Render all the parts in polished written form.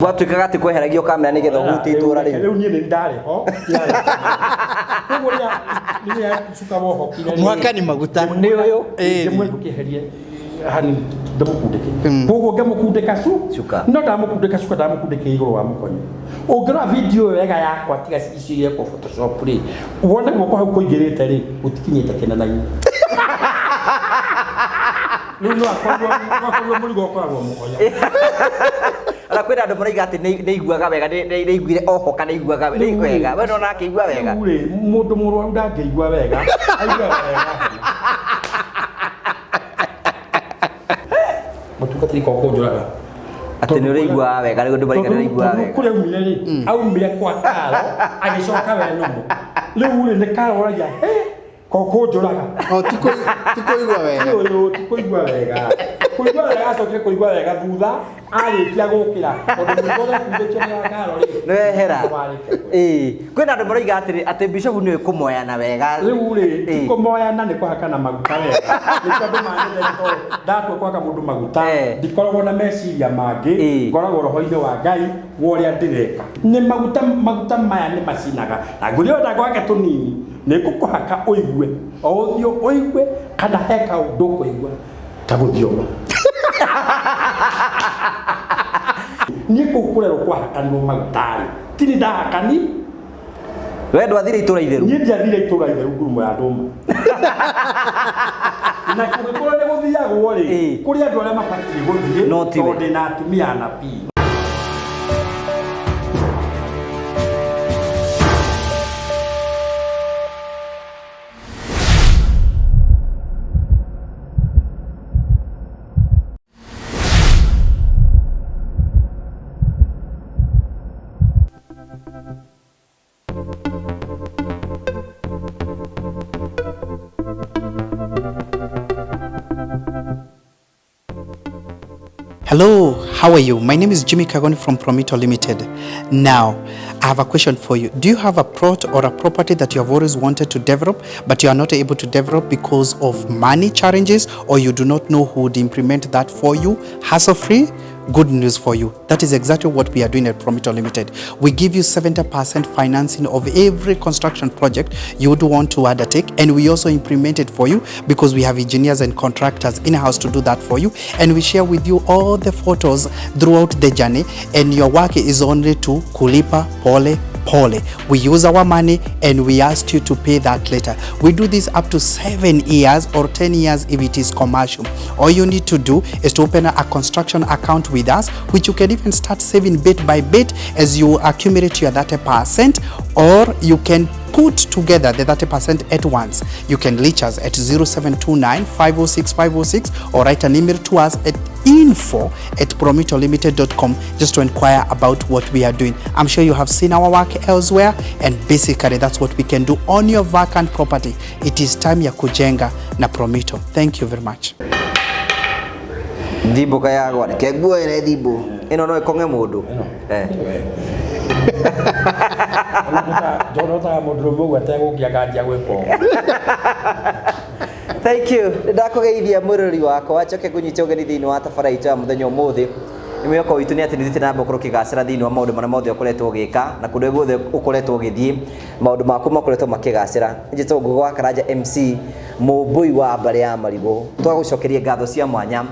Gwatuikaga ati kweheragio kamera ni getho huti itura ri riu nie ni ndari ho koguo ni suka boho kire mwaka ni maguta ni uyu ndimwe ndukiherie hani ndamukundike koguo ngamukundika Suka. no ndamukundika suka ndamukundike iguru wa mukonyo ungirora video wega yakwa tiga icirie ko photoshop ri wone guko hau kuingirite ri utikinyite kinanaini no akorwo muri gokoragwo mukonyo ala kwenda andu maraiga ati ni iguaga wega ni iguire oho kana iguaga wega we no nake igua wega ure mundu murwaru ndangĩigua wega aigua wega mutungatiri ko kunjuraga ati ni uraigua wega ni undu maraiga ni igua wega kure umire ri aumire kwa karo agicoka we numu riu ri ni karo ragia ko kunjuraga o tiko igwa wega uyu tiko igua wega kuigua wega acoke kuigua wega thutha arikia gukira tondu nigothe kumbĩtio nĩ karo ri ni wehera kwenda andu maraiga ati bishop ni kumoyana wega riu ri tikumoyana ni kuhakana maguta wega ni tondu manende to ndatwe kwaka mundu maguta ndikoragwo na meciria mangi ngoragwo roho-ini wa Ngai wa uria ndireka ni maguta maya ni macinaga na nguriona gwake tunini ni kukuhaka uigue o uthio uigue kana heka undu kuigua ta guthioma ni kukurero kwahakanwo magutari tiri ndahakani we ndwathire itura itheru ni ndiathire itura itheru ngurumo ya nduma na kugikora ni guthiagwo ri kuri andu aria mabatiĩ gũthiĩ tondũ ndĩna atumia anabii. Hello, how are you? My name is Jimmy Kagoni from Promito Limited. Now, I have a question for you. Do you have a plot or a property that you have always wanted to develop, but you are not able to develop because of money challenges, or you do not know who would implement that for you, hassle-free? Good news for you. That is exactly what we are doing at Promito Limited. We give you 70% financing of every construction project you would want to undertake, and we also implement it for you because we have engineers and contractors in-house to do that for you, and we share with you all the photos throughout the journey, and your work is only to kulipa pole pole. We use our money and we ask you to pay that later. We do this up to 7 years or 10 years if it is commercial. All you need to do is to open a construction account with us, which you can even start saving bit by bit as you accumulate your 30%, or you can put together the 30% at once. You can reach us at 0729 506 506 or write an email to us at info@promitolimited.com just to inquire about what we are doing. I'm sure you have seen our work elsewhere, and basically that's what we can do on your vacant property. It is time ya kujenga na Promito. Thank you very much. Thibu kaya gwa keguo ene thibu ino no ikonge mundu Thank you. Ndakugeithia mururi wakwa acoke kunyita ugeni thiini wa tabaraita muthenya umuthi imyoko witu ni ati nithite na mbokoro kigacira thiini wa maundu maria mothe ukoretwo ugika na kundu guothe ukoretwo ugithie maundu maku makoretwo makigacira njito ngugwa Karanja MC mumbui wa mbare ya marigo twagucokerie ngatho cia mwanya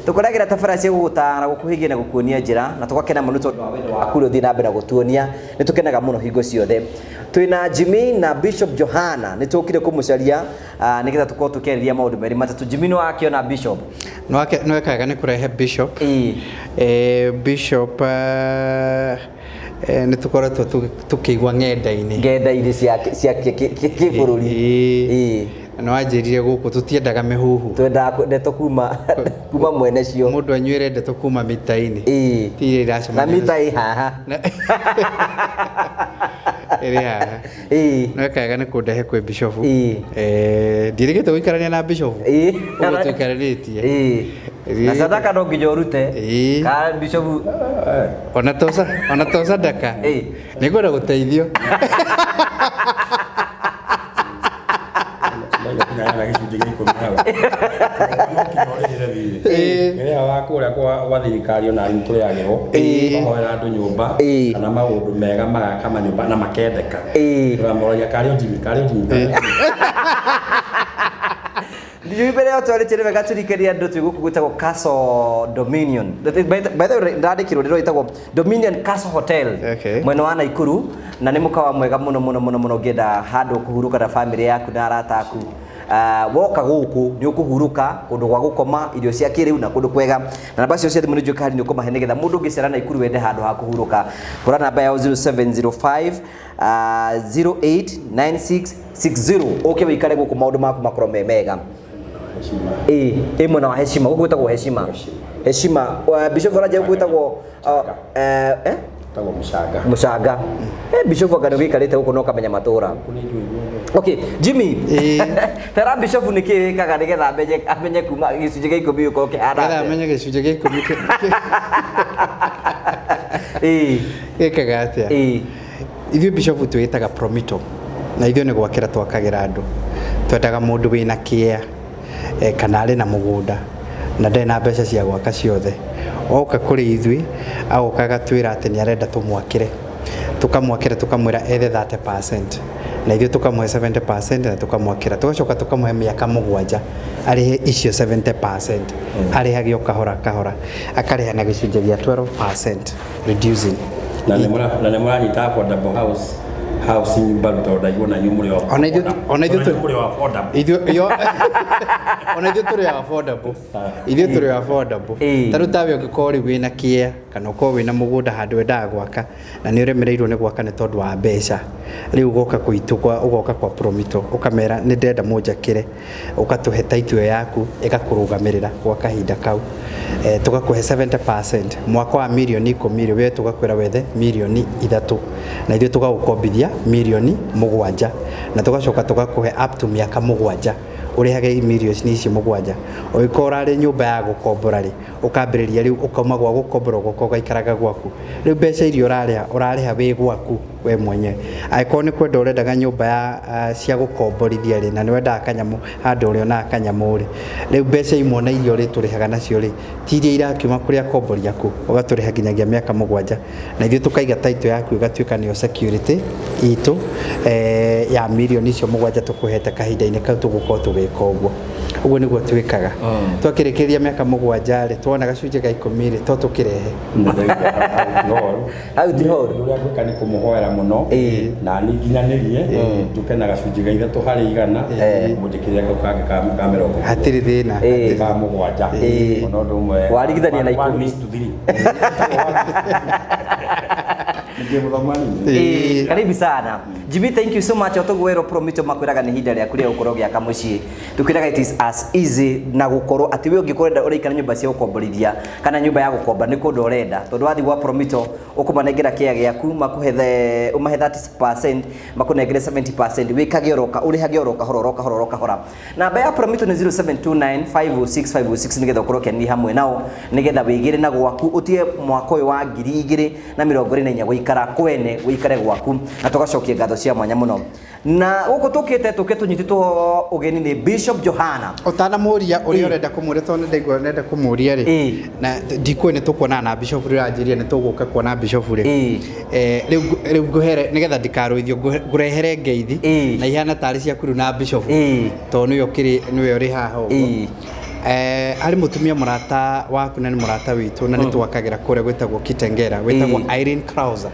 tukuragira tabara cia gugutara gukuhigia na gukuonia njira na tukakena muno tondu wa wendo waku uri thina mbere gutuonia ni tukenaga muno hingo ciothe twina Jimmy na Bishop Johana ni tukire kumucaria nigetha tukorwo tukeriria maundu meri matatu. Jimmy no akiona Bishop no ekaga ni kurehe Bishop Bishop ni tukoretwo tukigwa ng'enda-inĩ cia kibururi no anjirire guku tutiendaga mihuhu twendaga ndeto kuma mwene cio mundu anyuire ndeto kuma mita-inĩ tire iracema na mita haha iri haha no ekaga ni kundehe kwi Bishop ndirigite guikarania na Bishop uguo tuikaranitie na sadaka no nginya urute ka Bishop ona to sadaka nigwenda guteithio ngaya gicunjĩ gĩa 10 haũ nginya wakũrĩa kwa thirikari ona arimũ tũrĩagĩrwo mahoera andũ nyũmba kana maũndũ mega magaka manyũmba na makendeka tũramũroria karĩo Jimmy Ndiyo mbere ya twarĩtie wega tũrikeria andũ twĩgũkũ gwĩtagwo Castle Dominion. By the way ndandĩkirwo ndĩrwo ĩtagwo Dominion Castle Hotel mwena wa Naikuru na nĩ mũkawa mwega mũno ũngĩenda handũ kũhurũka na family yaku na arata aku. Woka gũkũ nĩ ũkũhurũka kũndũ gwa gũkoma irio cia kĩrĩu na kũndũ kwega na namba cio cia thimũ nĩ njũkari nĩ ũkũmahe nĩgetha mũndũ ũngĩcera Naikuru wende handũ ha kũhurũka kũra namba yao 0705 089660 ũke wĩikare gũkũ maũndũ maku makorwo me mega. Mwena wa heshima gũkũ gwĩtagwo heshima Bishop Raja gũkũ gwĩtagwo Mũcanga Bishop Agano gĩikarĩte gũkũ no kamenya matũra. Okay Jimmy tera Bishop nĩ kĩkaga nĩgetha amenye kuma gĩcunjĩ gĩa 10 ũko kĩhana amenye gĩcunjĩ gĩa 10 gĩkaga atĩa ithuĩ Bishop twĩtaga promito na ithuĩ nĩ gwakĩra twakagĩra andũ twendaga mũndũ wĩna kĩea kana arĩ na mũgũnda na ndarĩ na mbeca cia gwaka ciothe oka kũrĩ ithuĩ agokaga twĩra atĩ nĩ arenda tũmwakĩre tũkamwĩra ethe 30% na ithuĩ tũkamũhe 70% na tũkamwakĩra tũgacoka tũkamũhe mĩaka 7 arĩhe icio 70% arĩhage o kahora akarĩha na gĩcunjĩ gĩa 12% reducing na nĩ mũranyita affordable housing bado tondagwo na nyumũ rĩo ona ithuĩ tũrĩ affordable tarũ tawe ũngĩkorwo rĩu wĩna kĩea kana ũkorwo wĩna mũgũnda handũ wendaga gwaka na nĩ ũremereirwo nĩ gwaka nĩ tondũ wa mbeca rĩu ũgoka ũgoka kwa promito ũkamera nĩ ndenda mũnjakĩre ũgatũhe title yaku ĩgakũrũgamĩrĩra gwa kahinda kau tũgakũhe 70% mwaka wa milioni 10 we tũgakwĩra wethe milioni 3 na ithuĩ tũgagũkombithia milioni 7 na tũgacoka tũgakũhe up to mĩaka 7 ũrĩhage milioni icio 7 ũgĩkorwo ũrarĩ nyũmba ya gũkombora rĩ ũkambĩrĩria rĩu ũkauma gwa gũkombora ũgoka ũgaikaraga gwaku rĩu mbeca irio ũrarĩha wĩ gwaku we mwenyewe angĩkorwo nĩ kwenda ũrendaga nyũmba ya cia gũkomborithia rĩ na nĩ wendaga kanyamũ handũ ũrĩonaga kanyamũ rĩ rĩu mbeca imwe na irio rĩ tũrĩhaga nacio rĩ ti iria irakiuma kũrĩa akomboria ku ũgatũrĩha nginyagia mĩaka 7 na ithuĩ tũkaiga title yaku ĩgatuĩka nĩyo security itũ ya milioni icio 7 tũkũhete kahinda-inĩ kau tũgũkorwo tũgĩka ũguo nĩguo twĩkaga twakĩrĩkĩria mĩaka 7 rĩ twona gacunjĩ ga 10 rĩ to tũkĩrehe hau tihoru ũrĩa gwĩka nĩ kũmũhoera mũno na nĩ nginyanĩrie njuke na gacunjĩ ga 3 harĩ 100 mũndĩkĩria kau kangĩ ka 40 hatirĩ thĩna ka 7 ona ũndũ ũmwe warigithania na 10 karibu sana Jimmy, thank you so much otogwero promito makwiraga ni hinda rĩa kuria ukorwo gĩaka mũciĩ tukwiraga it is as easy na gukorwo ati we ũngĩkorenda ũraikara nyũmba cia gũkomborithia kana nyũmba ya gũkomba nĩ kũndũ ũrenda tondũ wathi gwa promito ũkũmanengera kĩea gĩaku makuhe umahe 30% makunengere 70% wĩkage oroka ũrĩhage oroka hora namba ya promito nĩ 0729506506 nĩgetha ũkorwo kĩani hamwe nao nĩgetha wĩgĩre na gwaku ũtie mwaka ũyũ wa 2024 gũikara kwene wĩikare gwaku na tũgacokia ngatho cia mwanya mũno na gũkũ tũkĩte tũnyitĩtwo ũgeni nĩ Bishop Johana ũtanamũria ũrĩa ũrenda kũmũria tondũ ndaigua nenda kũmũria rĩ na ndikuo nĩ tũkuona na Bishop rĩu anjĩria nĩ tũgũka kuona Bishop rĩ rĩu ngũhere nĩgetha ndikarũithio ngũrehere ngeithi na ihana tarĩ cia kuru na Bishop tondũ nĩwe ũrĩ haha ũguo ari mutumia murata waku na ni murata witu na ni twakagera kure gwetagwo Kitengera wetagwo Irene Krauser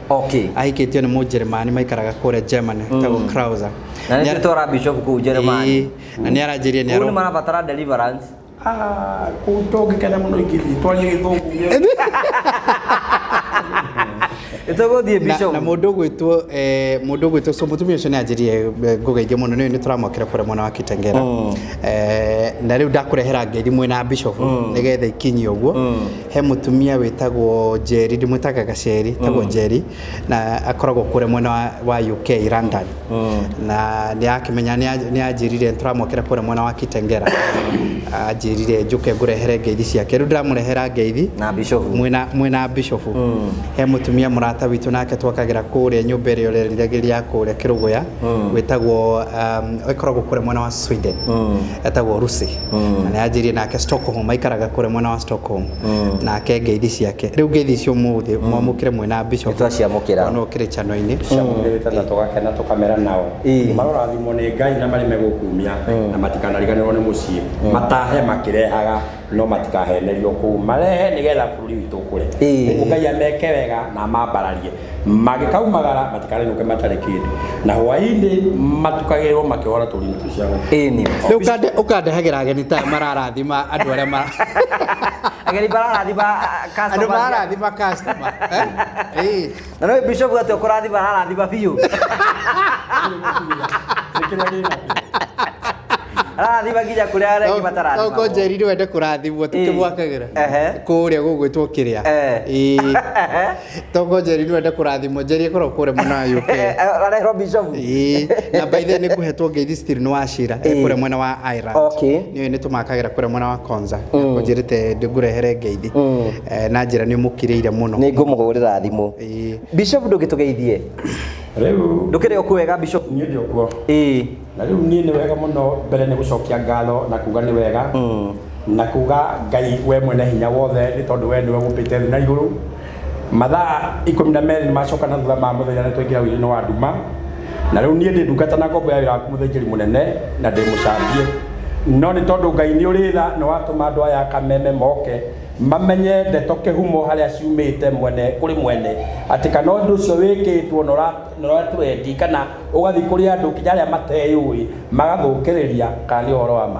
ahikĩtio nĩ mũjeremani maikaraga kure Germany wetagwo Krauser na ni tora Bishop ku Germany na ni aranjĩria ni ni marabatara deliverance kutogekana mũno ikithi twarie gĩthũngũ ĩtagũthie Bishop na mũndũ gwĩtwo so mũtumia ũcio nĩ anjĩrie ngũgeithia mũno nĩ tũramwakĩra kũrĩa mwena wa Kitengera na rĩu ndakũrehera ngeithi mwena Bishop nĩgetha ikinyi ũguo he mũtumia wĩtagwo Jerry ndĩmwĩtaga Gaceri tagwo Jerry na akoragwo kũrĩa mwena wa UK London na nĩ akĩmenya nĩ anjĩrire tũramwakĩra kũrĩa mwena wa Kitengera anjĩrire njuke ngũrehere ngeithi ciake rĩu ndĩramũrehera ngeithi na Bishop mwena Bishop he mũtumia mũrata witũ nake twakagira kũrĩa nyũmba ĩrĩa ũrerĩgĩria kũrĩa Kĩrũgũya wĩtagwo ĩkoragwo kũrĩa mwena wa Sweden etagwo Lucy na nĩ anjĩrĩe nake Stockholm aikaraga kũrĩa mwena wa Stockholm nake ngeithi ciake rĩu ngeithi icio mũthĩ mwamũkĩre mwena Bishop twaciamũkĩra no kĩrĩ channel-inĩ ciamũkĩrĩte tũgakena tũkamera nao marorathimwo nĩ Ngai na marĩ megũkumia na matikanariganĩrwo nĩ mũciĩ matahe makĩrehaga no matikahenerio kũu marehe nĩgetha bũrũri witũ ũkũre Ngai ameke wega na mambararie magĩkaumagara matikanĩnũke matarĩ kĩndũ na hwaĩ-inĩ matukagĩrwo makĩhora tũrinĩ tũciao rĩu ũkandehagĩra ageni ta mararathima andũ arĩa ageni mararathima customer na no Bishop gatũ kũrathima ararathima biũ arathima nginya kũrĩa arĩa matarathima no konjeri wende kũrathimwo tukĩmwakagĩra kũrĩa gũgwĩtwo kĩrĩa to konjeri wende kũrathimwo njeri ĩkorwo kũrĩa mũna yuke arahero Bishop na by the way nĩkũhetwo ngeithi still nĩ wacira kũrĩa mwena wa Ireland niĩ nĩ tũmakagĩra kũrĩa mwena wa Konza konjerete ngũrehere ngeithi na njĩra nĩ mũkirĩire mũno nĩ ngũmũgũrĩra thimũ Bishop ndũgĩtũgeithie rĩu ndũkĩrĩ okuwega Bishop niĩ ndĩ okuo na rĩu niĩ nĩ wega mũno mbere nĩ gũcokia ngatho na kuga nĩ wega na kuga Ngai we mwene hinya wothe nĩ tondũ we nĩwe ũgũpĩte thĩ na igũrũ mathaa 12 nĩ macoka na thutha ma mũthenya nĩ twaingĩra wĩra-inĩ wa nduma na rĩu niĩ ndĩ ndungata na ngombo ya wĩra waku mũthĩnjĩri mũnene na ndĩ mũcambie no nĩ tondũ Ngai nĩ ũrĩ tha nĩ watũma andũ aya kameme moke mamenye ndeto kĩhumo harĩa ciumĩte mwene kũrĩ mwene atĩ kana ũndũ ũcio wĩkĩtwo na ũratwendi kana ũgathiĩ kũrĩ andũ kinya arĩa mateyũĩ magathũkĩrĩria kana nĩ ũhoro wa ma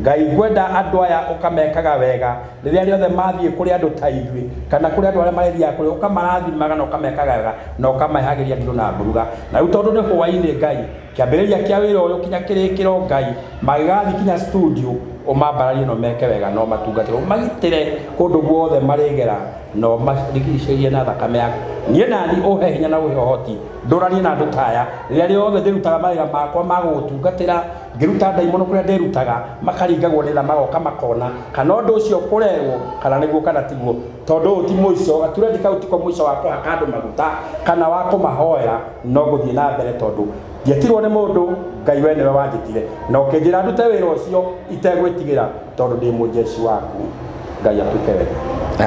Ngai ngwenda andũ aya ũkamekaga wega rĩrĩa rĩothe mathiĩ kũrĩ andũ ta ithuĩ kana kũrĩ andũ arĩa marethiaga kũrĩ ũkamarathimaga na ũkamekaga wega na ũkamahagĩria nginya na mburuga na rĩu tondũ nĩ hwaĩ-inĩ Ngai kĩambĩrĩria kĩa wĩra ũyũ kinya kĩrĩkĩro Ngai magĩgathiĩ kinya studio ũmambararie no meke wega no matungatĩrwo magitĩre kũndũ guothe marĩgera no marigicĩrie na thakame yaku niĩ nani ũhe hinya na ũhe ũhoti ndũranie na andũ taya rĩrĩa rĩothe ndĩrutaga mawĩra makwa ma gũgũtungatĩra ngĩruta ndaimono kũrĩa ndĩrutaga makaringagwo nĩ tha magoka makona kana ũndũ ũcio kũrerwo kana nĩguo kana tiguo tondũ ũyũ ti mũico gaturedi kau tiko mũico wa kũhaka andũ maguta kana wa kũmahoera no gũthiĩ na mbere tondũ ndiatirwo nĩ mũndũ Ngai we nĩwe wanjĩtire na ũkĩnjĩra ndute wĩra ũcio itegwĩtigĩra tondũ ndĩ mũjeshi waku Ngai atuĩke wega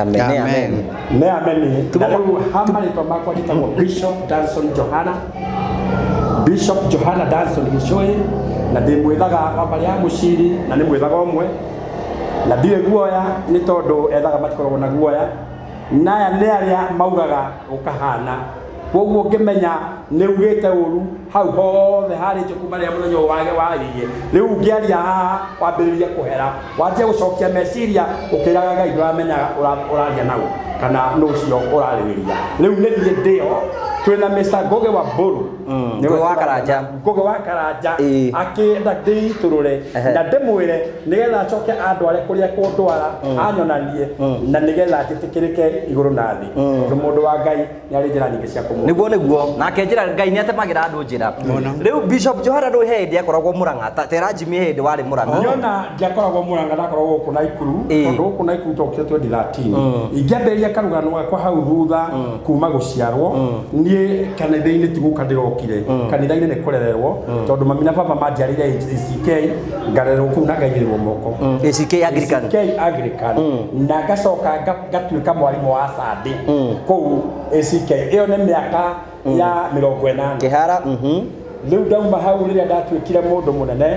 amen nĩ amen na rĩu hamarĩtwa makwa njĩtagwo Bishop Johana Danson Gĩcũĩ na ndĩ mwĩthaga wa mbarĩ ya mũciri na nĩ mwĩthaga ũmwe na ndirĩ guoya nĩ tondũ ethaga matikoragwo na guoya naya nĩ arĩa maugaga gũkahana koguo ngĩmenya nĩ ugĩte ũru hau hothe harĩtio kuma rĩrĩa mũthenya wage waririe rĩu ngĩaria haha wambĩrĩrie kũhera wanjie gũcokia meciria ũkĩraga Ngai ndũramenyaga ũraria naũ kana nũ ũcio ũrarĩrĩria rĩu nĩ niĩ ndĩo twĩna Mr. Ngũgĩ wa Mbũrũ Ngũgĩ wa Karanja akĩenda ndĩitũrũre na ndĩmwĩre nĩgetha acoke andware kũrĩa kũndwara anyonanie na nĩgetha njĩtĩkĩrĩke igũrũ na thĩ tondũ mũndũ wa Ngai nĩ arĩ njĩra nyingĩ cia kũmũona nĩguo nake njĩra Ngai nĩ atemagĩra andũ njĩra rĩu Bishop Johana ndũ hĩndĩ akoragwo Mũrang'a tera Jimmy hĩndĩ warĩ Mũrang'a nyona ndiakoragwo Mũrang'a ndakoragwo gũkũ Naikuru tondũ gũkũ Naikuru tokire 2013 ingĩambĩrĩria karũgano gakwa hau thutha kuma gũciarwo niĩ kanitha-inĩ ti gũka ndĩrokire kanitha-inĩ nĩ kũrererwo tondũ mami na baba manjiarĩire ACK ngarererwo kũu na ngaigĩrĩrwo moko ACK Anglican na ngacoka ngatuĩka mwarimũ wa Sunday kũu ACK ĩyo nĩ mĩaka ya 80 kĩhara rĩu ndauma hau rĩrĩa ndatuĩkire mũndũ mũnene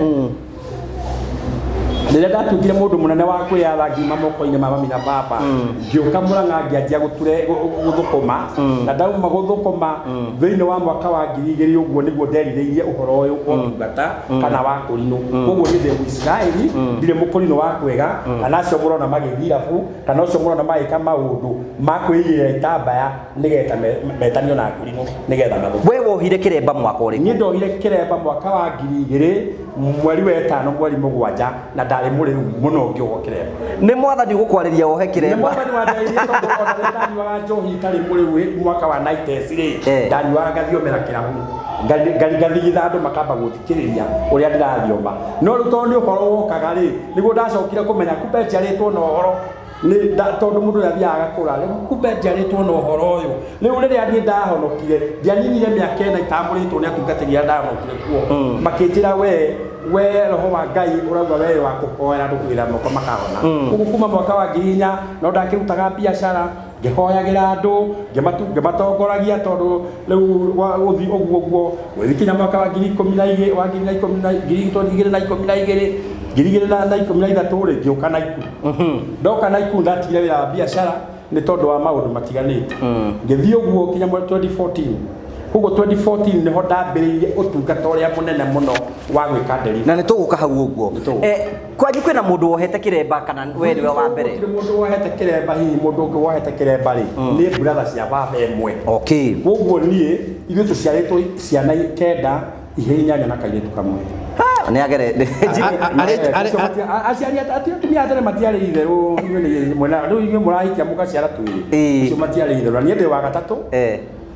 rĩrĩa ndatuĩkire mũndũ mũnene wa kwĩyatha ngiuma moko-inĩ ma mami na baba ngĩũka Mũrang'a ngĩanjia gũthũkũma na ndauma gũthũkũma thĩinĩ wa mwaka wa 2000 ũguo nĩguo nderirĩirie ũhoro ũyũ wa ũtungata kana wa kũrinũ koguo nĩ ndĩ Mũisiraeli ndirĩ mũkũrinũ wa kwega kana acio mũrona magĩthirabu kana acio mũrona magĩka maũndũ ma kwĩigĩra itambaya nĩgetha metanio na kũrinũ nĩgetha mathũkũme we wohire kĩremba mwaka ũrĩkũ niĩ ndohire kĩremba mwaka wa 2000 mweri wa 5 mweri mũgwanja na ndarĩ mũrĩu mũno ngĩohwo kĩremba nĩ mwathani ũgũkwarĩria wohe kĩremba nĩ mwathani wanjĩrĩirie tondũ ona rĩrĩa ndanyuaga njohi itarĩ mũrĩu mwaka wa 90s rĩ ndanyuaga ngathiomera kĩrabu ngathigitha andũ makamba gũthikĩrĩria ũrĩa ndĩrathioma no rĩu tondũ nĩ ũhoro wokaga rĩ nĩguo ndacokire kũmenya kumbe njiarĩtwo na ũhoro nĩ tondũ mũndũ athiaga kũra rĩu kumbe njarĩtwo na ũhoro ũyũ rĩu rĩrĩa niĩ ndahonokire ndianinire mĩaka ĩna itamũrĩtwo nĩ atungatĩri arĩa ndahonokire kuo makĩnjĩra we roho wa Ngai ũrauga we wa kũhoera andũ kwĩra moko makahona ũguo kuma mwaka wa 2004 no ndakĩrutaga biacara ngĩhoyagĩra andũ ngĩmatongoragia tondũ rĩu gũthiĩ ũguo gwĩkinya mwaka wa 2012 wa 2012 2013 rĩ ngĩũka Naikuru ndoka Naikuru ndatigire wĩra wa biacara nĩ tondũ wa maũndũ matiganĩte ngĩthiĩ ũguo kinya 2014 koguo 2014 nĩho ndambĩrĩirie ũtungata ũrĩa mũnene mũno wa gwĩka delivery na nĩ tũgũka hau ũguo kwanyu kwĩna mũndũ wohete kĩremba kana we nĩwe wa mbere mũndũ wohete kĩremba hihi mũndũ ũngĩ wohete kĩremba rĩ nĩ brother cia baba ĩmwe okay koguo niĩ ithuĩ tũciarĩtwo ciana 9 ihenya na kairĩtu kamwe nĩ agere aciari atumia atarĩ matiarĩ itherũ rĩu inyuĩ mũrahikia mũgaciara twĩrĩ acio matiarĩ itherũ na niĩ ndĩ wa gatatũ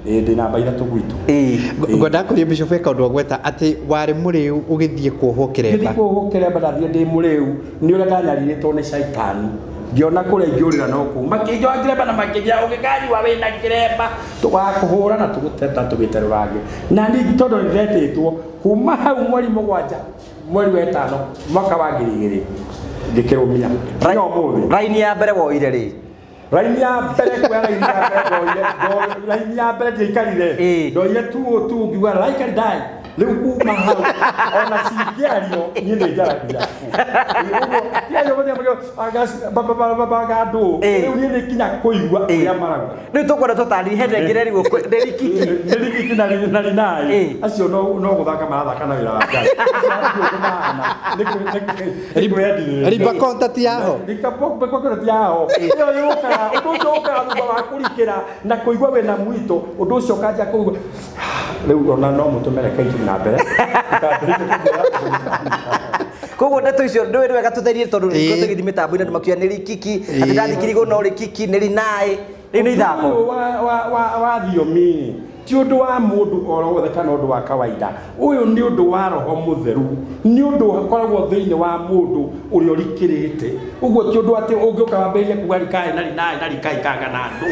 ndĩ namba 3 gwitũ ngwenda kũria Bishop kaũndũ gweta atĩ warĩ mũrĩu ũgĩthiĩ kuohwo kĩremba ngĩthiĩ kuohwo kĩremba ndathiĩ ndĩ mũrĩu nĩ ũrĩa ndanyarirĩtwo nĩ caitani ngĩona kũrĩa ingĩũrĩra no kũu makĩnjoa kĩremba na makĩnjĩra ũngĩkanyua wĩna kĩremba tũgakũhũra na tũgũteta tũgĩte rũrange na niĩ tondũ nĩndetĩtwo kuma hau mweri 7 mweri wa 5 mwaka wa 2000 ngĩkĩrũmia raini ya mbere woire rĩ raini ya mbere kwa raini ya mbere ndiaikarire ndoire tu ngiuga like and die rĩu kuma hau ona cingĩario niĩ nĩ njaragia bagandũ rĩu niĩ nĩ kinya kũigua ũrĩa marauga rĩu tũkwenda tũtarihete ngire rĩrikiki na rinaĩ acio no gũthaka marathaka na wĩra wa Ngai riba contact yaho ĩyo yũkaga ũndũ ũcio ũkaga thutha wa kũrikĩra na kũigua wĩna mwito ũndũ ũcio ũkanjia kũigua rĩu ona no mũtũmere kaingĩ na mbere koguo ndeto icio nĩ wega tũtherie tondũ nĩ tũgĩthiĩ mĩtambo-inĩ makiuga nĩ rikiki atĩ ndathikirigwo no rikiki nĩ rinaĩ rĩu nĩ ithako wa thiomi ti ũndũ wa mũndũ o wothe kana ũndũ wa kawaida ũyũ nĩ ũndũ wa roho mũtheru nĩ ũndũ ũkoragwo thĩinĩ wa mũndũ ũrĩa ũrikĩrĩte ũguo ti ũndũ atĩ ũngĩũka wambĩrĩrie kuga rikaĩ na rinaĩ na rikaĩ kanga na andũ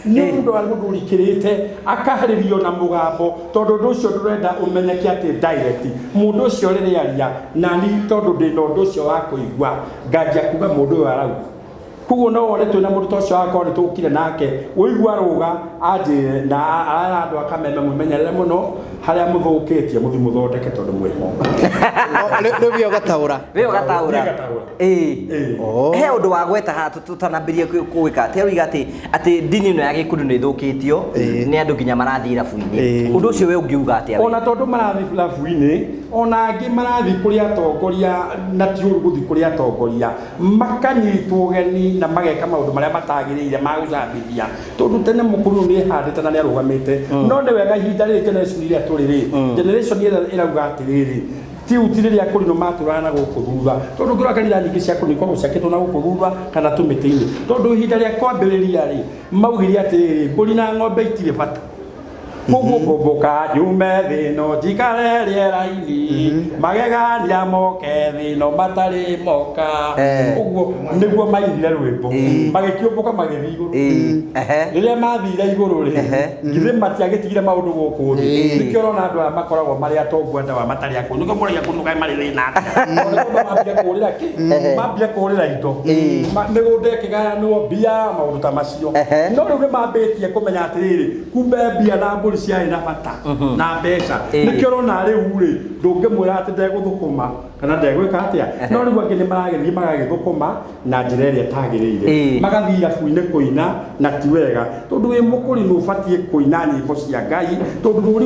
nĩ ũndũ wa mũndũ ũrikĩrĩte akaharĩrio na mũgambo tondũ ũndũ ũcio ndũrenda ũmenyeke atĩ direct mũndũ ũcio rĩrĩa aria na niĩ tondũ ndĩ na ũndũ ũcio wa kũigua nganjia kuga mũndũ ũyũ arauga koguo no wone twĩna mũndũ ta ũcio wakwa nĩ tũkire nake ũigua rũga anjĩre na andũ akameme mwĩmenyerere mũno harĩa mũthũkĩtie mũthi mũthondeke tondũ mwĩho rĩu ũgataũra he ũndũ wa gweta haha tũtanambĩrie gwĩka atĩ ũiga atĩ ndini ĩno ya Gĩkũyũ nĩ ĩthũkĩtio nĩ andũ nginya marathiĩ irabu-inĩ ũndũ ũcio we ũngiuga atĩa ona tondũ marathiĩ irabu-inĩ ona angĩ marathiĩ kũrĩ atongoria na ti ũru gũthiĩ kũrĩ atongoria makanyitwo ũgeni na mageka maũndũ marĩa matagĩrĩire ma gũcambithia tondũ tene mũkũrũ nĩ handĩte na nĩ arũgamĩte no nĩ wega ihinda rĩrĩ generation iria tũrĩ rĩ generation ĩrauga atĩrĩrĩ tiu ti rĩrĩa kũrinũ matũrana gũkũ thutha tondũ ngĩrora kanitha nyingĩ cia kũrinũ ikoragwo ciakĩtwo na gũkũ thutha kana tũmĩtĩ-inĩ tondũ ihinda rĩa kwambĩrĩria rĩ maugire atĩrĩrĩ mbũri na ng'ombe itirĩ bata koguo ngũmbũka nyume thĩ ĩno njikare rĩera-inĩ magegania moke thĩ ĩno matarĩ moka ũguo nĩguo mainire rwĩmbo magĩkĩũmbũka magĩthiĩ igũrũ rĩrĩa mathire igũrũ rĩ githĩ matiagĩtigire maũndũ gũkũ thĩ nĩkĩo ũrona andũ aya makoragwo marĩ atongu andawa matarĩ akũrũ nĩkĩo mũragia kũndũ kaĩ marĩ thĩna mambia kũrĩra kĩ mambia kũrĩra indo mĩgũnda ĩkĩgayanwo mbia maũndũ ta macio no rĩu nĩ mambĩtie kũmenya atĩrĩrĩ kumbe mbia na mbũri ciarĩ na bata na mbeca nĩkĩo ũrona rĩu rĩ ndũngĩmwĩra atĩ ndegũthũkũma kana ndegwĩka atĩa no rĩu angĩ nĩ maragĩthiĩ magagĩthũkũma na njĩra ĩrĩa ĩtagĩrĩire magathiĩ irabu-inĩ kũina na ti wega tondũ wĩ mũkũrinũ ũbatiĩ kũina nyĩmbo cia Ngai tondũ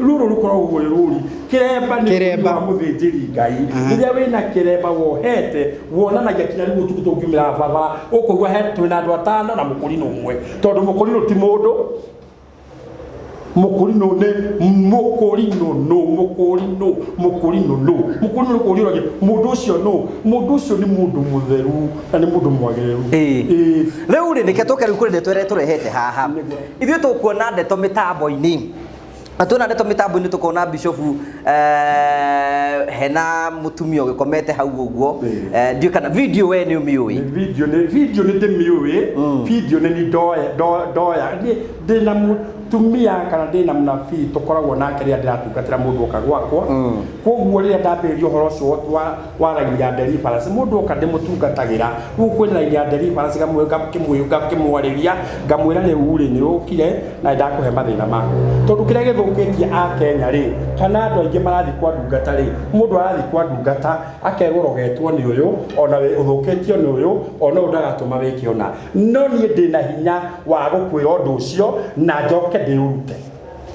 rũrũ rũkoragwo rwĩ rũri kĩremba nĩ wa mũthĩnjĩri Ngai rĩrĩa wĩna kĩremba wohete wonanagia kinya rĩu ũtukũ tũngiumĩra barabara ũkũigua twĩna andũ 5 na mũkũrinũ ũmwe tondũ mũkũrinũ ti mũndũ mũkũrinũ kũrĩũragia mũndũ ũcio nĩ mũndũ mũtheru na nĩ mũndũ mwagĩrĩru rĩu rĩ nĩkĩo tũke rĩu kũrĩ ndeto ĩrĩa tũrehete haha ithuĩ tũkuona ndeto mĩtambo-inĩ atuna ndeto mitambo-ini tukona bishop hena mutumio gikomete hau uguo ndio kana video we ni umiui video ni ndimiui video ni ndoya ndina mutumia kana ndina munabii tukoragwo nake ria ndiratungatira mundu oka gwakwa koguo ria ndambirio horo cio wa raini ya deliverance mundu oka ndimutungatagira gukwira raini ya deliverance kimwariria ngamwira riu ri ni ukire na ndakuhe mathina maku tondu kiria githukitie a Kenya ri kana andu aingi marathi kwa ndungata ri mundu arathi kwa ndungata akerwo rogetwo ni uyu ona we uthukitio ni uyu ona undagatuma wiki ona no ni ndina hinya wa gukwira undu ucio na njoke ndiurute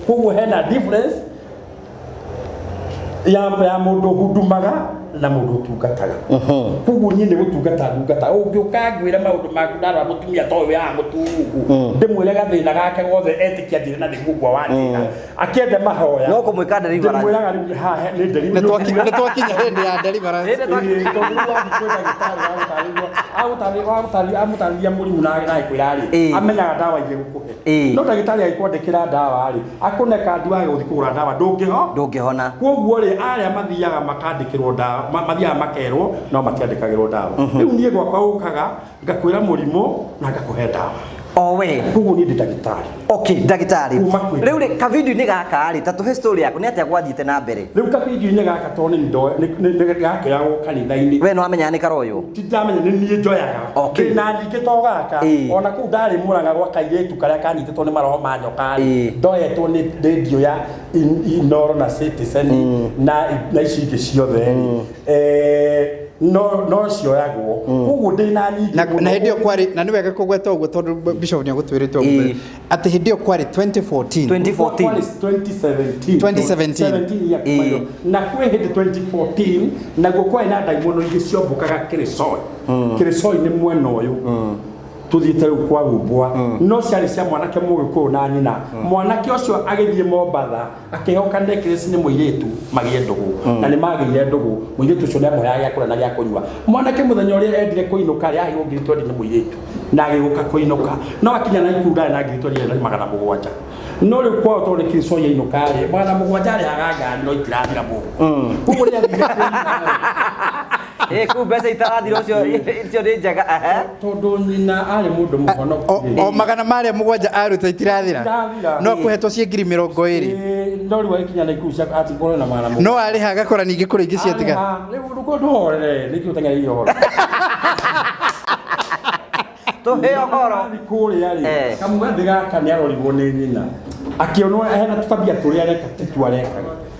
koguo hena difference ya mundu hudumaga na mundu tungataga koguo nyine gutungata ndungata ungiukangwira maundu maku ndara mutumia toyo ya mutungu ndimwire gathina gake gothe etikia ndire na thigugwa watina akiende mahoya no kumwika deliverance ndimwiraga ha ni deliverance ni twakinya hindi ya deliverance amutaria murimu na ikwirari amenyaga ndawa ige gukuhe no ndagitari agikwandikira ndawa ri akune kandi wa guthi kugura ndawa ndungihona koguo ri aria mathiaga makandikirwo ndawa mathiaga makerwo no matiandikagirwo ndawa riu nie gwakwa ukaga ngakwira murimu na ngakuhe ndawa owe koguo ni ndagitari okay ndagitari riu ri ka video ni gaka ri tatu history yako ni atia gwathite na mbere riu ka video ni gaka to ni gaka ya kanitha-ini we no amenya ni karoyo tindamenya ni nie njoyaga na ndingi to gaka ona ku ndari muranga gwa kairetu karia kanititwo ni maroho ma nyoka ndoyetwo ni radio ya Inoro na Citizen na ici ingĩ ciothe no cioyagwo koguo ndina nyingĩ na hindi yo kwari na ni wega kugweta uguo tondu bishop ni agutwirite uguo ati hindi yo kwari 2017 na kwe hindi 2014 na gukwa ina daimono ingĩ ciombukaga Kirisoi ni mwena uyu tuthiite kwa rubwa no ciari cia mwanake mugikuyu na nyina mwanake ucio agithie Mombatha akihoka necklace ni muiretu magie ndugu na ni magire ndugu muiretu ucio ni amoya ya kura na ya kunywa mwanake muthenya uria endire kuinuka ya hiyo ngiri 20 ni muiretu na agiguka kuinuka no akinya na ikura na ngiri 20 na magana mugwanja no ri kwa to ni Kirisoi ya inuka ri mwana mugwanja ri agaga no itirathira mu kuko ri ku besa itarathira ucio ni njega tondu nyina ari mundu muhonoku o magana maria mugwanja aruta itirathira no kuhetwo cie ngiri 20 no ri wakinya na ikucia ati ngoro na mara mu no ari haga kora ningi kuri ingi ciatiga riu rugo ndore niki utenya iyo horo to he horo kuri ari kamugathi gaka ni arorirwo ni nyina akionwo hena tutabia turia reka titwareka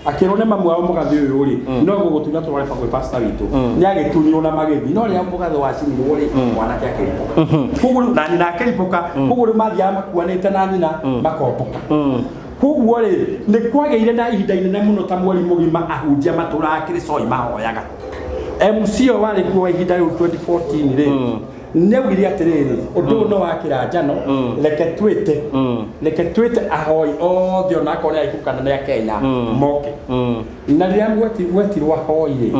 akirwo ne mamu wao mugathi uyu ri no gugutunya tware pa kwe pastor witu ni agitunyo na magethi no ria mugathi wa cinirwo ri mwana kia kiripoka kuguru na nyina kiripoka kuguru mathia makuanite na nyina makomboka koguo ri ni kwageire na ihinda inene muno ta mweri mugima ahunjia matura Kirisoi mahoyaga MC o wari kuwa ihinda riu 2014 ri neugire atiriri undu no wakira njano reke twite ahoi othe ona akore aikukana na Kenya moke na riria gwetirwo ahoi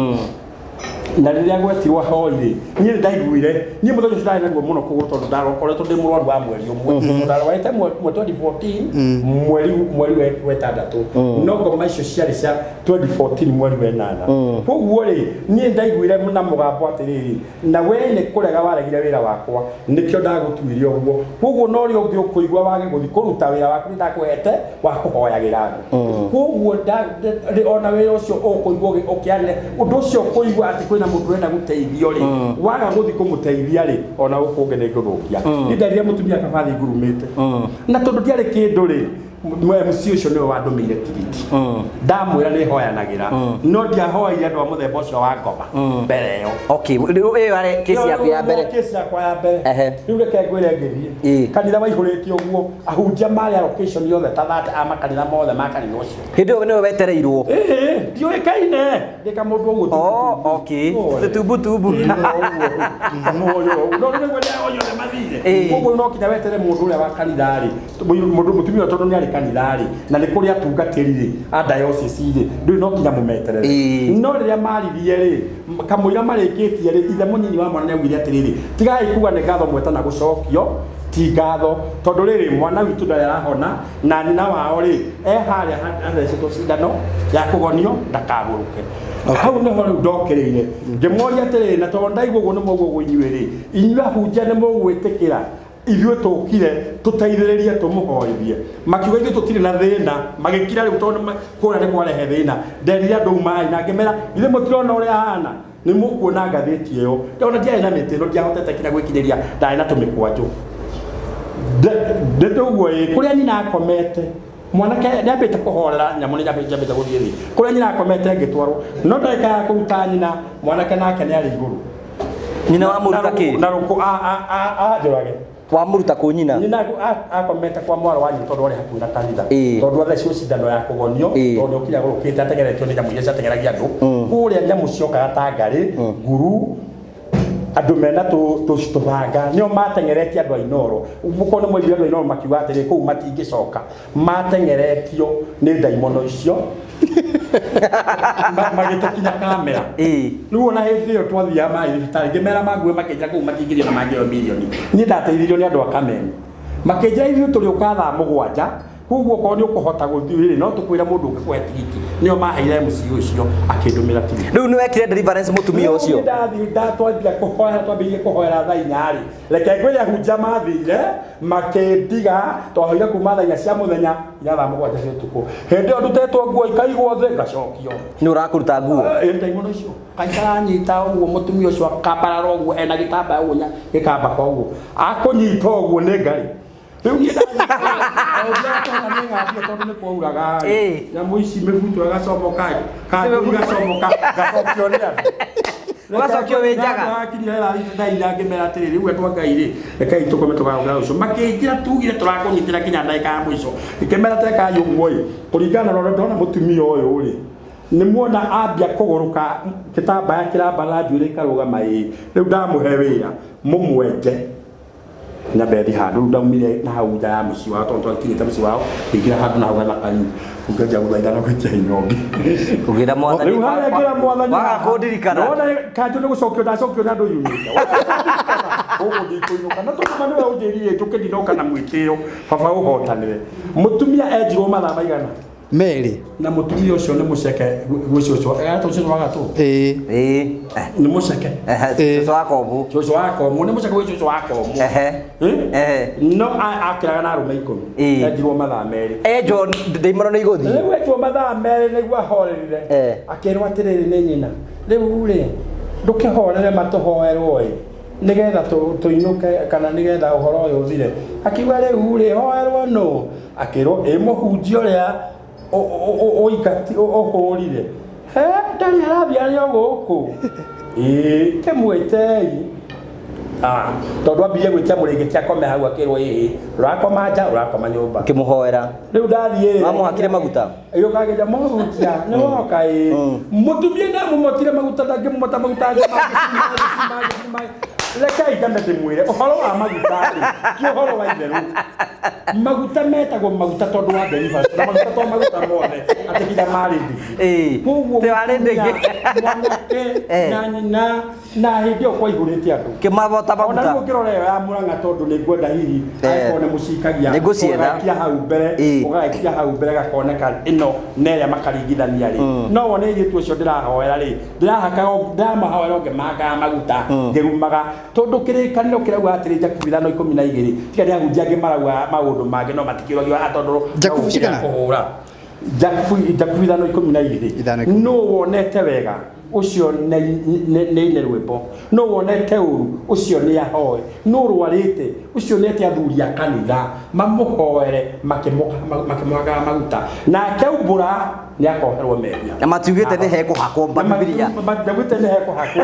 na riria gwetirwo ahoi nie ndaiguire nie muthenya ucio ndari naguo muno kuguru tondu ndarokoretwo ndi murwaru wa mweri umwe ndarwaite mwe 2014 mweri wetandatu no ngoma icio ciari cia 2014 mweri wenana koguo ri nie ndaiguire na mugambo atiriri na we ni kurega waregire wira wakwa nikio ndagutuirie uguo koguo no ri ungi ukuigwa wage guthi kuruta wira waku ndakuhete wa kuhoyagira koguo ona wira ucio ukuigwa ukiane undu ucio kuigwa ati kwina mundu renda guteithio ri waga guthi kumuteithia ri ona ukunge ni nguthukia ni ndarire mutumia kabathi ngurumite na tondu ndiari kindu ri MC ucio niwe wandumire tigiti ndamwira ni hoyanagira no ndiahoire andu a muthemba ucio wa ngoma mbere yo okay iyo ari kesi yaku ya mbere kesi yakwa ya mbere riu reke ngwire ngithie kanitha waihurite uguo ahunjia mari allocation yothe ta that ama kanitha mothe ma kanitha ucio hindi yo niwe wetereirwo ndioikaine ndika mundu uguo okay tubu no ni ngwenda oyo de mathire uguo no kinya wetere mundu uria wa kanitha ri mundu mutumia tondu ni ari kanitha ri na ni kuri atungatiri ri a diocese ri ndu no kinya mumeterere no riria maririe ri kamuira marikitie ri ithe munyinyi wa mwana ni augire atiriri tigai kuga ni ngatho mweta na gucokio ti ngatho tondu riri mwana witu ndarahona na nyina wao ri haria athecetwo cindano ya kugonio ndakaguruke hau niho riu ndokereire ngimoria atiriri na tondu ndaigua uguo nimo guo inyuĩ ri inyuĩ ahunjia nimo gwĩtĩkĩra ithuĩ tũkire tũteithĩrĩrie tũmũhoithie makiuga ithuĩ tũtirĩ na thĩna magĩkira rĩu tondũ kũrĩa nĩ kwarehe thĩna nderire andũ maĩ na ngĩmera ithuĩ mũtirona ũrĩa ahana nĩ mũkuona ngathĩti ĩyo ndona ndiarĩ na mĩtĩ ĩno ndiahotete kinya gwĩkirĩria ndarĩ na tũmĩkwanjũ ndĩtĩ ũguo ĩ kũrĩa nyina akomete mwanake nĩambĩte kũhorera nyamũ nĩambĩte gũthiĩ thĩ kũrĩa nyina akomete ngĩtwarwo no ndagĩka ya kũruta nyina mwanake nake nĩ arĩ igũrũ nyina wa mũruta kĩ na rũkũ njũrage wa mũruta kũ nyina akomete kwa mwaro wanyu tondũ arĩ hakuhĩ na kanitha tondũ athecwo cindano ya kũgonio tondũ ũkinya gũrũkĩte ategeretio nĩ nyamũ iria ciategeragia andũ kũrĩa nyamũ ciokaga ta ngarĩ nguru andũ mena tũbanga nĩo matengeretie andũ a Inoro mũkorwo nĩ mwĩrire andũ a Inoro makiuga atĩrĩ kũu matingĩcoka matengeretio nĩ ndaimono icio magĩtũkinya kamera rĩu ona hĩndĩ ĩyo twathiaga maĩ thibitarĩ ngĩmera mangue makĩnjĩra kũu matingĩrio na mangĩo mirioni niĩ ndateithirio nĩ andũ a Kameme makĩnjĩra ithuĩ tũrĩũka thaa mũgwanja koguo korwo nĩ ũkũhota gũthiĩ no tũkwĩra mũndũ ũngĩkũhe tigiti nĩo maheire MC ũcio akĩndũmĩra tigiti rĩu nĩ wekire deliverance mũtumia ũcio ndatwambia kũhoera twambĩrĩirie kũhoera thaa 4 reke ngwĩre hunja mathire makĩndiga twahoire kuma thaa 4 cia mũthenya nginya thaa 7 cia ũtukũ hĩndĩ ĩyo ndutetwo nguo ikaigwo thĩ ngacokio nĩ ũrakũruta nguo ndaimono icio kaikaranyita ũguo mũtumia ũcio akambarara ũguo ena gĩtambaya ũguo gĩkambaka ũguo akũnyita ũguo nĩ ngari rĩu niĩ ndathiĩ tondũ nĩ kwauraga nyamũ ici mĩbuto ĩgacomoka gacomoka gacokio nĩ andũ ũgacokio wĩ njaga akinyire thaa inya ngĩmera atĩrĩ rĩu andũ a Ngai rĩ rekei tũkome tũkaũgĩra ũcio makĩnjĩra tugire tũrakũnyitĩra kinya ndagĩka ya mũico ngĩmera teka ũguo ĩ kũringana na ũrĩa ndona mũtumia ũyũ rĩ nĩ muona ambia kũgũrũka gĩtambaya kĩrambara njuĩrĩ ikarũgama ĩ rĩu ndamũhe wĩra mũmwenje nyabethi handu ndaumire na hau nja ya mũciĩ wao tondũ twakinyĩte mũciĩ wao ngĩingĩra handũ na hau gathaka-inĩ ngĩanjia gũthaithana gũikia inyongi ũgĩra mwathani rĩu harĩa ngĩra mwathani waga kũndirikana wona kanjũ nĩ gũcokio ndacokio nĩ andũ yumĩte ũguo ngĩkũinũka na tũma nĩwe ũnjĩrire njũke ndinoka na mwĩtĩo baba ũhotanĩre mũtumia enjirwo mathaa maigana merĩ na mũtumia ũcio nĩ mũceke gwĩcio ũcio ũcio wa gatũ nĩ mũceke cũcũ wa kombu cũcũ wa kombu nĩ mũceke gwĩcio ũcio wa kombu no akĩraga na arũme 10 enjirwo mathaa merĩ enjwo ndaimono nĩ igũthiĩ rĩu enjwo mathaa merĩ nĩguo ahorerire akĩrwo atĩrĩrĩ nĩ nyina rĩu rĩ ndũkĩhorere matũhoerwo ĩ nĩgetha tũinũke kana nĩgetha ũhoro ũyũ ũthire akiuga rĩu rĩ hoerwo no akĩrwo ĩ mũhunjia ũrĩa oigati ohorire he ndari arabia arĩ gũkũ kĩmwĩtei tondũ ambirie gwĩtia mũrĩngĩti akome hau akĩrwo ĩ ũrakoma nja ũrakoma nyũmba kĩmũhoera rĩu ndathiĩ mamũhakire maguta yũkagĩria mũhunjia nĩ woka mũtumia ndamũmotire maguta ndangĩmũmota maguta rekei ngame ndĩmwĩre ũhoro wa maguta ti ũhoro wa itherũ maguta metagwo maguta tondũ wa deliverance na maguta to maguta mothe atĩ nginya marĩ ndĩngĩ koguo mwanake na nyina na hĩndĩ ĩyo kwaihũrĩte andũ kĩmabota maguta ona ngĩrora ĩyo ya Mũrang'a tondũ nĩ ngwenda hihi angĩkorwo nĩ mũcikagia ũgaikia hau mbere ũgaikia hau mbere gakoneka ĩno na ĩrĩa makaringithania rĩ no wone airĩtu ũcio ndĩrahoera rĩ ndĩramahoera ngĩmangaga maguta ngĩrumaga tondũ kĩrĩkanĩro kĩrauga atĩrĩ Jakubithano 12 tiga nĩ ahunjia angĩ marauga maũndũ mangĩ no matikĩragio tondũ kũhũra Jakubithano 12 no wonete wega ucio nĩ rwĩmbo no wonete ũru ucio nĩ ahoe no rwarĩte ucio nĩ ati athuri a kanitha mamũhoere makĩmwagaga maguta nake aumbũra nĩ akoherwo mehia na matiugĩte nĩ hekũhakwo Bibilia ndagwĩte nĩ hekũhakwo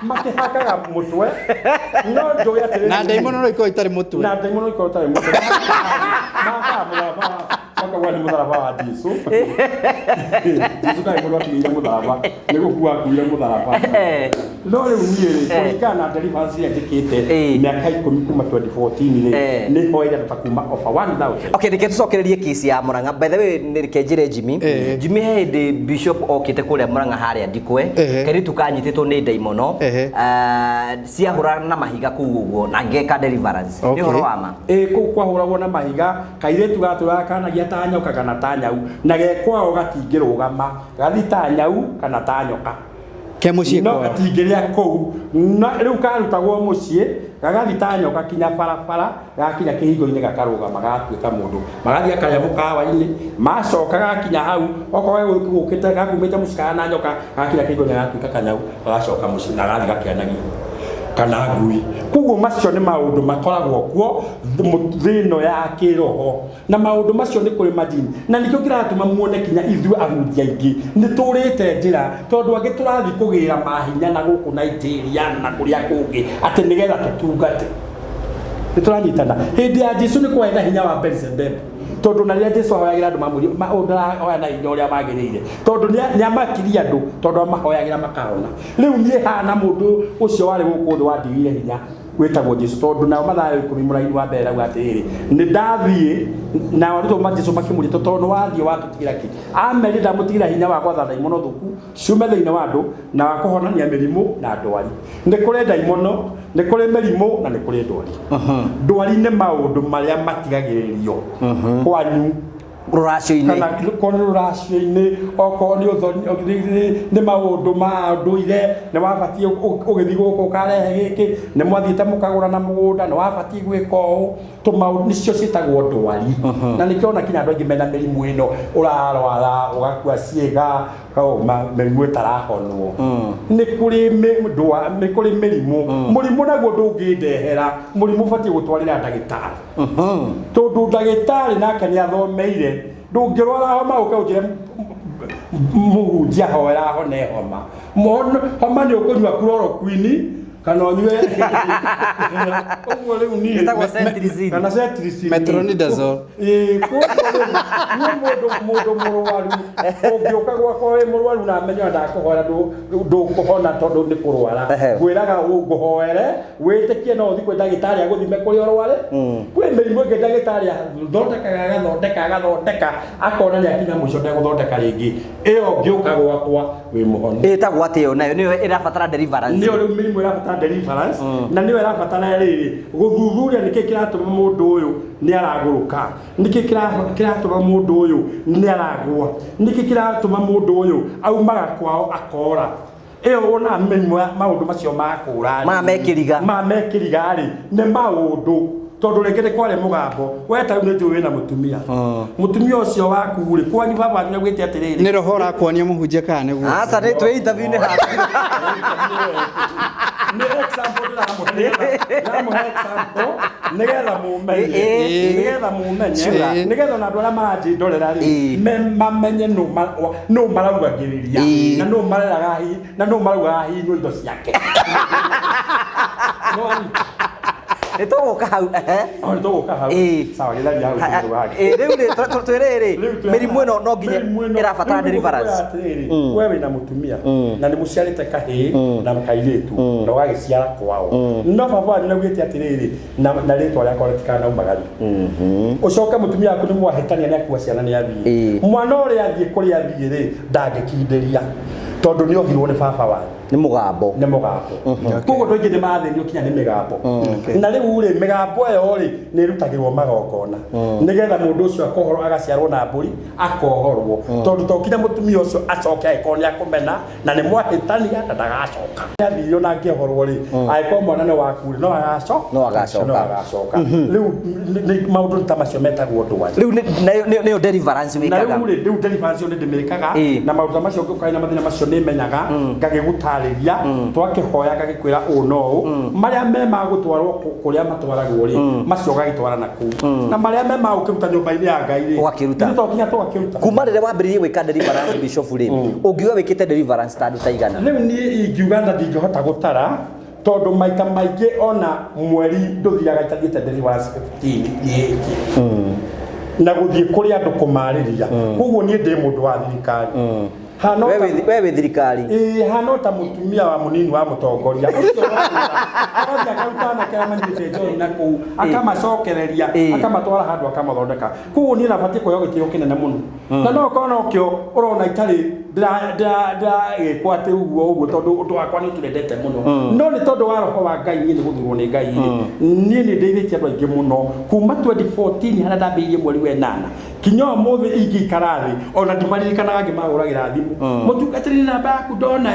makĩhakaga mũtwe no njũĩ atĩrĩ na ndaimono no ikorwo itarĩ mũtwe na ndaimono ikorwo itarĩ mũtwe Wakawa ni mutharaba wa Jesu. Jesu kai mundu atiire mutharaba ni gukua kuire mutharaba. No riu nie kuringana na deliverance ya jikite miaka 10 kuma 2014 ni hoire tutakuma offer 1000. Okay, ndike tucokererie kesi ya Murang'a. By the way, ndike njire Jimmy. Jimmy hindi bishop okite kuria Murang'a haria ndikwe. Keri tukanyititwo ni daimono. Cia hurana na mahiga kuu uguo na ngeka deliverance. Ni horo wama. Kuu kwa huragwo na mahiga kairetu gatura kana gia ta nyoka kana ta nyau na gekwao gatingirugama gathi ta nyau kana ta nyoka ke mucie no gatingiria kuu na riu karutagwo mucie gagathi ta nyoka kinya barabara gakinya kihingo-ini gakarugama gatuika mundu magathi akarĩa mũkawa-inĩ macoka gakinya hau okorwo gũkĩte gakumĩte mũcikana na nyoka gakinya kihingo-ini gatuika kanyau gacoka mucie na gathi gakĩanagia kana ngui kuguo macio nĩ maũndũ makoragwo kuo thĩno ya kĩroho na maũndũ macio nĩ kũrĩ majini na nĩkĩo kĩratũma muone kinya ithuĩ ahunjia aingĩ nĩ tũrĩte njĩra tondũ angĩ tũrathiĩ kũgĩra mahinya na gũkũ Nigeria na kũrĩa kũngĩ atĩ nĩgetha tũtungate nĩ tũranyitana hĩndĩ ya Jesu nĩ kwarĩ na hinya wa Beelzebub tondu na ria Jesu ahoyagira andu mamuri maundara oya na inya uria magirire tondu ni amakiria andu tondu amahoyagira makahona riu nie hana mundu ucio wari guku thu wandigire hinya gwitagwo Jesu tondu nao mathayo 10 muraini wa mbere rau atiriri ni ndathie na warito ma Jesu makimurito tondu wathie watutigira ki ameri ndamutigira hinya wa gwatha daimono thuku ciume thiine wa andu na wa kuhonania mirimu na ndwari ni kuri daimono ni kuri mirimu na ni kuri ndwari ndwari ni maundu maria matigagiririo kwanyu ruracio-ini kana kono ruracio-ini oko ni uthoni ni maundu ma nduire ni wabatie ugithi guku karehe giki ni mwathiite mukagura na mugunda ni wabatie gwika uu tumaundu nicio citagwo ndwari na nikiona kinya andu aingi mena mirimu ino urarwara ugakua ciiga mirimu itarahonwo ni kuri mirimu murimu naguo ndungindehera murimu batie gutwarira ndagitari tondu ndagitari nake ni athomeire ndungirwara homa ukaujire muhunjia hoera hone homa ni ukunywa chloroquine kana onywe ogwo riu ni kana cetirizine metronidazole mundu murwaru ungioka gwakwa wi murwaru na menya ndakuhoera ndukuhona tondu ni kurwara gwiraga nguhoere witikie no uthi kwi ndagitari aguthime kuri urware kwi mirimu ingi ndagitari thondeka akona ni akinya mwisho ndaguthondeka ringi iyo ngiuka gwakwa wi muhoni itagwo atio nayo niyo irabatara deliverance niyo riu mirimu irabatara deliverance na niyo irabatara riri guthuthuria niki kiratuma mundu uyu ni araguruka niki kiratuma mundu uyu ni aragwa niki kiratuma mundu uyu aumaga kwao akora iyo ona mirimu maundu macio makura mamekiriga ri ni maundu tondu rekete kware mugambo weta ni njuwe na mutumia ucio waku ri kwanyu baba ni gwite atiriri ni roho rakuonia muhunjia kana niguo asa ni twi interview ni ha ni example la mo example nigetha mumenye nigetha na ndwara maji ndorera ri mamenye no maraugagiriria na no mareraga hi na no marauga hi no indo ciake no nituguka hau sawa githaria hau riu ni twiriri mirimu ino no nginya irabatara deliverance wewe wina mutumia na ni muciarite kahi na kairitu na wagiciara kwao no baba ni naugite atiriri na ritwa ria koretikana na umagari ucoka mutumia waku ni mwahitania ni akua ciana ni athie mwana uri athie kuri athie ri ndangikinderia tondu ni ohirwo ni baba wanyu ni mugambo kugo ndoingi ni mathenio kinya ni migambo na riu ri migambo eyo ri ni rutagirwo magongona nigetha mundu ucio akohoro agaciarwo na mburi akohorwo tondu tokire mutumia ucio acoke aiko ni akumena na ni mwahitania na ndagacoka athirio na ngehorwo ri aiko mwana ni waku ri no agacoka riu ni maundu ta macio metagwo ndwari riu ni deliverance wikaga na riu deliverance ni ndimikaga na maundu macio ukaina mathina macio ni menyaga ngagigutarĩria twakihoya gagikwira no maria me magutwarwo kuria matwaragwo ri macio gagitwara na ku na maria me magukiruta nyumba-ini ya Ngai ri ugakiruta nitokinya twakiruta kuma rire wambiririe gwika deliverance bishop ri ungiuga wikite deliverance ta taigana riu ni ingiuga ndingihota gutara tondu maita maingĩ ona mweri nduthiaga itathiĩte deliverance 15 na guthie kuri andu kumariria koguo nie ndi mundu wa thirikari hano wewe thirikari hano ta mutumia wa munini wa mutongoria ucio arathia kautana kaya manyite John na ku akamacokereria akamatwara handu akamathondeka koguo nie nabatie kuoya gitio kinene muno na no kono kio urona itari kwate uguo tondu undu wakwa ni turendete muno no ni tondu wa roho wa Ngai ni guthurwo ni Ngai ni ndeithitie andu aingi muno kuma 2014 hana ndambirie mweri wa 8 kinyo muthi ingikarathi ona ndimaririkanaga ngimaguragira thimu mutungatiri namba yaku ndona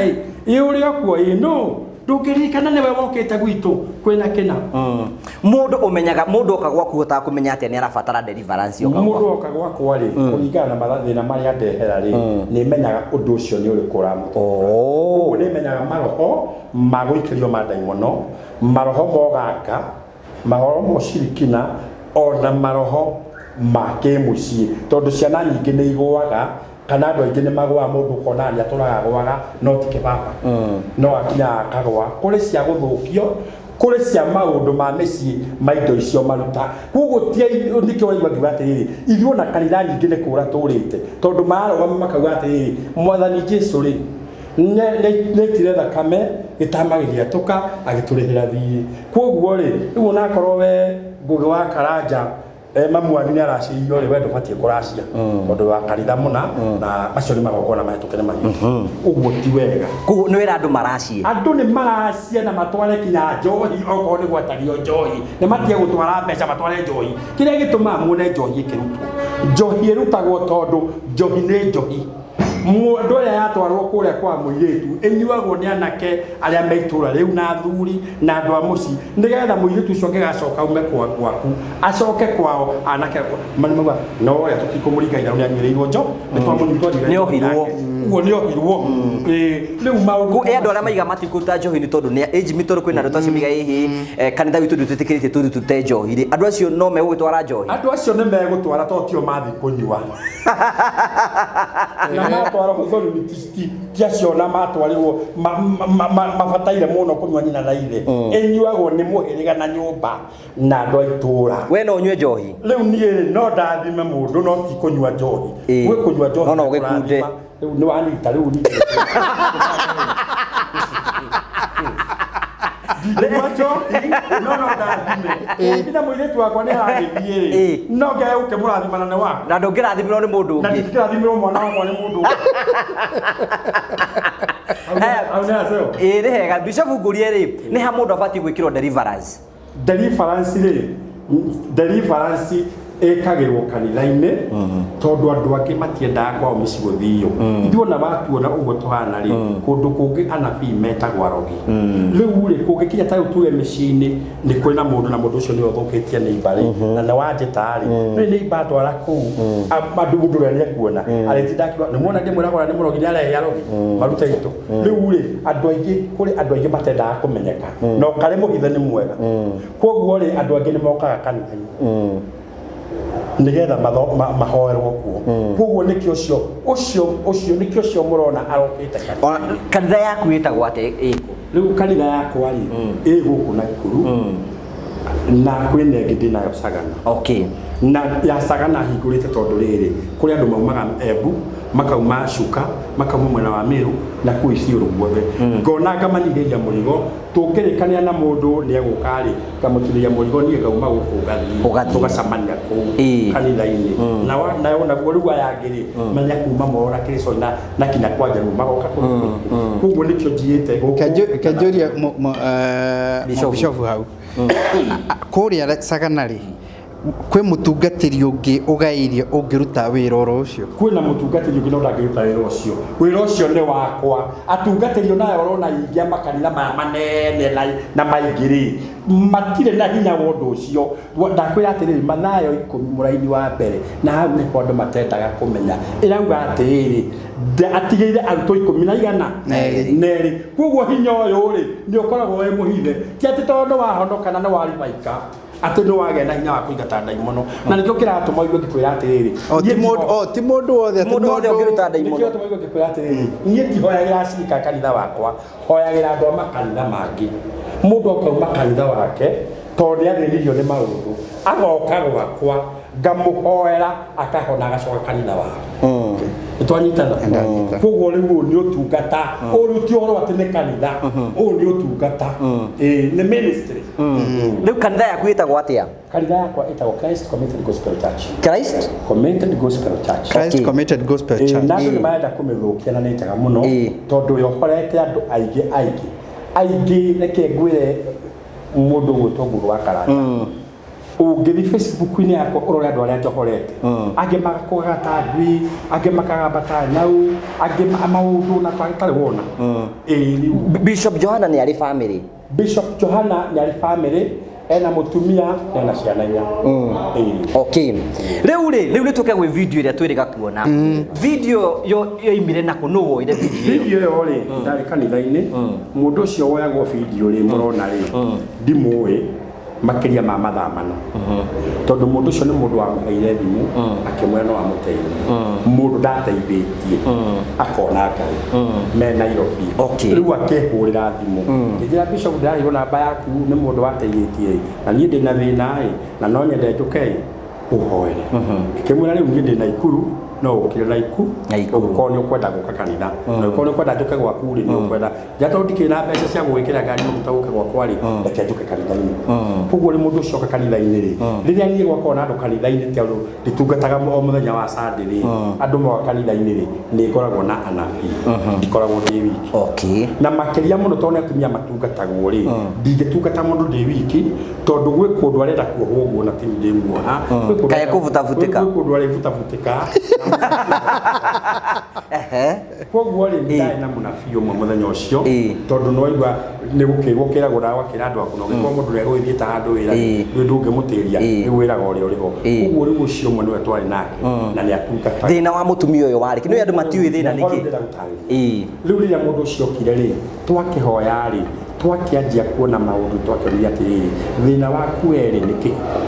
uri okuo no ndungirikana niwe wokite gwitu kwina kina mundu umenyaga mundu okagwa kuhota kumenya ati ni arabatara deliverance okagwa mundu okagwa kwari kuringana na mathina maria ndehera ri ni menyaga undu ucio ni uri kuramu ni menyaga maroho maguikirio madaimono maroho mogaka maroho moshirikina ona maroho makemuci tondu ciana nyingi ni igwaga kana andu aingi ni magwa mundu konani aturaga gwaga no tike baba no akinya akagwa kuri cia guthukio kuri cia maundu ma micii maindo icio maruta koguo tie ndike waigwa ngiuga atiriri ithuo na kanitha nyingi ni kura turite tondu maroga makauga atiriri mwathani Jesu ri ne tire thakame gitamagiria tuka agiturihira thii koguo ri riu nakorwo we ngugi wa karanja mamuani ni aracirio ri wendo batie kuracia tondu wa kanitha muna na macio ni magokona mahetukene mahiu uguo ti wega ku ni wera andu maracie andu ni maracie na matware kinya njohi oko ni gwatario njohi ni matie gutwara mbeca matware njohi kiria gituma muone njohi ikirutwo njohi irutagwo tondu njohi ni njohi mundu ya yatwarwo kuria kwa muiritu enyuagwo ni anake aria meitura riu na thuri na andu a muci nigetha muiritu ucio ngigacoka ume kwaku acoke kwao anake manimagwa no ya tutikumuringaira ni anywireirwo njo nitwamunyitwo ni ohirwo uguo ni ohirwo riu maundu ku andu aria maiga matikuta njohi ni tondu ni age mitoru kwina andu tacio miga hihi kanitha witu ndutitikirite tute njohi ri andu acio no megutwara njohi andu acio ni megutwara totio mathi kunywa matwara muthoni mitisti tiaciona matwarirwo mabataire muno kunywa nyina na ithe enyuagwo ni muhiriga na nyumba na andu aitura we no unywe njohi riu nie no ndathime mundu no ti kunywa njohi we kunywa njohi no gikunde riu ni wanita riu ni no ndathime ina muiretu wakwa ni harithie no ngeuke murathimana ne wako na ndungirathimiro ni mundu ungi na ndikirathimiro mwana wakwa ni mundu ni hega Bishop Ngurie ri ni ha mundu abati gwikirwo deliverance ekagirwo kanitha-ini tondu andu angi matiendaga kwao micii guthio ithuona batuona uguo tuhana ri kundu kungi anabii metagwo arogi riu ri kungikinya ta tuge micii-ini ni kwina mundu na mundu ucio ni uthukitie ni ibari na ne wanjita ri ni iba twara kuu andu mundu ria ni kuona aritindakirwa ni muona ndi mwiragora ni murogi ni arehe arogi maruta gitu riu ri andu aingi matendaga kumenyeka no kare muhithe ni mwega koguo ri andu angi ni mokaga kanitha-ini nigetha mahoerwo kuo koguo nikio ucio nikio cio murona arokite kanitha yaku yitagwo ate riu kanitha yakwa ri guku na Ikuru na kwina ingi ndinayo Sagana okay na ya Sagana hingurite tondu riri kuri andu maumaga Embu makauma Chuka makauma mwena wa Meru na kuici uruguothe ngona ngamanyihiria murigo tukirikania na mundu ni egukari kamutiriria murigo ni ngauma guku ngathi tugacamania ku kanitha-ini na ona guo yangiri menya kuma mora Kristo na kinya kwanja magoka kuguo nikio njiite kanjuria Bishop hau kuria Sagana ri kwi mutungatiri ungi ugairie ungiruta wira ucio kwina mutungatiri ungi no ndangiruta wira ucio ni wakwa atungatiri nayo urona ingia makanitha manene na maingiri matire na hinya wondu ucio ndakwira atiriri mathayo 10 muraini wa mbere na hau ni andu matendaga kumenya irauga atiriri atigeire arutwo 10 na igana neri koguo hinya uyu ri ni ukoragwo we muhithe ti ati tondu wahonoka na ni waribaika ati no wage na hinya wa kuigata ndaimono na nikio kiratuma igwe gikwira atiriri ti mundu wothe ungiruta ndaimono nikio tuma igwe gikwira atiriri nie ti hoyagira acirika kanitha wakwa hoyagira andu makanitha mangi mundu akauma kanitha wake tondu athiririo ni maundu agoka gwakwa ngamuhoera akahona agacoka kanitha wao twanyitana koguo riu ni utungata uri ti oro ati ni kanitha uri ni utungata ni ministry riu kanitha yaku itagwo atia kanitha yakwa itagwo Christ Committed Gospel Church Christ Committed Gospel Church Christ Committed Gospel Church na ndu maenda kumithukia na nitaga muno tondu yohorete andu aigi reke ngwire mundu gwitwo Nguru wa Karanja ungithi Facebook-ini yakwa urore andu aria njohorete angi magakugata ngui angi makagambata nyau angi maundu na twagitari wona Bishop Johana ni ari family Bishop Johana ni ari family ena mutumia ena ciana inya okay riu ni tuke gwe video iria twirika kuona video yo imire na kunugo ile video yo ri ndari kanitha-ini mundu ucio woyagwo video ri murona ri ndimui makiria ma mathaa mana tondu mundu ucio ni mundu wa muheire thimu akimwera no amuteithie mundu ndateithĩtie akona Ngai me Nairobi riu akehurira thimu ngira Bishop ndarĩhwo namba yaku ni mundu wateithĩtie na niĩ ndĩ na thĩna na no nyende njuke uhoere ikimwera riu niĩ ndĩ Naikuru no ukire Naikuru ni ukwenda guka kanitha no ukorwo ni ukwenda njuke gwaku ri ni ukwenda jato ndikina mbeca cia gwikira ngari muruta guka gwakwa ri reke njuke kanitha-ini koguo ri mundu ucio ka kanitha-ini ri riria niĩ gwakwa na andu kanitha-ini ti andu nditungataga o muthenya wa Sunday ri andu mo kanitha-ini ri ni ngoragwo na anabii ndikoragwo ndi wiki na makiria muno tondu atumia matungatagwo ri ndingitungata mundu ndi wiki tondu gwi kundu arenda kuohwo guo na ti ndi muoha kaya kuvutavutika gwi kundu arenda kuvutavutika koguo ri ndai na munabii umwe muthenya ucio tondu no igwa ni gukiragwo na wakira andu akuno giko mundu ria gwithieta handu wira ni ndungimutiria ni wiraga uri uriho koguo ri ucio umwe niwe twari nake na ni atungata thina wa mutumia uyu wari kinu andu matiui thina niki riu riria mundu ucio kire ri twakihoya ri twakianjia kuona maundu twakiria ati thina waku eri ni kihiko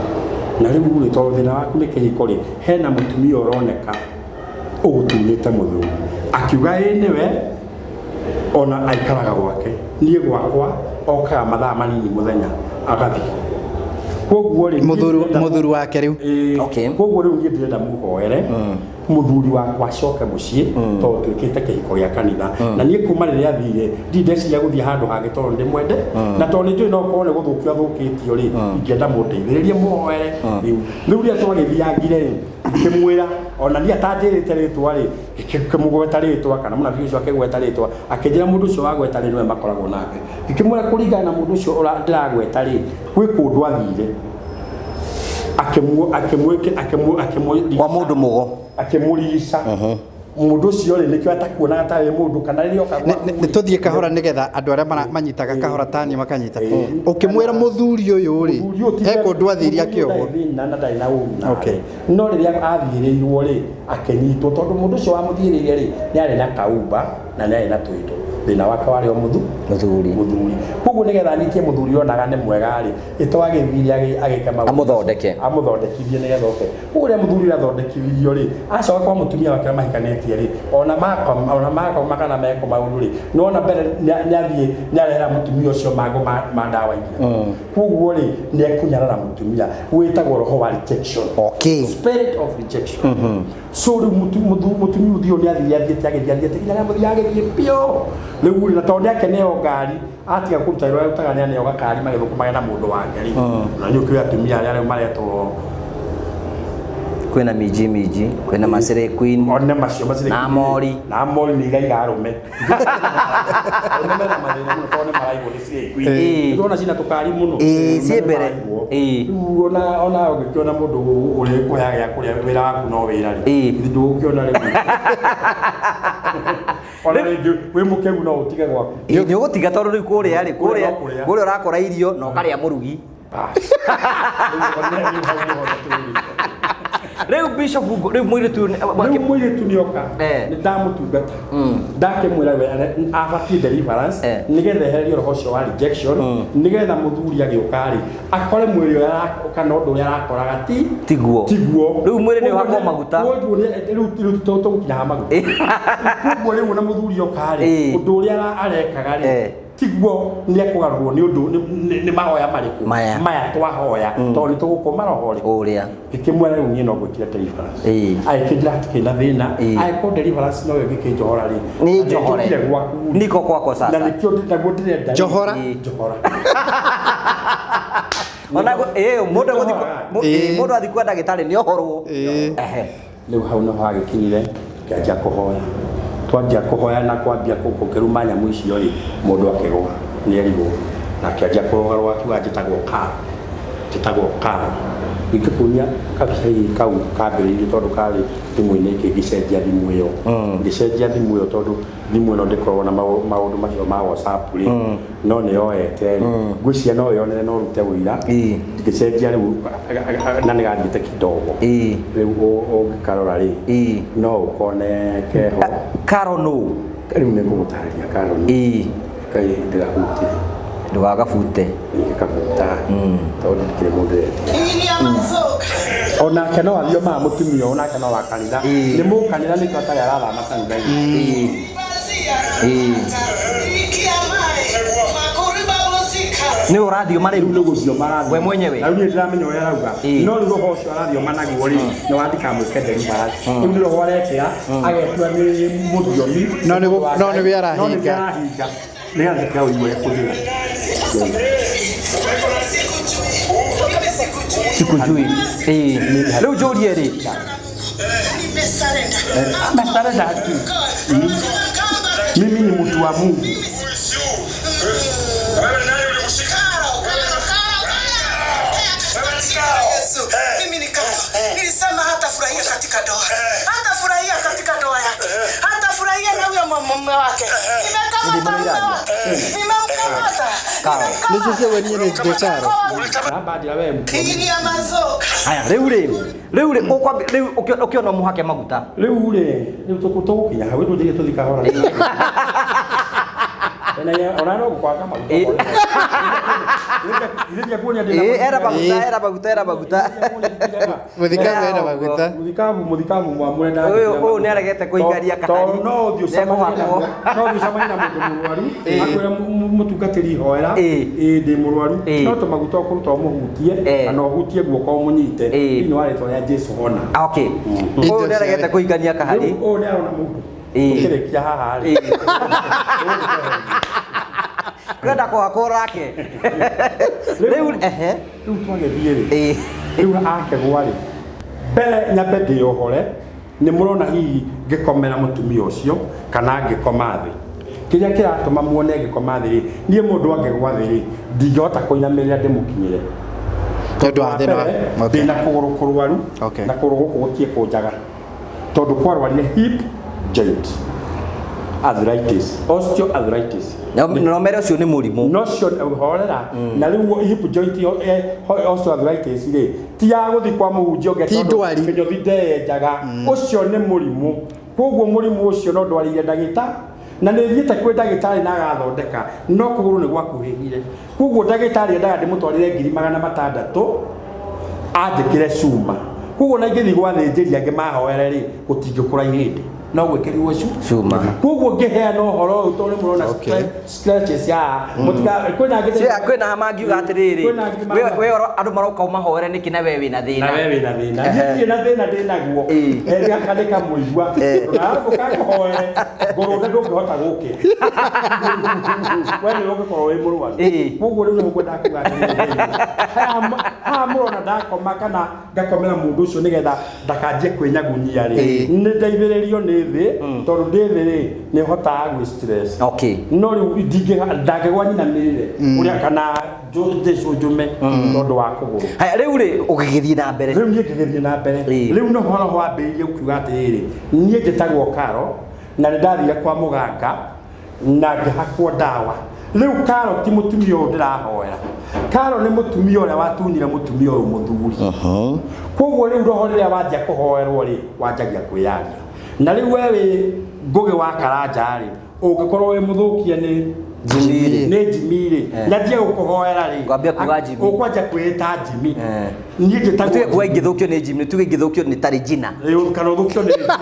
na riu ri tondu thina waku ni kihiko ri hena mutumia uroneka ugutunite muthuri akiuga niwe ona aikaraga gwake nie gwakwa okaga mathaa manini muthenya agathi koguo ri muthuri wake riu koguo riu ngie ndirenda muhoere muthuri wakwa acoke mucii tondu twikite kihiko gia kanitha na nie kuma riria athire ndindeciria guthii handu hangi tondu ndimwende na tondu nitui no korwo ni guthukio athukitio ri ingienda mundeithiririe muhoere riu ria twagithiangire kimwira ona ni atanjirite ritwa ri kimugweta ritwa kana munabii ucio akigweta ritwa akinjira mundu ucio wagweta ri niwe makoragwo nake ikimwira kuringana na mundu ucio ndiragweta ri gwi kundu athire kwa mundu mugo akimurica mundu ucio ri nikio atakuona atawe mundu kana ri oka ni tuthie kahora nigetha andu aria manyitaga kahora tani makanyita ukimwira muthuri uyu ri kundu athiria kiogo na ndai na okay no riria athirirwo ri akenyitwo tondu mundu ucio wa muthiririe ri ni ari na kaumba na ni ari na tuindo thina wake wari o muthuri koguo nigetha nitie muthuri onaga ni mwega ri itwagithiria agikema amuthondekithie nigetha oke uria muthuri athondekithirio ri acoka kwa mutumia wake mahikanetie ri ona makoma kana meko maundu ri no ona mbere ni athie ni arehera mutumia ucio mago ma ndawa iria koguo ri ni ekunyarara mutumia witagwo roho wa rejection spirit of rejection so ri mutumia uthio ni athiete agithie pio riu ri na tondu yake neo ngari atiga kuruta iro utaga ni aneo gakari magithukumage na mundu wake ri na ni ukio atumia aria maretwo kwina miji kwina Masire Queen ona macio na Mori ni gaiga arume ona na mathina muno tondu maraigo ni Masire Queen ndona cina tukari muno cie mbere ona ugikiona mundu uri kuya ya kuria wira waku no wira ri ndugikiona ri ona ringi wi mukegu no utige gwaku ni ugutiga tondu riu kuria urakora irio no karia murugi riu Bishop riu mwiritu ni oka ni ndamutungata ndakimwira we abatie deliverance nigetha eherio roho cio wa rejection nigetha muthuri agiukari akore mwiri kana undu uria arakoraga tiguo riu mwiri ni uhakwo maguta riu tugukinya maguta koguo riu na muthuri okari undu uria arekaga ri tiguo ni ekugarurwo ni undu ni mahoya mariku maya twahoya to ni tugukoma rohori uria ikimwera riu ni no gwikira deliverance aikidira kina thina aiko deliverance no gikinjohora ri ni johore niko kwako sasa na nikio nditaguo ndirenda johora ona mundu athi kwa ndagitari ni ohorwo riu hau no hagikinyire kianjia kuhoya twambia kuhoya na kwambia kukiruма nyamu icio ri mundu akigwa ni erigwo na kianjia kurogarwa kiuga njitagwo kara ikikunya kabisa hii kau kabiri tondu kari thimu-ini iki gicenjia thimu iyo gicenjia thimu iyo tondu thimu ino ndikoragwo na maundu macio ma WhatsApp ri no ni yoete ngwiciria no yonere no rute wira gicenjia riu na ni gathite kidogo riu ugikarora ri no ukone keho karo no riu ni ngugutaria karo no kai ndirahuti ndugagabute ngikabuta tondu ndikire mundu ona kana wathio ma mutumia ona kana wa kanitha ni mu kanitha ni twatari arathama kanitha ni urathio mariu ni gucio marathio we mwenyewe na ni ndiramenya uria arauga no ni roho ucio arathio managuo ri no wandika mwikende ribaraci ni roho arekira agetua ni muthiomi no ni we arahinga ni athika uiwe kuthira sikujui leo jorie ri mesarenda tu mimi ni mtu wa Mungu nilisema hata furahia katika ndoa yake hata furahia na huyo mume wake nimemkamata Nisise wenye ni dekaro abadira we hii ya mazoka haya riu ukiona muhake maguta riu tukutukia hawe ndio tuthika hora ona no kwa kama era baguta muthikabu mwamwenda uyu ni aregete kuingaria kahari no thio samanya mundu murwaru akwira mutungatiri hoera ndi murwaru no to maguta okuruta muhutie na no hutie guoko munyite ni wale to ya Jesu hona okay uyu ni aregete kuingania kahari uyu ni arona mundu ukirekia haha ri kwenda kwa korake riu twagethie ri riu ake gwari mbere nyambe ndiohore ni murona hihi ngikomera mutumia ucio kana ngikoma thi kiria kiratuma muone ngikoma thi ri nie mundu angigwa thi ri ndingihota kuinamirira ndimukinyire tondu wa thina ndina kuguru kurwaru na kuguru guku gutie kunjaga tondu kwarwaria hip joint arthritis osteoarthritis no mere ucio ni murimu no cio horera na riu hip joint osteoarthritis ri ti ya guthi kwa muhunjio tondu kinyo thinde njaga ucio ni murimu koguo murimu ucio no ndwarire ndagita na nä thiä te kwä ndagätarä na agathondeka no kå gå rå nä gwakuhä koguo ndagätarä endaga ndä må twarä re 600 andä kä re cuma koguo na ingä thi gwathä njä ri angä mahoere rä gå tingä kå ra ihä ndä no gwä kä rirwo cuma koguo ngä heana å horo å yå tondå nä må rona scratches ya kwä na mangiuga atä rä rä we andå maroka mahoere nä kä na we wä na thä na ndirä na thä na ndä naguo kanä kamå igua gå kahoere ngå rå nde ndå ngä hota gå kä we nä å ngä korwo wä må rwaru koguo rä u nä gå kwenda kuga haha må rona ndakoma kana ngakomera må ndå å cio nä getha ndakanjie kwä nyagunyia rä nä ndeithä rä rio nä thä tondå ndä thä rä nä hotaga gwä stress no rä u ndangägwa nyinamä å rä a kana Jesu njume tondu wa kuguru haya riu ri ugigithie na mbere riu nie ngigithie na mbere riu no horo hwa mbeirie ukiuga atiriri nie njitagwo Karo na ndathire kwa muganga na ngihakwo ndawa riu Karo ti mutumia uyu ndirahoera Karo ni mutumia uria watunyire mutumia uyu muthuri koguo riu roho riria wanjia kuhoerwo ri wanjagia kwiyaria na riu wewe ngugi wa karanja ri ungikorwo wi muthukia ni Jimmy nä Jimmy na ndia gå kå hoera rä ngwambia kuga Jimmy å kwanja kwä ta Jimmy niä njä tagwo tuge kuga ingä thå kio nä Jimmy tuge ingä thå kio nä tarä jina kana å thå kio nä Regina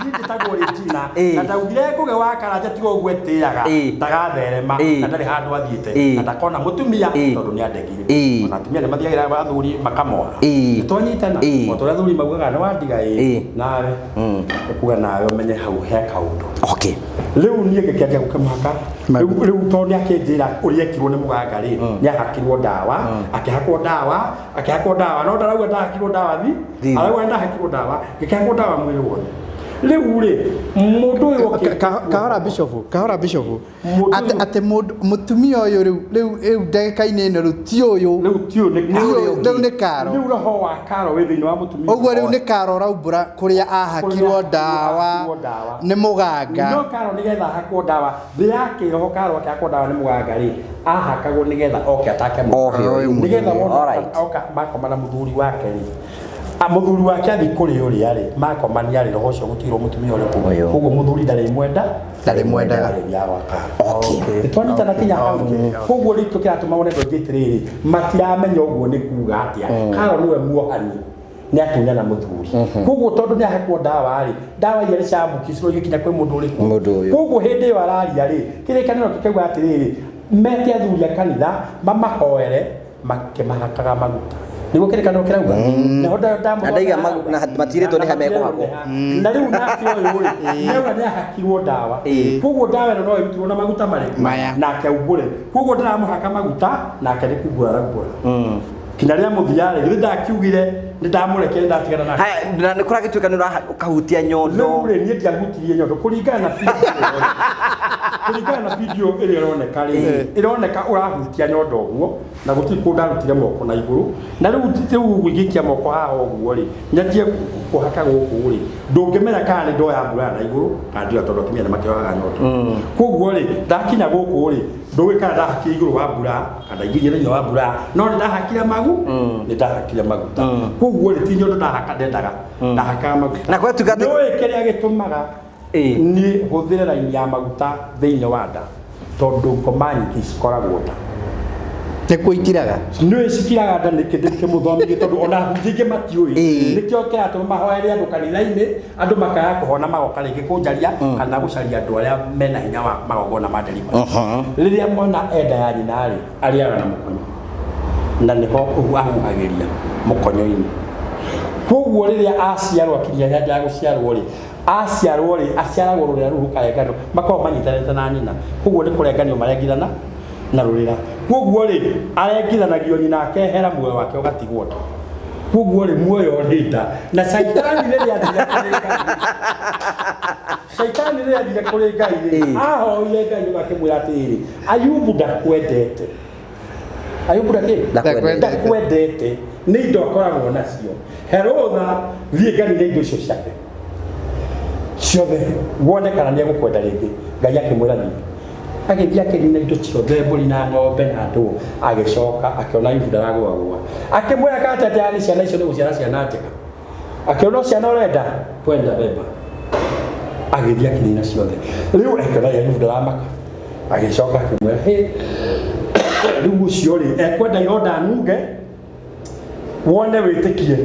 niä njä tagwo Regina na ndaugire ngå ge wa karanja tiga å guo ätä aga ndagatherema na ndarä handå athiä te na ndakona må tumia tondå nä andegire ona atumia nä mathiagä ra athuri makamora nä twanyitana o tå rä a athuri maugaga nä wandiga nawe kuga nawe å menye hau he kaå ndå rä u niä ngä kä anjia gå kä mũhaka rä u tondå nä akä njä ra å rä ekirwo nä må ganga rä nä ahakirwo ndawa akä hakwo ndawa no ndarauga ndahakirwo ndawa arauga ndahakirwo ndawa gä kä hakwo ndawa mwä rä wothe rä u rä må ndå å yå kahora bishop atä må tumia å yå rä u ndagä-inä ä no rä u ti å yå rä u nä karo rä u roho wa karo wä thä inä wa må tumia å guo rä u nä karo å raumbå kå rä a ahakirwo ndawa nä må ganga no karo nä getha ahakwo ndawa thä yakä roho karo akä hakwo ndawa nä må ganga rä ahakagwo nä getha oke atake nä getha oka makoma na må thuri wake rä må thuri wake athi kå rä å rä a rä makomania rä roho å cio gå tigirwo må tumia å rä kå koguo må thuri ndarä mwenda nä twanyitana kinya hau koguo rä tå kä ratå mawone ndå ngä tä rä rä matiramenya å guo nä kuga atä a karo nä we muohani nä atunyana må thuri koguo tondå nä ahekwo ndawa rä ndawa iria nä cambuki gä kinya kwä må ndå å rä kå koguo hä ndä ä yo araria rä kä rä kanä ro kä kauga atä rä rä mete athuri a kanitha mamahoere makä mahakaga maguta nä gå kä rä kanä ro kä rauga ndaiga matirä two nä hamekå hakwo na rä u nake å yå rä neura nä ahakirwo ndawa koguo ndawa ä no no ĩrutirwo na maguta marä nake aumbå re koguo ndaramå haka maguta nake nä kumbå raumbå ra kinya rä a må thiarä gä ndakiugire nä ndamå rekere ndatigana na nä kå ragä tuä ka nä kahutia nyondo rä u rä niä ndiahutirie nyondo kå ringana na video ä rä a ĩroneka rä ä roneka å rahutia nyondo å guo na gå tirä kå ndarutire moko na igå rå na rä u guigä kia moko haha å guo rä nyatie kå haka gå kå rä ndå ngä menya kana nä ndoya mbura na igå rå kana ndio tondå atumia nä makäoyaga nyondo koguo rä ndakinya gå kå rä ndå gä kana ndahakire igå rå wa mbura kana ingä thä wa mbura no nä ndahakire magu nä ndahakire maguta koguo rä ti nyondo ndahaka ndendaga ndahakaga maguta na gwatuga nä kä rä a gä tå maga niä hå thä re raini ya maguta thä inä wa nda tondå ngoma nyingä cikoragwo nda nä kå itiraga nä cikiraga nda nä kä ndä kä må thomithie tondå ona hunjä ingä matiå nä kä o kä ratå mahoere andå kanitha-inä andå makaga kå hona magoka rä ngä kå njaria kana gå caria andå arä a mena hinya wa magogona ma nderima rä rä a mwana enda ya nyina rä arĩaga na må konyo na nä ho å guo ahuhagä ria må konyo-inä koguo rä rä a aciarwo akinyia hä ya gå ciarwo rä aciarwo rä aciaragwo rå rä a rå rå karengano makorwo manyitanĩte na nyina koguo nä kå renganio marengithana na rå rä ra koguo rä arengithanagio nyina akehera muoyo wake å gatigwo nda koguo rä muoyo rä nda na caitani rä rä athire kå rä ngai rä ahoire ngai å gakä mwä ra atä rä Ayubu ndakwendete Ayubu ndakwendete nä indo akoragwo nacio herotha thiä ngani nä indo icio ciake ciothe wone kana nä egå kwenda rä ngä ngai akä mwä ra thiä agäthiä akä indo ciothe mbå ri na ng'ombe na andå agä coka akä Ayubu ndaragåagåa akä mwä ra katete arä ciana icio nä gå ciara ciana njega akä ona ciana å renda kwenda bemba agä thiä akä nina ciothe rä u akä Ayubu ndaramaka agä coka akä mwä ra rä u å cio rä ekwenda ironda nunge wone wä tä kie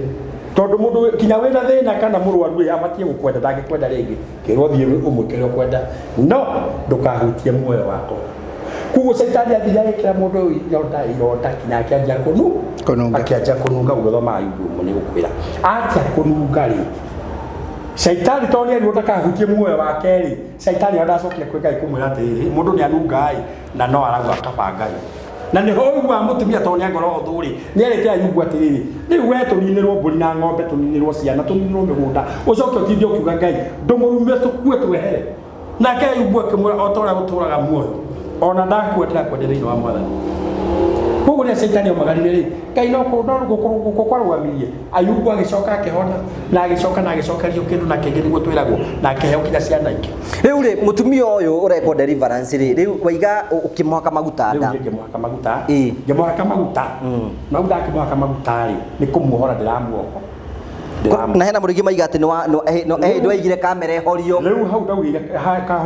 tondå må ndå kinya wä na thä na kana må rwaru rä abatie gå kwenda ndangä kwenda rä ngä kä rwo thiä å mwä kä rä kwenda no ndå kahutie muoyo wako koguo caitani athire agä kä ra må ndå å ironda kinya akä anjia kå nunga gå thoma Ayubu må nä gå kwä ra anjia kå nunga rä caitani tondå nä erirwo ndakahutie muoyo wake rä caitani ndacokia kwä ngai kå mwä ra atä rä må ndå nä anungai na no arauga kaba ngai na nä ho ũguo må tumia tondå nä angorwo thå rä nä erä te Ayubu atä rä rä rä u we tå ninä rwo mbå ri na ng'ombe tå ninä rwo ciana tå ninä rwo mä gå nda å coke å tinde å kiuga ngai ndå må rume tå kue twehere nake Ayubu akä mwä ra o ta å rä a gå tå raga muoyo ona ndakwendera kwende thä inä wa mwathani koguo rä a caitani aumagarire rä ngai no gå kwarågamirie Ayubu agä coka akä hona na agä coka na agä cokerio kä ndå na kä ngä nä guo twä ragwo na akä heo kinya ciana ingä rä u rä må tumia å yå å rekwo deliverance rä rä u waiga å kä må haka maguta nda ngä må haka maguta ngä må haka maguta no ndakä må haka maguta rä nä kå muohora ndä ramuoho na hena mũrigi maiga atĩ no aigire kamera ehorio rĩu hau ndaugire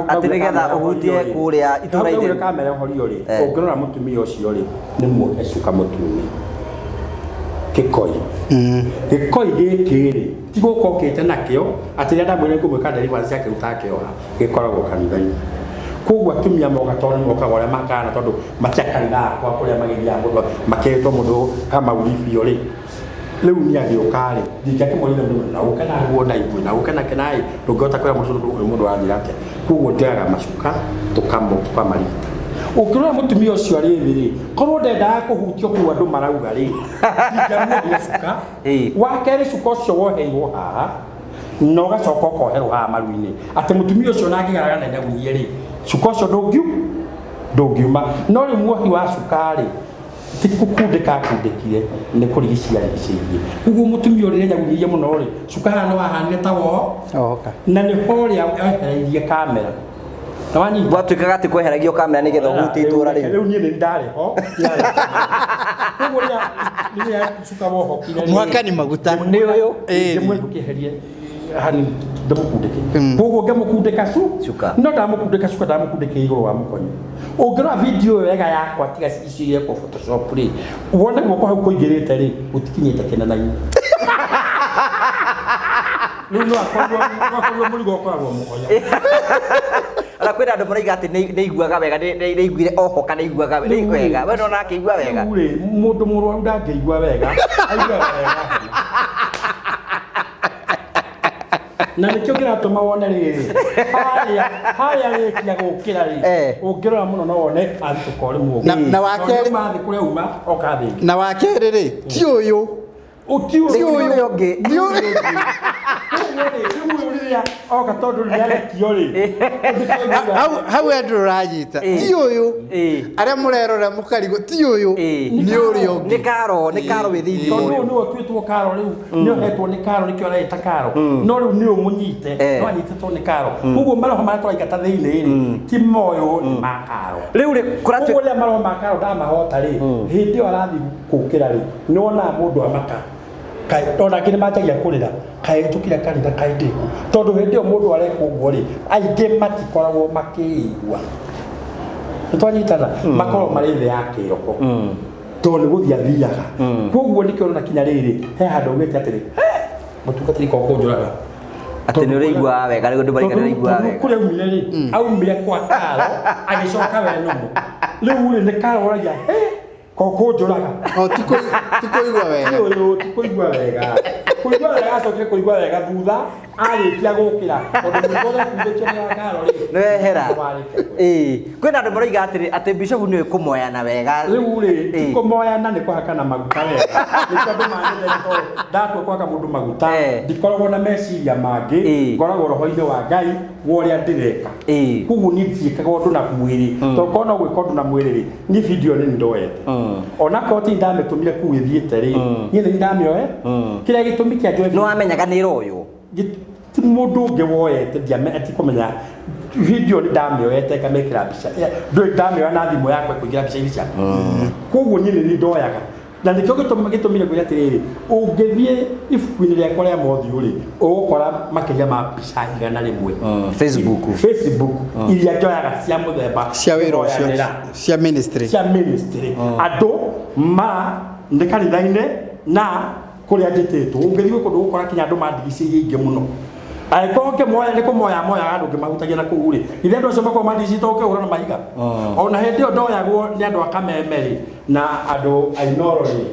atĩ nĩgetha ũhutie kũrĩa itũra-inĩ kamera ehorio rĩ ũngĩrora mũtumia ũcio rĩ nĩ mũhecuka mũtune gĩkoi gĩkoi gĩkĩ rĩ ti gũka ũkĩte nakĩo atĩ rĩrĩa ndamwĩre ngũmwĩka deliverance yake rutakĩoha gĩkoragwo kanitha-inĩ koguo atumia moka tondũ mokaga ũrĩa makana tondũ matiakariga kwa kũrĩa magĩthiaga mũndũ makĩrĩtwo mũndũ kama uribio rĩ rĩu nĩ agĩũka rĩ ndingĩakĩmwĩrire mũndũ na ũke na guo na igwe na ũke nake naĩ ndũngĩhota kwĩra mũndũ wathira atĩa koguo ndoyaga macuka tũkamarita ũkĩrora mũtumia ũcio rĩrĩ rĩ korwo ndendaga kũhutio kũu andũ marauga rĩ ndingĩamũria cuka wa kerĩ cuka ũcio woheirwo haha na ũgacoka ũkoherwo haha maru-inĩ atĩ mũtumia ũcio na angĩgaraga na nyagunyie rĩ cuka ũcio ndũngiuma no rĩu muohi wa cuka rĩ ti kũkundĩka akundĩkire nĩ kũrigicia rigicĩirie koguo mũtumia ũrĩa nyagunyĩire mũno rĩ cuka haha no hahanire ta woho na nĩ ho ũrĩa ehereirie kamera gwatuĩkaga atĩ kweheragio kamera nĩgetha ũhutie itũra rĩu niĩ nĩ ndarĩ ho koguo rĩrĩa cuka wohokire mwaka nĩ maguta nĩ ũyũ ndĩmwe ndũkĩeherie hani ndamũkundĩke koguo ngamũkundĩka cuka no ndamũkundĩka cuka ndamũkundĩka igũrũ wa mũkonyo ũngĩrora video ĩyo wega yakwa tiga icio yekwo photoshop rĩ wone guoko hau kũingĩrĩte rĩ gũtikinyĩte kĩnana-inĩ rĩu no akorwo mũrigo ũkoragwo mũkonyo ala kwenda andũ maraiga atĩ nĩ iguaga wega nĩ iguire oho kana iguaga wega we no nake igua wega mũndũ mũrwaru ndangĩigua wega aigua wega na nĩkĩo kĩratũma wone rĩrĩ harĩa rĩkia gũkĩra rĩ ũngĩrora mũno no wone athitũka ũrĩ mũũgĩ na wakerĩ mathi kũrĩa uma oka thĩngĩ na wakerĩ rĩ ti ũyũ ti ũyũ ũngĩ oka tondũ rĩarekio rĩ hau andũ ũranyita ti ũyũ arĩa mũrerora mũkarigwo ti ũyũ nĩ ũrĩa ũngĩ nĩ karo wĩ thĩinĩ tondũ nĩwe tuĩtwo karo rĩu nĩ ohetwo nĩ karo nĩkĩo areta karo no rĩu nĩ ũmũnyite no anyitĩtwo nĩ karo koguo maroho marĩa tũraingata thĩinĩ rĩ ti moyo nĩ ma karo rĩu koguo rĩrĩa maroho ma karo ndamahota rĩ hĩndĩ ĩyo arathiĩ gũkĩra rĩ nĩ wonaga mũndũ amaka ona ngĩ nĩ manjagia kũrĩra kaĩ tũkĩra kanitha kaĩ ndĩku tondũ hĩndĩ ĩyo mũndũ areka ũguo rĩ aingĩ matikoragwo makĩigua nĩtwanyitana makoragwo marĩ thĩ ya kĩroko tondũ nĩ gũthiĩ athiaga koguo nĩkĩo na kinya rĩrĩ he handũ augĩte atĩrĩ mũtungatĩri ko kũnjũraga atĩ nĩ ũrĩiguaga wega rĩu andũ maraiga nĩ ũrĩiguaga wega kũrĩa umire rĩ aumire kwa karo agĩcoka we nomo rĩu rĩ nĩ karo ũragia kũnjũraga tikũigua wega tikũigua wega kũigua wega acokire kũigua wega thutha arĩkia gũkĩra tondũ nĩguo gakundĩkio nĩ wakaro rĩ nĩwehera kwĩna andũ maraiga atĩ bishop nĩwe kũmoyana wega rĩu rĩ tikũmoyana nĩ kũhakana maguta wega nĩkĩo andũ manendete tondũ ndatua kwaka mũndũ maguta ndikoragwo na meciria mangĩ ngoragwo roho-inĩ wa Ngai wa ũrĩa ndĩreka koguo niĩ ndiĩkaga ũndũ na mwĩrĩ tondũ korwo no gwĩka ũndũ na mwĩrĩ rĩ niĩ video nĩ ndoete onakorwo ti ndamĩtũmire kũu ĩthiĩte rĩ niĩ nĩ ndamĩoe kĩrĩa gĩtũmi kĩa njoe nĩ wamenyaga nĩ royũ ti mũndũ ũngĩ woete ndiakũmenya video nĩ ndamĩoete ngamĩkĩra mbica ndũĩ ndamĩoya na thimũ yakwa kũingĩra mbica-inĩ ciakwa koguo niĩ nĩ ndoyaga na nĩkĩo gĩtũmire kwĩra atĩrĩrĩ ũngĩthiĩ ibuku-inĩ rĩakwa rĩa mothiũ rĩ ũgũkora makĩria ma mbica 100 Facebook iria njoyaga cia mũthemba cia wĩra ũcio cia ministry andũ nĩ kanitha-inĩ na kũrĩa njĩtĩtwo ũngĩthiĩ kũndũ gũkora kinya andũ mandigicĩirie ingĩ mũno angĩkorwo ngĩmoya nĩ kũmoya andũ ngĩmahutagia na kũu rĩ ithe andũ acio makorwo mandigicĩtwo ũkĩhũra na mahiga ona hĩndĩ ĩyo ndoyagwo nĩ andũ a Kameme rĩ na andũ ainoro rĩ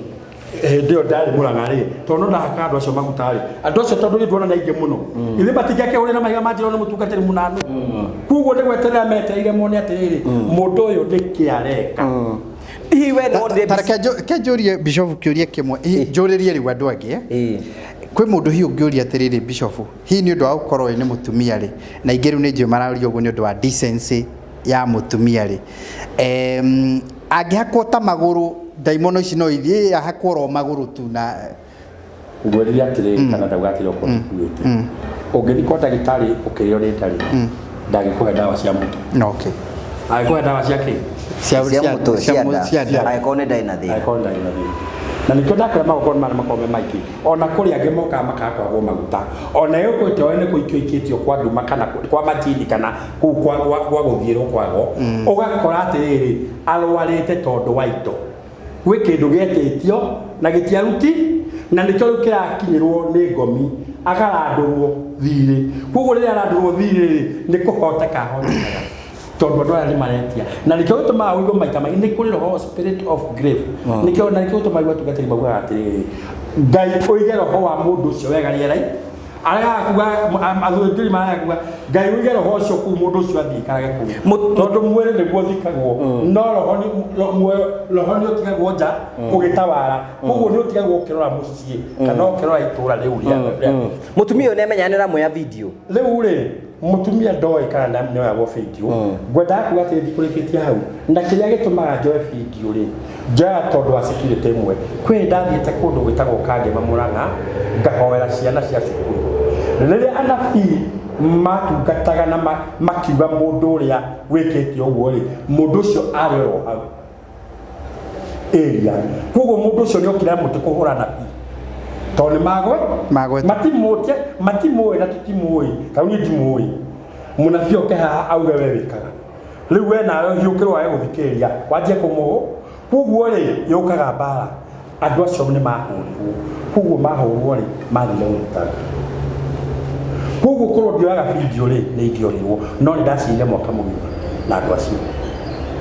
hĩndĩ ĩyo ndarĩ Mũrang'a rĩ tondũ ndahaka andũ acio maguta rĩ andũ acio tondũ nĩnduona na ingĩ mũno ithe matingĩakĩhũrĩra na mahiga manjĩrwo nĩ mũtungatĩri mũnanu koguo nĩ gweterera metereire mone atĩrĩrĩ mũndũ ũyũ nĩkĩ areka ke njũrie bishop kĩũria kĩmwe njũrĩrie rĩu andũ angĩ kwĩ mũndũ hiĩ ũngĩũria atĩrĩrĩ bishop hihi nĩ ũndũ wa gũkorwo nĩ mũtumia rĩ na ingĩ rĩu nĩ njũĩ maraũria ũguo nĩ ũndũ wa decency ya mũtumia rĩ angĩhakwo ta magũrũ ndaimono ici no ithiĩ ahakwo ro magũrũ tu na ngwĩrĩria atĩrĩrĩ kana ndaugatĩre ũkorwo ũkuĩte ũngĩthiĩ kwa ndagĩtarĩ ũkĩrĩo nĩ ndarĩ ndagĩkũhe ndawa cia mũtwe agĩkũhe ndawa cia kĩ cia mũtwe cia nda angĩkorwo nĩ ndaĩ na thĩna na nikio ndakora magokona mara makome maiki ona kuri ange moka makakwa maguta ona yoko itoene kuikio ikitio kwa nduma kana kwa matini kana kwa guthiro kwago ugakora atiriri arwarite tondu wa indo gwi kindu getitio na gitiaruti na nikio kirakinyirwo ni ngomi agarandurwo thiri kugo rira arandurwo thiri ni kuhoteka honeka tondu ndo ari maretia na nikio gituma uigo maita mai ni kuri roho spirit of grave nikio na nikio gituma uigo tugatiri baguga atiriri ngai uige roho wa mundu ucio wega rierai ara kuga athuri marakuga ngai uige roho ucio ku mundu ucio athikarage ku tondu mwere niguo thikagwo no roho ni utigagwo nja ugitawara koguo ni utigagwo ukirora mucii kana ukirora itura riu ria mutumia uyu nemenyanira moya video riu ri mutumia ndoi kana ni wa video gwenda kuga ati thikurikitie hau na kiria gitumaga njoe video ri njoya tondu wa security mwe kwi ndathiite kundu gwitagwo Kangema Murang'a ngahoera ciana cia cukuru riria anabii matungataga na makiuga mundu uria wikite uguo ri mundu ucio arero hau area koguo mundu ucio ni okira muti kuhura nabii toni magwe matimuwe na tutimuwe kauni ndimuwe munafio keha auge we wikaga riu we nayo hiukirwa we guthikiria wanjie kumuhu koguo ri yukaga bara andu acio ni mahurwo koguo mahurwo ri mathire gutara koguo korwo ndioyaga video ri ni ingiorirwo no ndacire mwaka mugima na andu acio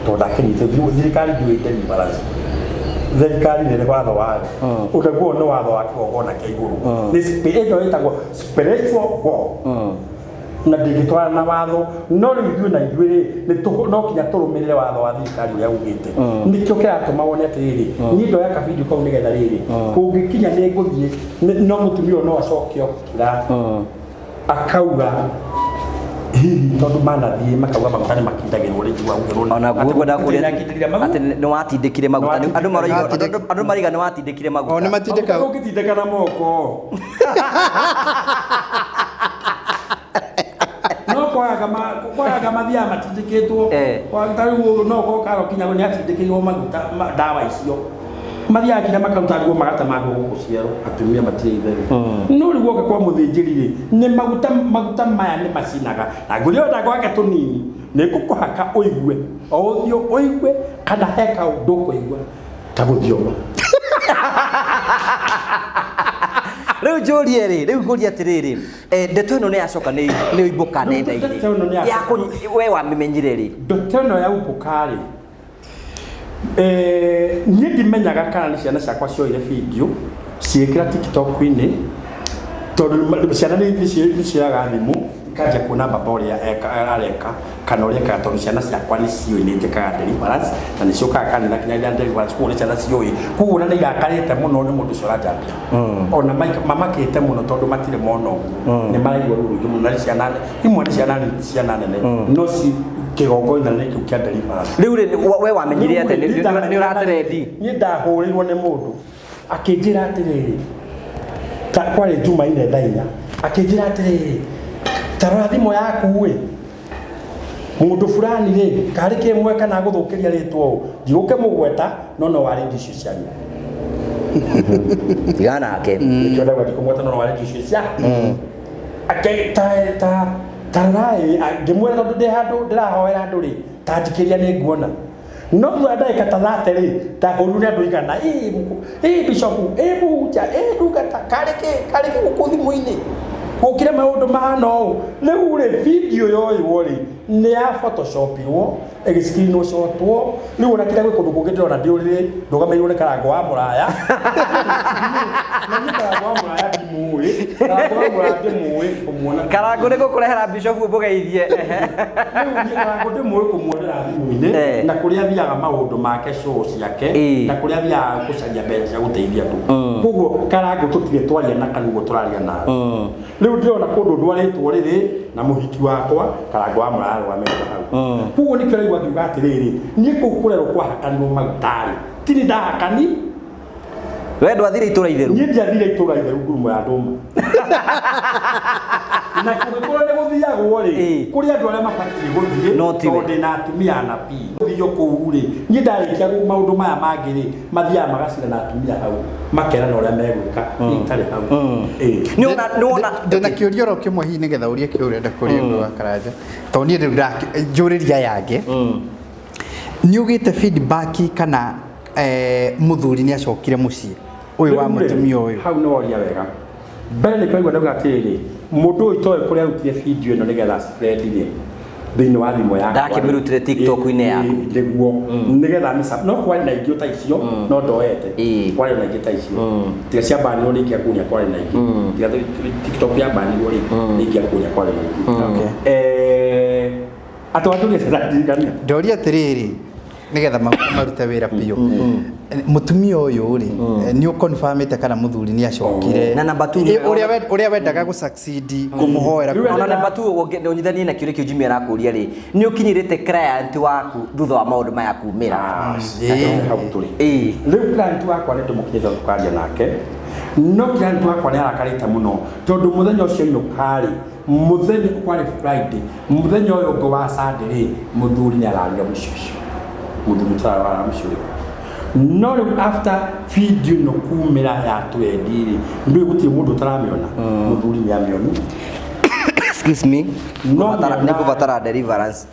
to ndakinyite thirikari ndiwite balance thirikari ni watho wayo ukaguo no watho wa kigogona kia iguru ni spiritual itagwo spiritual war na ndingitwara na watho no riu na ithuĩ ni no kinya turumirire watho wa thirikari uria ugite nikio kiratuma wone atiriri ni ndoya ka video kau nigetha riri kungikinya ni nguthie no mutumia no acokio kira akauga tondu manathie makauga magutani makindagirwo ri jua ngirwo ona guo ndakuria ati ni watindikire maguta andu mariga ni watindikire maguta ona matindika ungitindika na moko no kwaga mathia matindikitwo kwa taru no ko karo kinya ni atindikirwo maguta dawa icio mathia kinya makaruta guo magata mago guciaro atumia matire itheru no riu oka kwa muthinjiri ri ni maguta maya ni macinaga na ngurio ndagwake tunini ni kukuhaka uigue othio uigue kana heka undu kuigua ta guthioma riu njurie ri riu nguria atiriri ndeto ino ni yacoka ni uibuka nenda-ini ya we wamimenyire ri ndeto ino ya ubuka ri ni ndimenyaga kana ni ciana ciakwa cioire video ciikira TikTok-ini tondu ciana ni cioyaga thimu ikaja kuona baba uria areka kana uria ka tondu ciana ciakwa ni cioi ni njikaga deliverance na ni ciokaga kanitha kinya deliverance kuona ciana cioi kuona ni igakarite muno ni mundu cio arajambia ona mamakite muno tondu matire mono ni maraigwa ruru muno na ciana imwe ni ciana nene no si kigogona ni kiu kia deliverance riu we wamenyire ate ni uraterendi ni ndahurirwo ni mundu akinjira atiriri ta kwari Jumaine thainya akinjira atiriri tarora thimo yaku we mundu fulani ri kari kimwe kana guthukiria ritwo ndiguke mugweta no wari ndishu cianyu tigana ake ndio ndaga kumweta no wari ndishu cia ta tarai ngimwera tondu ndi handu ndirahoera andu ri tanjikiria ni nguona no thanda ikatatha ri ta huru ni andu igana bishop muja ndugata karike gukuthimu-ini gukire maundu mahano riu ri video yoywo ri ni ya photoshopirwo screen shotwo riu ona kira gwikundu kungi ndirona ndiurire ndugameirwo ni karango wa muraya na ni karango wa muraya ndimuwi karango wa muraya ndimuwi kumuona karango ni gukurehera bishop ubugeithie ni karango ndimuwi kumuonera thimu-ini na kuria thiaga maundu make show ciake na kuria thiaga gucaria mbeca guteithia tu koguo karango tutire twaria na kanugo turaria na riu ndirona kundu ndwaritwo riri na muhiki wakwa karango wa muraya rwamenya hau koguo ni kiraigua ngiuga atiriri ni kukurerwo kwa hakanirwo magutari tiri ndahakani we ndwathire itura itheru niĩ ndiathire itura itheru ngurumo ya ndũma na kũngĩkorwo nĩ gũthiagwo rĩ kũrĩ andũ arĩa mabatiĩ gũthiĩ tondũ ndĩna atumia anabii gũthiio kũu rĩ niĩ ndarĩkia maũndũ maya mangĩ rĩ mathiaga magacira na atumia hau makerana ũrĩa megwĩka itarĩ hau nĩwona ndĩna kĩũria oro kĩmwe hihi nĩgetha ũrie kĩũria ũrenda kũria ũndũ wa Karanja tondũ niĩ rĩu njũrĩria yangĩ nĩ ũgĩte feedback kana mũthuri nĩ acokire mũciĩ ũyũ wa mũtumia ũyũ hau nĩ woria wega mbere nĩ kwaigua ndauga atĩrĩ mũndũ ũyũ itoĩ kũrĩa arutire video ĩno nĩgetha spread-ire thĩinĩ wa thimũ yakwa ndakĩmĩrutire TikTok-inĩ yaku nĩguo nĩgetha mĩca no kwarĩ na ingĩ ta icio no ndoete kwarĩ na ingĩ ta icio tiga cia banirwo rĩngĩ akunya kwarĩ na ingĩ tiga TikTok ya banirwo rĩngĩ akunya kwarĩ na ingĩ atawatulia sasa ndoria atĩrĩrĩ nĩgetha marute wĩra biũ mũtumia ũyũ rĩ nĩ ũconfirmĩte kana mũthuri nĩ acokire na number 2 ũrĩa wendaga gũ succeed kũmũhoera ona number 2 ũnyithanie na kĩũria kĩu Jimmy arakũria rĩ nĩ ũkinyĩrĩte client waku thutha wa maũndũ maya kumĩra hau tũrĩ rĩu client wakwa nĩ ndĩmũkinyĩte tukaria nake no client wakwa nĩ arakarĩte mũno tondũ mũthenya ũcio inũkarĩ mũthenya kwarĩ Friday mũthenya ũyũ ũngĩ wa Saturday mũthuri nĩ ararĩra mũcicio mũthuri tara mũcicio no after video no kumira ya twendi ndio gutie mundu taramĩona muthuri ni amionu excuse me no nikubatara deliverance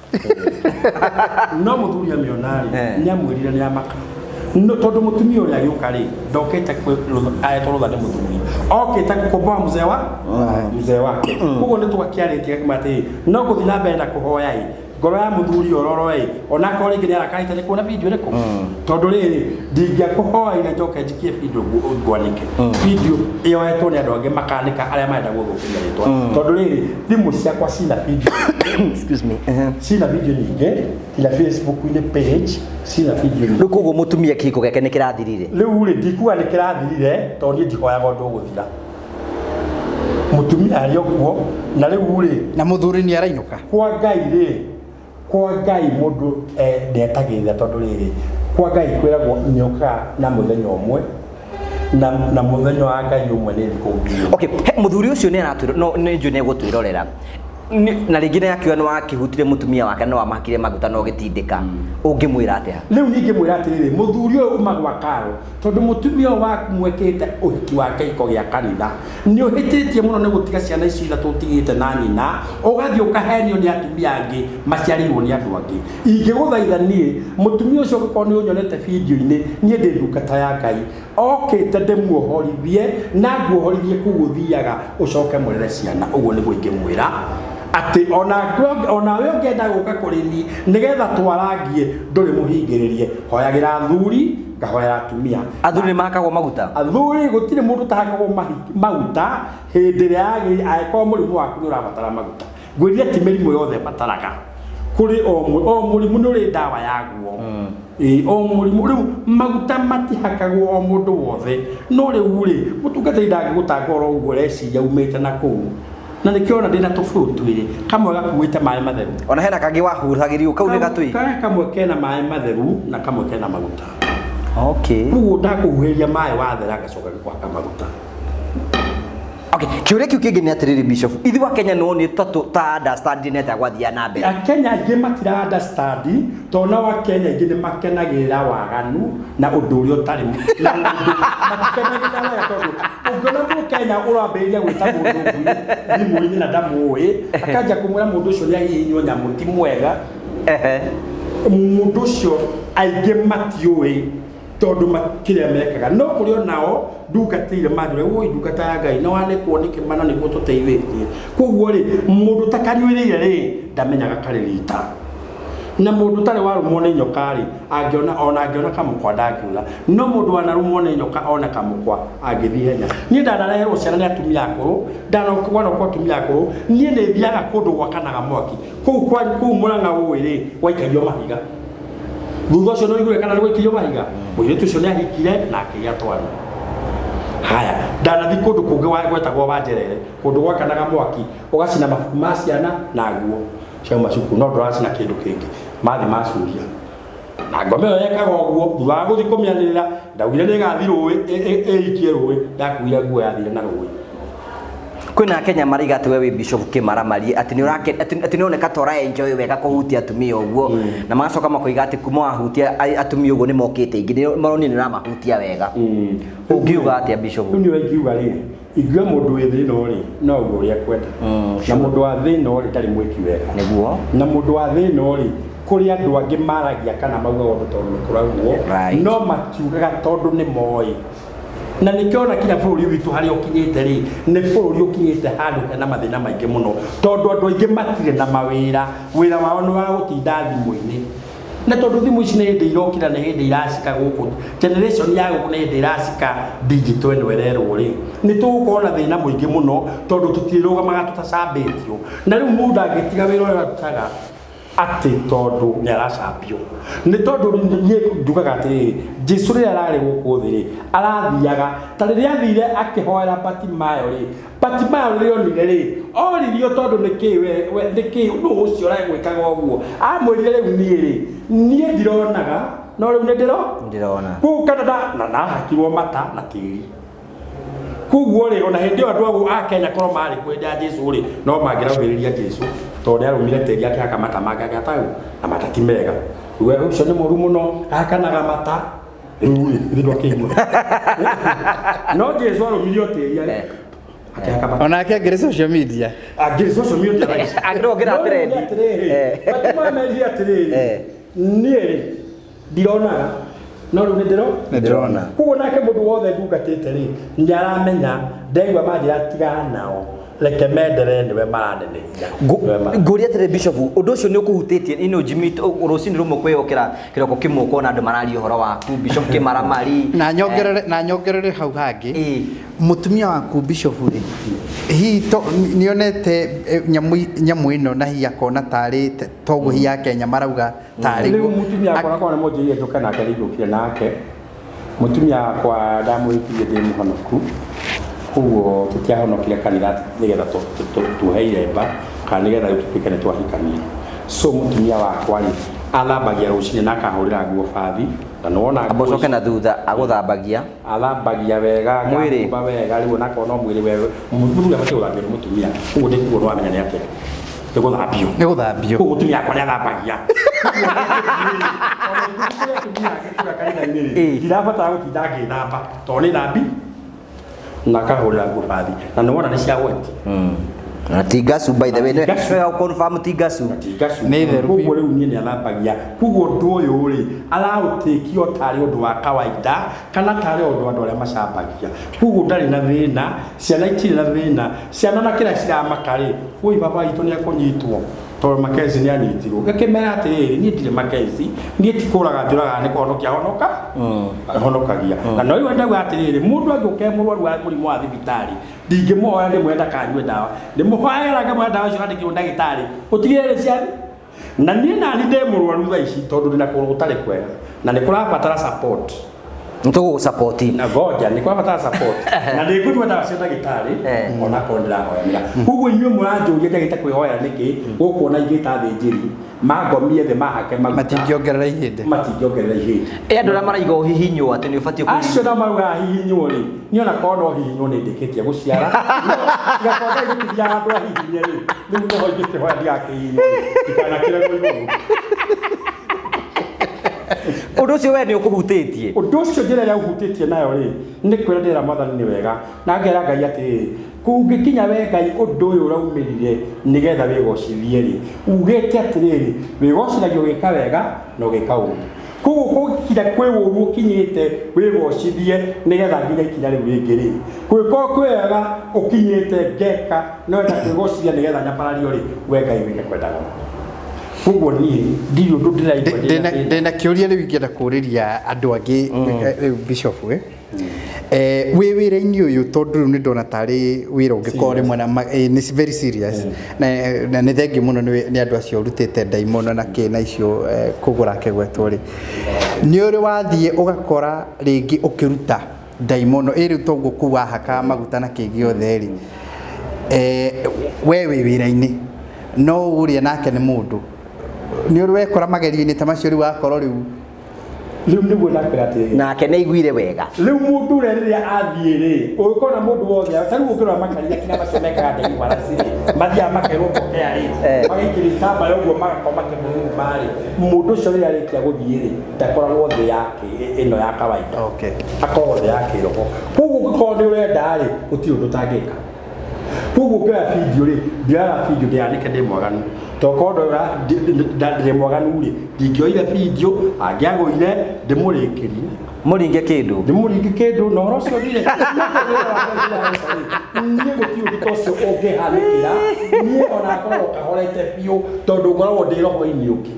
no muthuri amiona ni amwirire ni amaka no tondu mutumia uria yuka ri ndokete ayetoro thane muthuri okite kukomboa mzee wake kugo ni twakiarĩtie mate no guthi na mbere na kuhoya ngoro ya muthuri ororo ona ko ringi ni arakaita ni kuona video riko tondu riri ndingia kuhoya njoke njikie video ngwanike video iyo yeto ni andu angi makanika aria maenda guthukiria ritwa tondu riri thimu ciakwa cina video excuse me cina video nyingi ila Facebook ile page cina video nyingi rukugo mutumia kiko gake ni kirathirire riu ri ndikuwa ni kirathirire tondu ndihoyaga undu guthira mutumia ariokuo na riu ri na muthuri ni arainuka kwa Ngai ri kwa Ngai mundu ndetagirira tondu riri kwa Ngai kwiragwo nyoka na muthenya umwe na muthenya wa Ngai umwe ni thikũ okay muthuri ucio ni aratwira no ni nju ne gutwirorera na rĩngĩ nĩ akiuga nĩ wakĩhutire mũtumia wake no amakire maguta no gĩtindĩka ũngĩmwĩra atĩa rĩu ningĩmwĩra atĩrĩrĩ mũthuri ũyũ uma gwa Karo tondũ mũtumia waku mwekĩte ũhiki wa kĩhiko gĩa kanitha nĩ ũhĩtĩtie mũno nĩ gũtiga ciana ici ithatũ ũtigĩte na nyina ũgathiĩ ũkahenio nĩ atumia angĩ maciarĩirwo nĩ andũ angĩ ingĩgũthaitha niĩ mũtumia ũcio ũngĩkorwo nĩ ũnyonete video-inĩ niĩ ndĩ ndungata ya Ngai okĩte ndĩmuohorithie na nguohorithie kũu ũthiaga ũcoke mũrere ciana ũguo nĩguo ingĩmwĩra ati ona we ngenda guka kurini nigetha twarangie nduri muhingiririe hoyagira athuri ngahoya atumia athuri makagwo maguta athuri gutire mundu tahakagwo maguta hindi ria aiko murimu waku urabatara maguta ngwiria ti mirimu yothe bataraga kuri o murimu nuri ndawa yaguo o murimu riu maguta matihakagwo o mundu wothe no riu ri mutungata indangi gutanga oro uguo reciria umite na kuu na nikiona ndina tofauti iri kamwe gakuite maĩ matheru ona hena kangĩ wahuhagirio kau nĩ gatui kamwe kena maĩ matheru na kamwe kena maguta okay uguo ndakuhuheria maĩ wathera gacoka gwaka maguta okay kĩũria kĩu kĩngĩ nĩ atĩrĩrĩ Bishop ithuĩ wa Kenya no nĩ ta understand neta gwathia na mbere Kenya ingĩ matira understand tona wa Kenya ingĩ nĩ makenagĩrĩra waganu na ũndũ ũrĩa ũtarĩ matikenagĩrĩra tondũ ũngĩona Mũkenya ũrambĩrĩria gwĩta mũndũ thimũ-inĩ na ndamũĩ akanja kũmwĩra mũndũ ũcio nĩ ahihinywo nyamũ ti mwega mũndũ ũcio aingĩ matiũĩ tondu makire mekaga no kuri onao ndungatire madre oi ndungata ya Ngai no ane kuoneke mana niguo tuteithĩtie koguo ri mundu takanyuĩrĩire ri ndamenyaga karirita na mundu tare warumwo nĩ nyoka ri angiona kamukwa ndakiura no mundu wanarumwo nĩ nyoka ona kamukwa angĩthiĩ henya niĩ ndanareherwo ciana nĩ atumia akũrũ ndanokwana kwa atumia akũrũ niĩ nĩ thiaga kũndũ gwakanaga mwaki kũu Mũrang'a ũĩ ri waikario mahiga thutha ũcio no igũre kana gũikio mahiga mũirĩtu ũcio nĩ ahikire na akĩgĩa twana haya ndanathi kũndũ kũngĩ gwetagwo Wanjerere kũndũ gwakanaga mwaki ũgacina mabuku ma ciana na nguo cia macukuru no ndũracina kĩndũ kĩngĩ mathi macuria na ngome ĩyo yekaga ũguo thutha wa gũthiĩ kũmĩanĩrĩra ndaugire nĩ ĩgathiĩ rũĩ ĩikie rũĩ ndakuire nguo yathire na rũĩ. Kwina Kenya mariga ati wewe Bishop Kimaramari ati ni oneka tora enjoy wega kuhutia atumia uguo na magacoka makoiga ati kuma wahutia atumia uguo ni mokite ingi maroni ni ramahutia wega ungiuga ati Bishop ni wengiuga ri igwe mundu wi thino ri no uguo ria kwenda na mundu wa thino ri tari mwiki wega niguo na mundu wa thino ri kuri andu angi maragia kana mauga undu tondu kurauguo no matiugaga tondu ni moi na nikiona kila bũrũri witũ harĩa ũkinyĩte rĩ nĩ bũrũri ũkinyĩte handũ hena mathĩna maingĩ mũno tondũ andũ aingĩ matirĩ na mawĩra wĩra wao nĩ wa gũtinda thimũ-inĩ na tondũ thimũ ici nĩ hĩndĩ irokĩra nĩ hĩndĩ iracika gũkũ generation ya gũkũ nĩ hĩndĩ iracika digital ĩno ĩrerwo rĩ nĩ tũgũkorwo na thĩna mũingĩ mũno tondũ tũtirũgamaga tũtacambĩtio na rĩu mũndũ angĩtiga wĩra ũrĩa arutaga ati tondu ni aracambio ni tondu ni ndugaga ati Jesu ri arari guku thiri arathiaga ta riria athire akihoera Batimayo ri Batimayo ri onire ri oririo tondu niki no ucio rai gwikaga uguo amwirire riu nie ndironaga no riu ndirona ku Canada na hakirwo mata na tiri kuguo ri ona hindi andu agu a Kenya korwo mari kwenda Jesu ri no mangiraugiriria Jesu tondu arumire tiri yake akamata magaga tau na matati mega we ucio ni muru muno akanaga mata ndo kigwa no Jesu arumire tiri Onake agire social media. Agire social media. Agire trend. Batuma media trend. Nieri dirona. No ru ndirona. Kuo nake mundu wothe ndugatite ri ndaramenya ndaigwa manjira tigana nao. Leke mendere niwe maranene. Nguri atire Bishop undu ucio ni ukuhutitie ino Jimmy rucini rumo kwiyokira kiroko kimwe kona andu marari uhoro waku Bishop Kimaramari na nyongerere hau hangi mutumia waku Bishop ri hi to nionete nyamu ino na hi akona tari togu hi yake Kenya marauga tari mutumia akona kona moje yetuka na karigukire nake mutumia kwa damu ikiye ndi muhonoku kuo tutiahonokire kanitha nigetha tuheire mba kana nigetha tupikane twahikania so mutumia wakwa ri alambagia rucini na akahurira nguo bathi na nona abocoke na thutha aguthambagia alambagia wega ngamba wega riu na kona mwiri wewe mutumia abatie guthambia mutumia kuo ndikuo no amenya ni atia Niguthambio kuo mutumia akwa ni athambagia ndirabatara gutinda ngithamba tondu ni thambi na kahurira nguo bathi na nona ni cia gweti na tigasu by the way no confirm tigasu ni theru kuo riu ni athambagia kuo ndu uyu ri arautikio tari undu wa kawaida kana tari undu andu aria macambagia kuo ndari na thina ciana itiri na thina ciana na kira ciramakari ui baba itu ni akunyitwo tondu Makenzi ni anyitirwo gakimera atiri ni ndire Makenzi ni tikuraga njuraga ni kuhonokia honokagia na no iwe ndaga atiri mundu anguke murwaru wa murimu wa thibitari ndingimuhoya ndimwenda kanywe dawa ndimuhoya ngamwe dawa cio andikirwo ndagitari utigire ciani na ni nani ndemurwaru tha ici tondu ndina kuru gutari kwega na ni kurabatara support ntugu support na goja ni kurabatara support na ndi ngutwa dawa cia ndagitari ona kondira hoya kuguo inyuĩ mũranjũria ndagĩte kwĩhoya nĩkĩ gũkuona igĩta thĩnjĩri magomie thĩ mahake matingiongerera ihĩndĩ andũ arĩa maraiga ũhihinywo atĩ nĩ ũbatiĩ acio na marauga hihinywo rĩ niĩ ona korwo no hihinywo nĩ ndĩkĩtie gũciara ngakorwo ndagĩtigia andũ ahihinye rĩ rĩu noho ingĩkĩhoya ndigakĩhihinywo ndikanakĩre igũrũ undu ucio we ni ukuhutitie undu ucio njira ya uhutitie nayo ri ni kwira ndira mwathani ni wega na ngera Ngai ati kungikinya we Ngai undu uyu uraumirire nigetha wigocithie ri ugite atiriri wigocithagio gika wega no gika uru kuguo kukira kwi uru ukinyite wigocithie nigetha nginya ikinya riu ringi ri gwiko kwega ukinyite ngeka no enda kwigocithia nigetha nyambarario ri we Ngai wige kwendaga kuguo ni ndio ndu ndiraigua ndina kiuria riu ingenda kuriria andu angi Bishop we wira-ini uyu tondu ni ndona tari wira ungikorwo rimwe na ni very serious na ni thengi muno ni andu acio urutite ndaimono na kina icio kugura kegwetwo ri ni uri wathie ugakora ringi ukiruta ndaimono iri tongu kuwa haka maguta na kigi othe ri we wira-ini no uria nake ni mundu ni uri wekora magerio-ini ta macio riu akorwo riu riu niguo nakwira ati nake nĩ aiguire wega riu mundu rĩrĩa athiĩ rĩ ũgĩkona mũndũ wothe tarĩu ũngĩrora makanitha kinya macio mekaga ndegi maracirĩ mathiaga makerwo pokea rĩ magaikĩria itambaya ũguo magakoma kĩmũrũma rĩ mũndũ ũcio rĩrĩa arĩkia gũthiĩ rĩ ndakoragwo thĩ yake ĩno ya kawaida akoragwo thĩ ya kĩroho koguo ũngĩkorwo nĩ ũrenda rĩ gũtirĩ ũndũ ũtangĩka koguo ngĩoya video rĩ ndioyaga video ndĩyanĩke ndĩ mwaganu tokorwo ndĩ mwaganu rĩ ndingĩoire video angĩagũire ndĩmũrĩkĩrie mũringe kĩndũ ndĩmũringe kĩndũ na ũhoro ũcio rĩ niĩ gũtirĩ ũndũ ta ũcio ũngĩhanĩkĩra niĩ ona ngoragwo kahorete biũ tondũ ngoragwo ndĩ roho-inĩ ũngĩ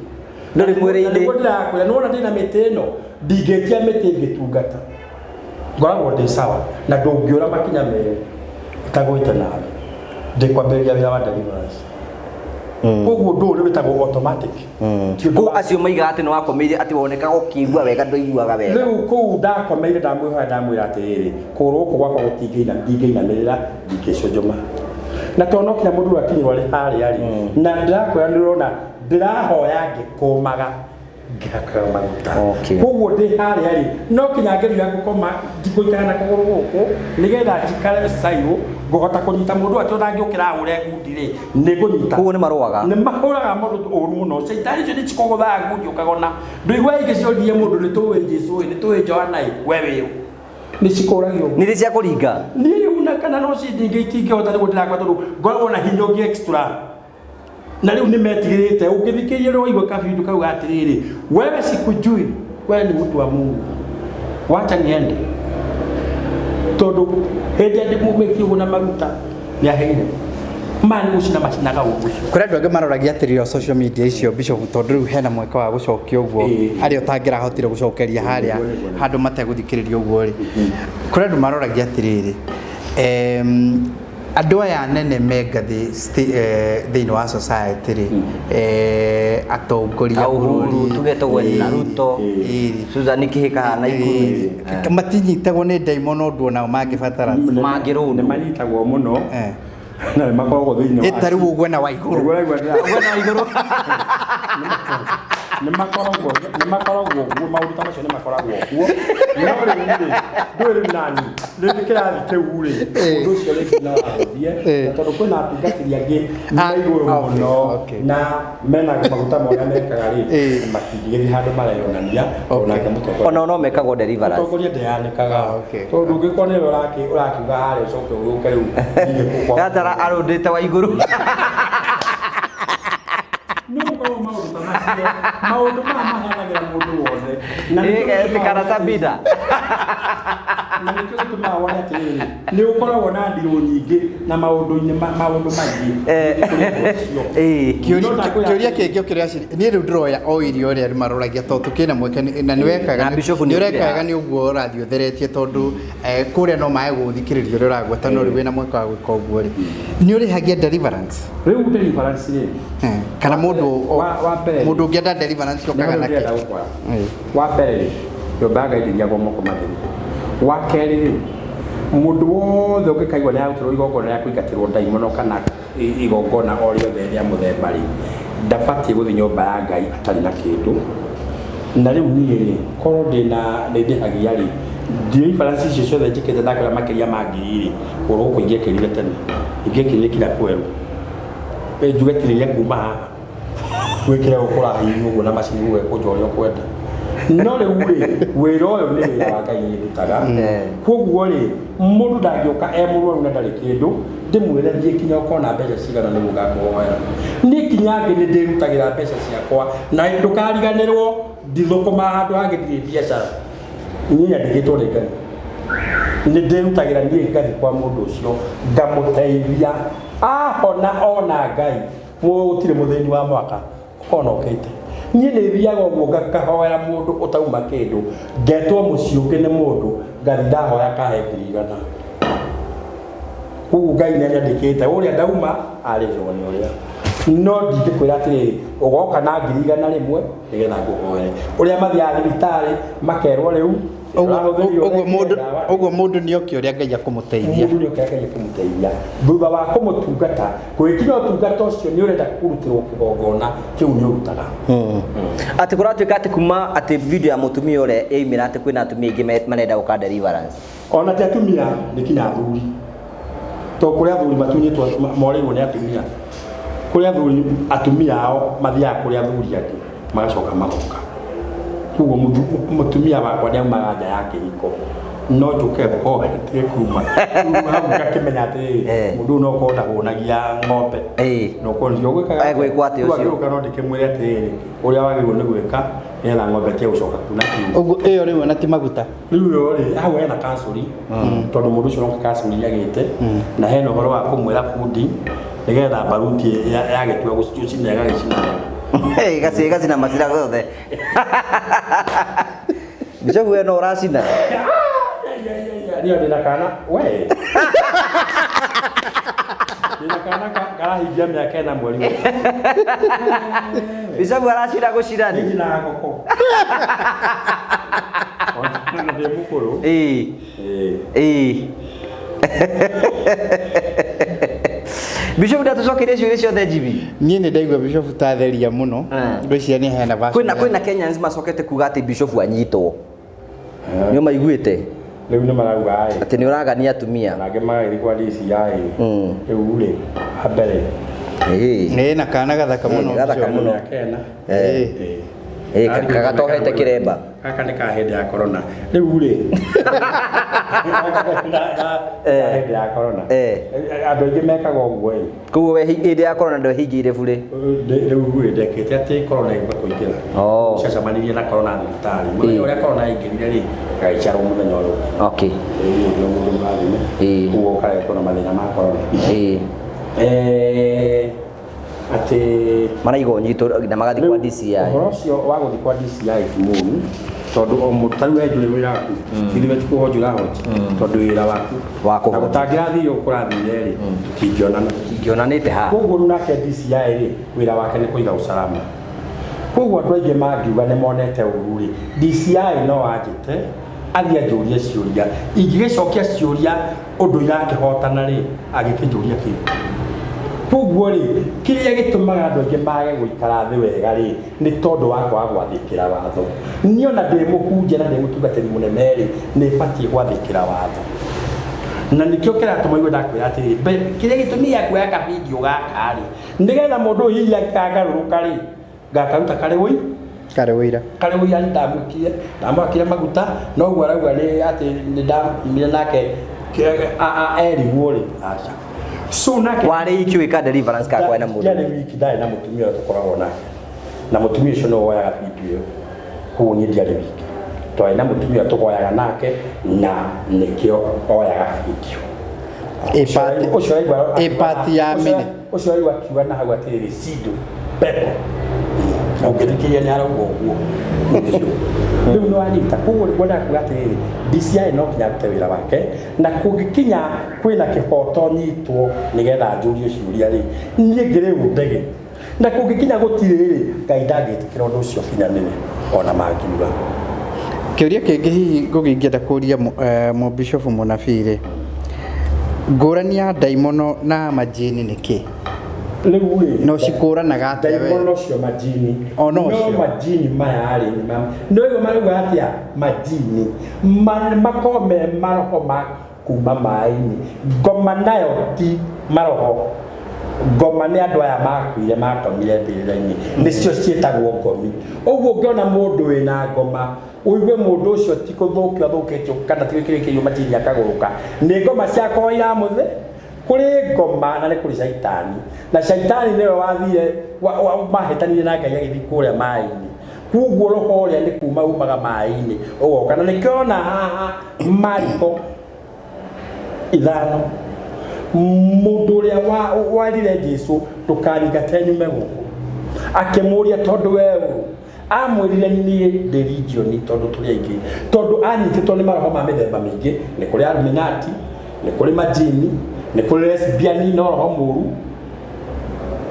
ndũrĩ mwĩrĩ-inĩ nĩguo ndĩrakwĩra nĩwona ndĩna mĩtĩ ĩno ndingĩtia mĩtĩ ĩngĩtungata ngoragwo ndĩ sawa na ndũngĩũra makinya merĩ utagwĩte nawe ndĩkwambĩrĩria wĩra wa deliverance koguo ũndũ ũyũ wĩtagwo automatic kũu acio maigaga atĩ nĩ wakomeire atĩ wonekaga ũkĩigua wega ndũiguaga wega rĩu kũu ndakomeire ndamwĩhoya ndamwĩra atĩrĩrĩ kũgũrũ gũkũ gwakwa ndingĩinamĩrĩra ndingĩconjoma na tondũ no kinya mũndũ akinyĩrwo arĩ harĩa rĩ na ndĩrakwĩra nĩũrona ndĩrahoya ngĩkũmaga ngĩhakaga maguta koguo ndĩ harĩa rĩ no kinya ngĩrĩga gũkoma ndikũikara na kũgũrũ gũkũ nĩgetha njikare cairũ ngũhota kũnyita mũndũ atĩ ona angĩũkĩra agũre ngundi rĩ nĩngũnyita koguo nĩ marũaga nĩ mahũraga mũndũ ũru mũno caitani icio nĩcikũgũthaga ngundi ũkagona ndũigua ingĩciũririe mũndũ nĩtũĩ Jesũ nĩtũĩ Johana we wĩ nĩcikũragio nĩ rĩ cia kũringa niĩ rĩu na kana no cindinge itingĩhota nĩguo ndĩrakwa tondũ ngoragwo na hinya ũngĩ extra na rĩu nĩmetigĩrĩte ũngĩthikĩria rĩu waigua kabindu kau atĩrĩrĩ wewe sikujui wewe ni mtu wa Mungu wacha niende tondũ hĩndĩ ndĩmumĩtie ũguo na maguta nĩaheire mani ũcio na macinaga ũguo kũrĩ andũ angĩ maroragia atĩrĩrĩ social media icio Bishop tondũ rĩu hena mweka wa gũcokia ũguo arĩa ũtangĩrahotire gũcokeria harĩa handũ mategũthikĩrĩria ũguo rĩ kũrĩ andũ maroragia atĩrĩrĩ andũ aya nene mengathĩ thĩinĩ wa society rĩ atongoria Uhuru tuge togwe na Ruto Susan Kihika na Ikuru matinyitagwo nĩ ndaimono ũndũ onao mangĩbatara mangĩrũnũ nĩ manyitagwo mũno na makoragwo thĩinĩ wa tarĩu ũguo na Waigũrũ nĩmakoragwo guo maũndũ ta macio nĩmakoragwo guo no rĩu ndũrĩ nani rĩu kĩrathi kĩu rĩ ũndũ ũcio rĩngĩ no agũthie na tondũ kwĩna atungatĩri angĩ na igũrũ mũno na mena maguta marĩa mekaga rĩ matingĩgĩthiĩ handũ mareyonania onake mũtongoria ona no mekagwo deliverance mũtongoria ndeyanĩkaga tondũ ũngĩkorwo nĩwe ũrakiuga harĩa ũcoke ũgĩũke rĩu gatara arũndĩte Waigũrũ maũndũ maya maheanagĩra mũndũ wothe nĩgetikana Sabina na nĩkĩo gĩtũmaga wone atĩrĩrĩ nĩ ũkoragwo na ndirũ nyingĩ na maũndũ maingĩ kĩũria kĩngĩ kĩrĩa niĩ rĩu ndĩroya o irio ũrĩa maroragia tondũ tukĩna mweke na nĩwekaga nĩ ũguo ũrathiĩ ũtheretie tondũ kũrĩa no maĩ gũthikĩrĩria ũrĩa ũragweta no rĩu wĩna mweke wa gwĩka ũguo rĩ nĩ ũrĩhagia deliverance rĩu deliverance rĩ kana mũndũ ũngĩenda deliverance okaga nake wa mbere nyũmba Ngai ndĩnyagwo moko matheru wa kerĩ rĩ mũndũ wothe ũngĩkaigua nĩarutirwo igongona rĩa kũingatĩrwo ndaimono kana igongona o rĩothe rĩa mũthemba rĩ ndabatiĩ gũthiĩ nyũmba ya Ngai atarĩ na kĩndũ na rĩu niĩ rĩ korwo nĩndĩhagia rĩ deliverance icio ciothe njĩkĩte ndakwĩra makĩria ma ngiri rĩ kũrwo gũkũ ingĩekĩrire tene ingĩekĩrire kira kwerũ njuge tirĩria kuma haha gwĩkĩra ũkũrahihi ũguo na macini ũguo kũnja ũrĩa ũkwenda no rĩu rĩ wĩra ũyũ nĩ wĩra wa Ngai ndutaga koguo rĩ mũndũ ndangĩũka mũrwaru na ndarĩ kĩndũ ndĩmwĩre thiĩ kinya ũkona mbeca cigana nĩguo ngakũhoera niĩ kinya ngĩ nĩ ndĩrutagĩra mbeca ciakwa na ndũkariganĩrwo ndithũkũma handũ hangĩ ndirĩ biacara niĩ nyandĩkĩtwo nĩ Ngai nĩ ndĩrutagĩra niĩ ngathi kwa mũndũ ũcio ngamũteithia ahona ona Ngai gũtirĩ mũthĩni wa mwaka ũkona ũkĩte niĩ nĩ thiaga ũguo ngakahoera mũndũ ũtauma kĩndũ ngetwo mũciĩ ũngĩ nĩ mũndũ ngathi ndahoya kahe 100 koguo Ngai nĩ anyandĩkĩte ũrĩa ndauma arĩhwo nĩ ũrĩa no ndingĩkwĩra atĩrĩrĩ ũgoka na 100 rĩmwe nĩgetha ngũhoere ũrĩa mathiaga thibitarĩ makerwo rĩu Oguo mundu ni okio ria Ngai akumuteithia. Mundu ni okio Ngai akumuteithia. Thutha wa kumutungata, gwikira utungata ucio ni urenda kurutirwo kigongona kiu ni urutaga. Ati kuratuika ati kuma ati video ya mutumia ule ĩmĩra ati kwina atumia ingi marenda guka deliverance. Ona ti atumia ni kinya athuri. To kuria athuri matunyitwo moreirwo ni atumia. Kuria athuri atumia ao mathiaga kuria athuri angi magacoka magoka. Kugo mutumia wakwa ni aumaga nja yake iko. No njuke ho tie kuma. Ngakimenya ati mundu no konda hunagia ng'ombe. No kondio gwikaga. Gwikwa ati ucio. Kana ndikimwire ati uria wagirwo ni gwika ena ng'ombe tie ucoka kuna kiu. Oguo iyo rimwe na ti maguta. Riu yo ri hau ena kansuri. Tondu mundu ucio no kansuri yagite na hena horo wa kumwira fundi nigetha baruti yagetua gucina yagagicina. Gasi na masira gothe. Bisho wewe no uracina. Ndio ndinakana we. Ndinakana karahingia miaka ena mweri. Bisho aracira gucira ni na ngoko. Ona ndi mukuru. Bishop ndatucokire ciũria ciothe njibi. Niĩ nĩ ndaigua Bishop tatheria muno. Ngwĩciria nĩ hena version. Kwĩna Kenyans macokete kuga atĩ Bishop anyitwo. Nĩo maiguĩte. Rĩu nĩ marauga ai. Atĩ nĩ ũragania atumia. Nangĩ magĩthiĩ kwa DCI. Rĩu rĩ mbere. Na kana gathaka muno. Gathaka muno. Kena. Kagatohete kiremba. Kaka nĩ ka hĩndĩ ya corona. Rĩu rĩ. Hĩndĩ ya corona. Andũ aingĩ mekaga ũguo ĩ. Koguo we hĩndĩ ya corona ndũhingĩire burĩ. Rĩu rĩ ndekĩte atĩ corona ĩgũka kũingĩra. Cacamanirie na corona thibitarĩ. Mũthenya ũrĩa corona ĩingĩrire rĩ, gaicarwo mũthenya ũyũ. Okay. Ndio mũndũ mwathime. Koguo karetwo na mathĩna ma corona. Ati maraigo nyito na magathi kwa DCI. Ũhoro ũcio wa gũthiĩ kwa DCI ti mũru tondu o mũtari wa njũrĩ wĩra waku ithuĩ tikuhonjũra hoji tondu wĩra waku na gũtangĩrathiĩ ũkũrathire rĩ tingĩonanĩte haha. Koguo nake DCI rĩ wĩra wake nĩ kũiga usalama. Koguo andũ aingĩ mangiuga nĩ monete ũru rĩ DCI no anjĩte athiĩ anjũrie ciũria ingĩgĩcokia ciũria ũndũ irakĩhotana rĩ agĩkĩnjũria kĩĩ. Koguo rĩ kĩrĩa gĩtũmaga andũ aingĩ mage gũikara thĩ wega rĩ nĩ tondũ wa kwaga gwathĩkĩra watho. Niĩ ona ndĩ mũhunjia na ndĩ mũtungatĩri mũnene rĩ nĩ batiĩ gwathĩkĩra watho. Na nĩkĩo kĩratũma igue ndakwĩra atĩrĩ kĩrĩa gĩtũmi gĩa kuoya kabindio gaka rĩ nĩgetha mũndũ ũyũ hihi angĩkagarũrũka rĩ ngakaruta karĩ wĩira ndamwakire maguta noguo arauga nĩ atĩ nĩ ndamire nake erigwo rĩ aca. So nake wari ikiwika deliverance ka kwa na mundu yani wiki ndari na mutumia tukoragwo nake na mutumia ucio no woyaga video huo ni ndiari wiki twai na mutumia tukoyaga nake na nikio oyaga video epati ya mene ucio aigua kiuga na hau atiri sido pepo ũngĩthikĩria nĩ arauga ũguo rĩu nĩ wanyita koguo nĩguo ndakuga atĩrĩrĩ DCI no kinya arute wĩra wake na kũngĩkinya kwĩna kĩhoto nyitwo nĩgetha njũrie ciũria rĩ niĩ ngĩrĩu ndege na kũngĩkinya gũtirĩ rĩ Ngai ndangĩtĩkĩra ũndũ ũcio kinyanĩre ona mangiuga. Kĩũria kĩngĩ hihi ngũngĩingĩenda kũria Bishop mũnabii rĩ ngũrani ya ndaimono na majini nĩ kĩ? No cikũranaga atĩa we? Ndaimono cio majini. No majini maya rĩ no igo marauga atĩa majini makome maroho ma kuma maĩ-inĩ. Ngoma nayo ti maroho. Ngoma nĩ andũ aya makuire makomire mbĩrĩra-inĩ nĩcio ciĩtagwo ngomi. Ũguo ũngĩona mũndũ wĩna ngoma uigue mũndũ ũcio ti gũthũkio athũkĩtio kana ti gĩkĩrĩkĩrio majini akagũrũka nĩ ngoma ciakwa iramũthĩ. Kũrĩ ngoma na nĩ kũrĩ caitani na caitani nĩwe wathire mahĩtanire na Ngai agĩthiĩ kũrĩa maĩ-inĩ. Koguo roho ũrĩa nĩ kuma umaga maĩ-inĩ ũgoka na nĩkĩo ona haha Mariko 5 mũndũ ũrĩa warire Jesũ ndũkaringate nyume gũkũ akĩmũria tondũ wewe amwĩrire niĩ ndĩ region tondũ tũrĩ aingĩ tondũ anyitĩtwo nĩ maroho ma mĩthemba mĩingĩ nĩ kũrĩ Illuminati nĩ kũrĩ majini nĩ kũrĩ lesbian no roho mũru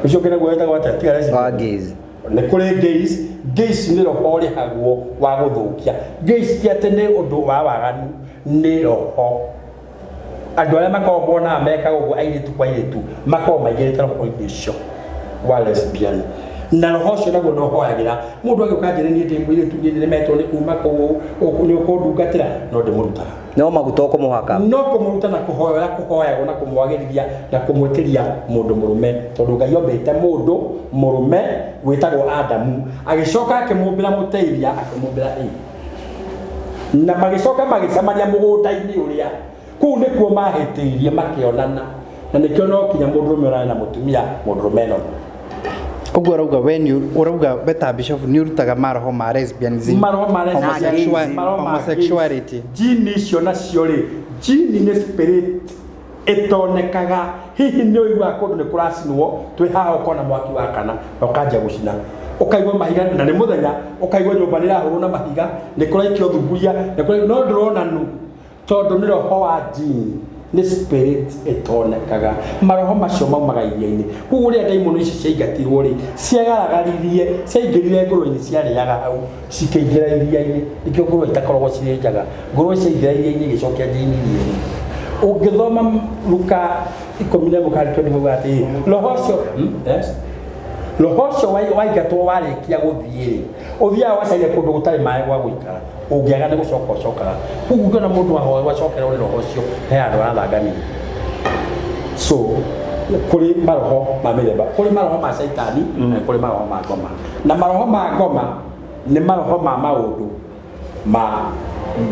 ucio kĩrĩa gwetagwo atĩa tiga lesbian nä kå rä gays nä roho rä hagwo wa gå thå kia gays ti atä nä å ndå wa waganu nä roho andå arä a makoragwo monaga mekaga å guo airä tu kwa airä tu makoragwo maigä rä te roho-inä å cio wa lesbian na roho cio naguo no hoyagä ra må ndå agä å ka njä rä niä ndä må irä tu nä metwo nä kuma kå nä å kå ndungatä ra no ndä må rutaga no maguta å kå må haka no kå må ruta na kå hoya kå hoyagwo na kå mwagä rithia na kå mwä tä ria må ndå må rå me tondå Ngai ombete må ndå må rå me gwä tagwo Adamu agä coka akä må mbä ra må teithia akä må mbä ra na magä coka magä cemania må gå nda-inä å rä a kå u nä kuo mahä tä irie makä onana na nä kä o no kinya må ndå rå me onane na må tumia må ndå rå me no Uguo urauga urauga beta bishop ni urutaga maroho ma lesbianism homosexuality jini icio nacio ri jini ni spirit itonekaga hihi ni uigua kundu ni kuracinwo twi haha ukona mwaki wa kana na ukanja gucina ukaigwa mahiga na ni muthenya ukaigwa nyumba ni rahurwo na mahiga ni kuraikio thumburia no ndurona nu tondu ni roho wa jini ni spirit itonekaga maroho macio maumaga iria-inĩ koguo rĩrĩa ndaimono ici ciaingatirwo rĩ ciagaragaririe ciaingĩrire ngũrwe-inĩ ciarĩaga hau cikĩingĩra iria-inĩ nĩkĩo ngũrwe itakoragwo cirĩ njega ngũrwe ciaingĩra iria-inĩ igĩcokia njini iria-inĩ ũngĩthoma Luka 11:20 mauga atĩ roho ũcio waingatwo warĩkia gũthiĩ rĩ ũthiaga wacaria kũndũ gũtarĩ maĩ gwa gũikara ũngĩaga nĩ gũcoka ũcokaga koguo ngĩona mũndũ wacokerwo nĩ roho ũcio he handũ arathangania so kũrĩ maroho ma mĩthemba kũrĩ maroho ma caitani na kũrĩ maroho ma ngoma na maroho ma ngoma nĩ maroho ma maũndũ ma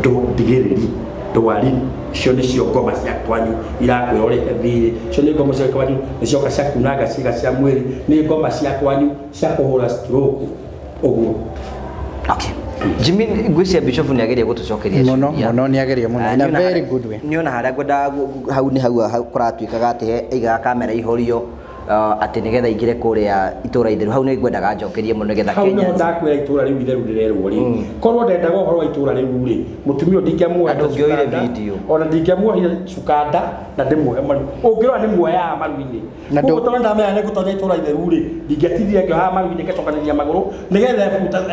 ndigĩrĩri ndwari cio nĩcio ngoma cia kwanyu irakwĩra ũrĩhe thirĩ cio nĩ ngoma cia kwanyu nĩcioka ciakunanga ciĩga cia mwĩrĩ nĩ ngoma cia kwanyu cia kũhũra stroke ũguo. Okay. Jimmy ngwĩcia bishop nĩ ageria gũtũcokeria mũno nĩ ageria mũno in a very good way nĩ ona harĩa ngwenda hau nĩ hau kũratuĩkaga atĩ aigaga kamera ihorio atĩ nĩgetha ingĩre kũrĩa itũra itheru hau nĩ ngwendaga njokerie mũno nĩgetha Kenya hau no ndakwĩra itũra rĩu itheru rĩrerwo rĩ korwo ndendaga ũhoro wa itũra rĩu rĩ mũtumia ndingĩamuoya video ona ndingĩamuoya cukanda na ndĩmuohe maru ũngĩrora nĩ muoyaga maru-inĩ koguo tondũ ndamenya nĩ gũtoonya itũra itheru rĩ ndingĩatithia ngĩohaga maru-inĩ ngacokanĩria magũrũ nĩgetha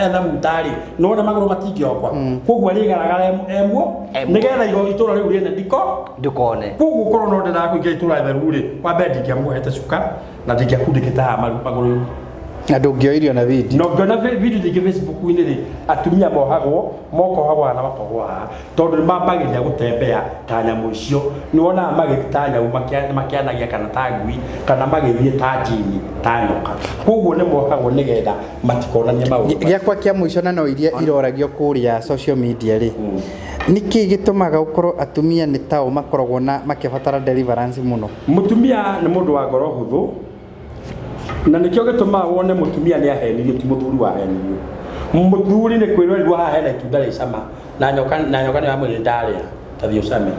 etha muta rĩ nona magũrũ matingĩokwa koguo arĩgaragara emwo nĩgetha itũra rĩu rĩene ndikone koguo korwo no ndendaga kũingĩra itũra itheru rĩ wambe ndingĩamuohete cuka na ndingĩakundĩkĩte haha magũrũ na ndũngĩoirio na video no ngĩona video nyingĩ Facebook-inĩ rĩ atumia mokohagwo na makohwo haha tondũ nĩ mambagĩria gũtembea ta nyamũ icio nĩ wonaga magĩthiĩ ta nyamũ makĩanagia kana ta ngui kana magĩthiĩ ta njini ta nyoka koguo nĩ mohagwo nĩgetha matikonanie maũndũ gĩakwa kĩa mũico na no iria iroragio kũrĩa social media rĩ nĩkĩ gĩtũmaga ũkorwo atumia nĩ tao makoragwo na makĩbatara deliverance mũno mũtumia nĩ mũndũ wa ngoro hũthũ na nĩkĩo gĩtũmaga wone mũtumia nĩ ahenirio ti mũthuri wahenirio mũthuri nĩ kwĩrorerwo haha hena itunda rĩ cama na nyoka nĩ wamwĩrire ndarĩa ta thiĩ ũcame